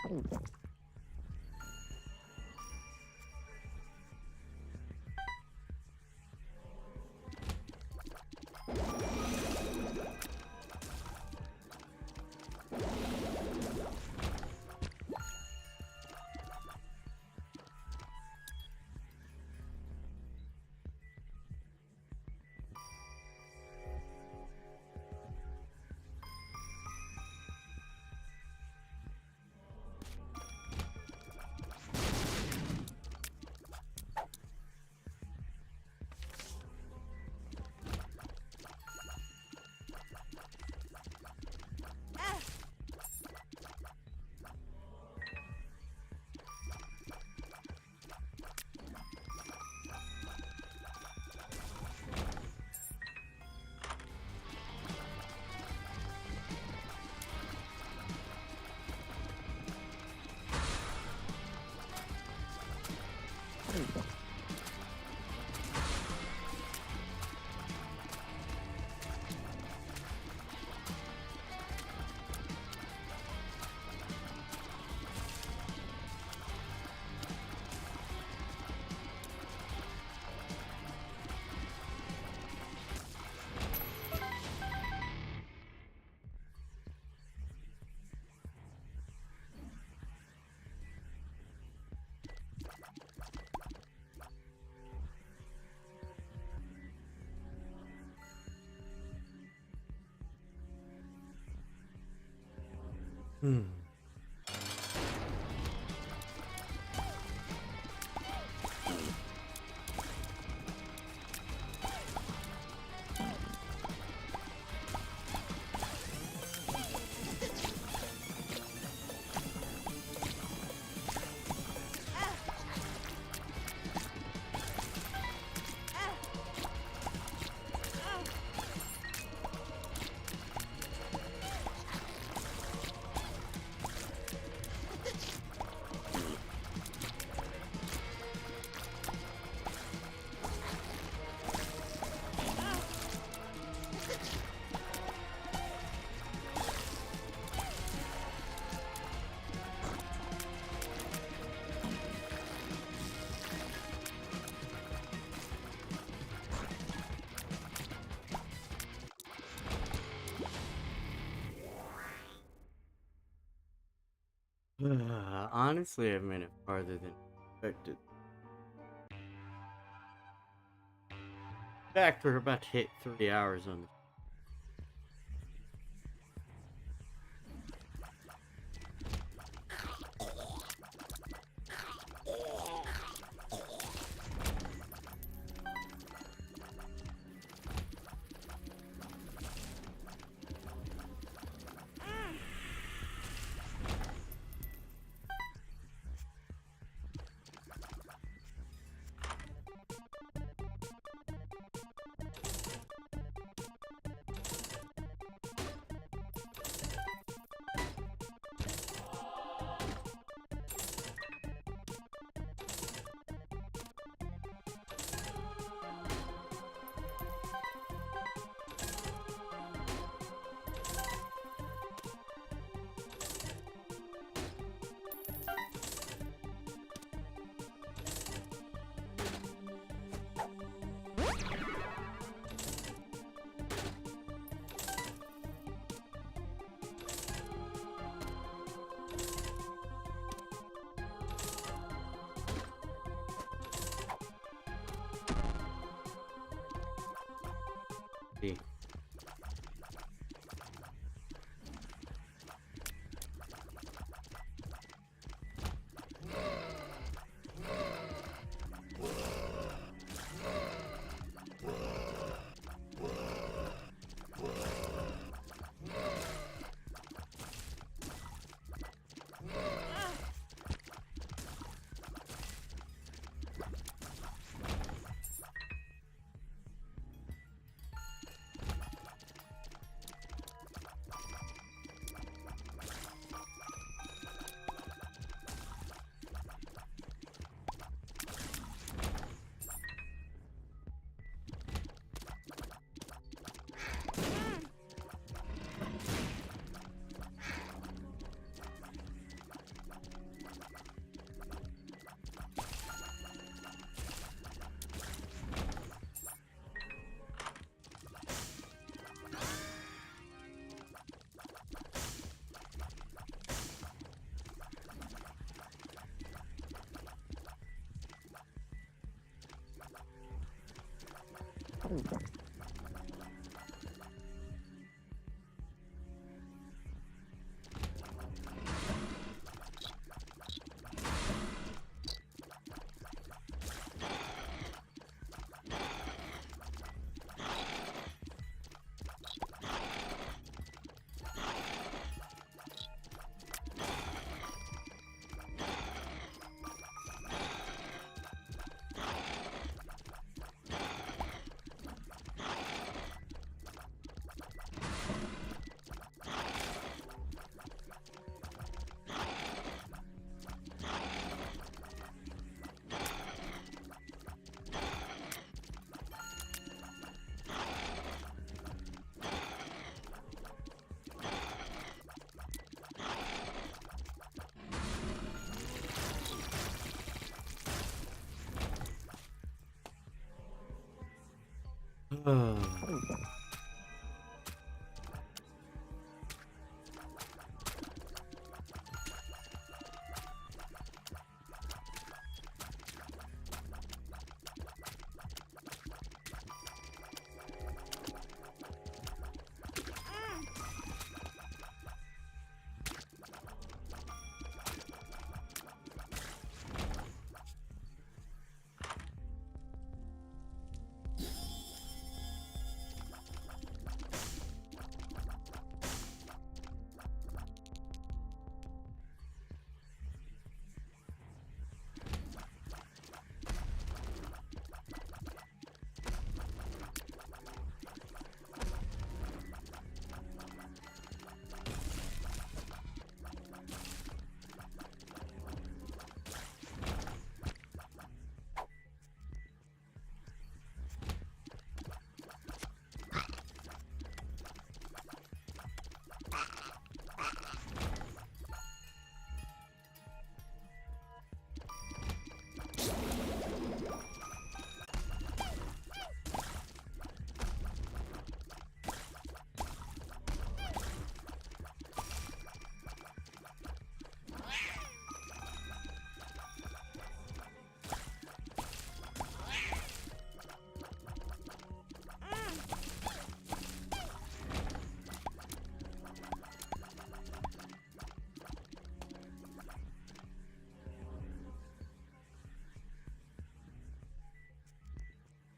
Hmm. Honestly, I've made it farther than expected. In fact, we're about to hit 3 hours on this. See.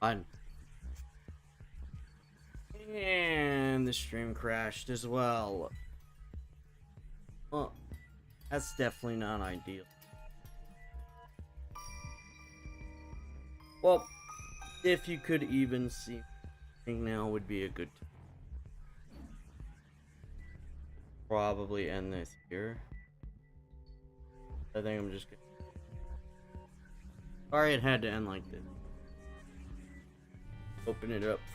Fine. And the stream crashed as well. Well, that's definitely not ideal. Well, if you could even see, I think now would be a good time. Probably end this here. I think I'm just gonna... Sorry it had to end like this. Open it up for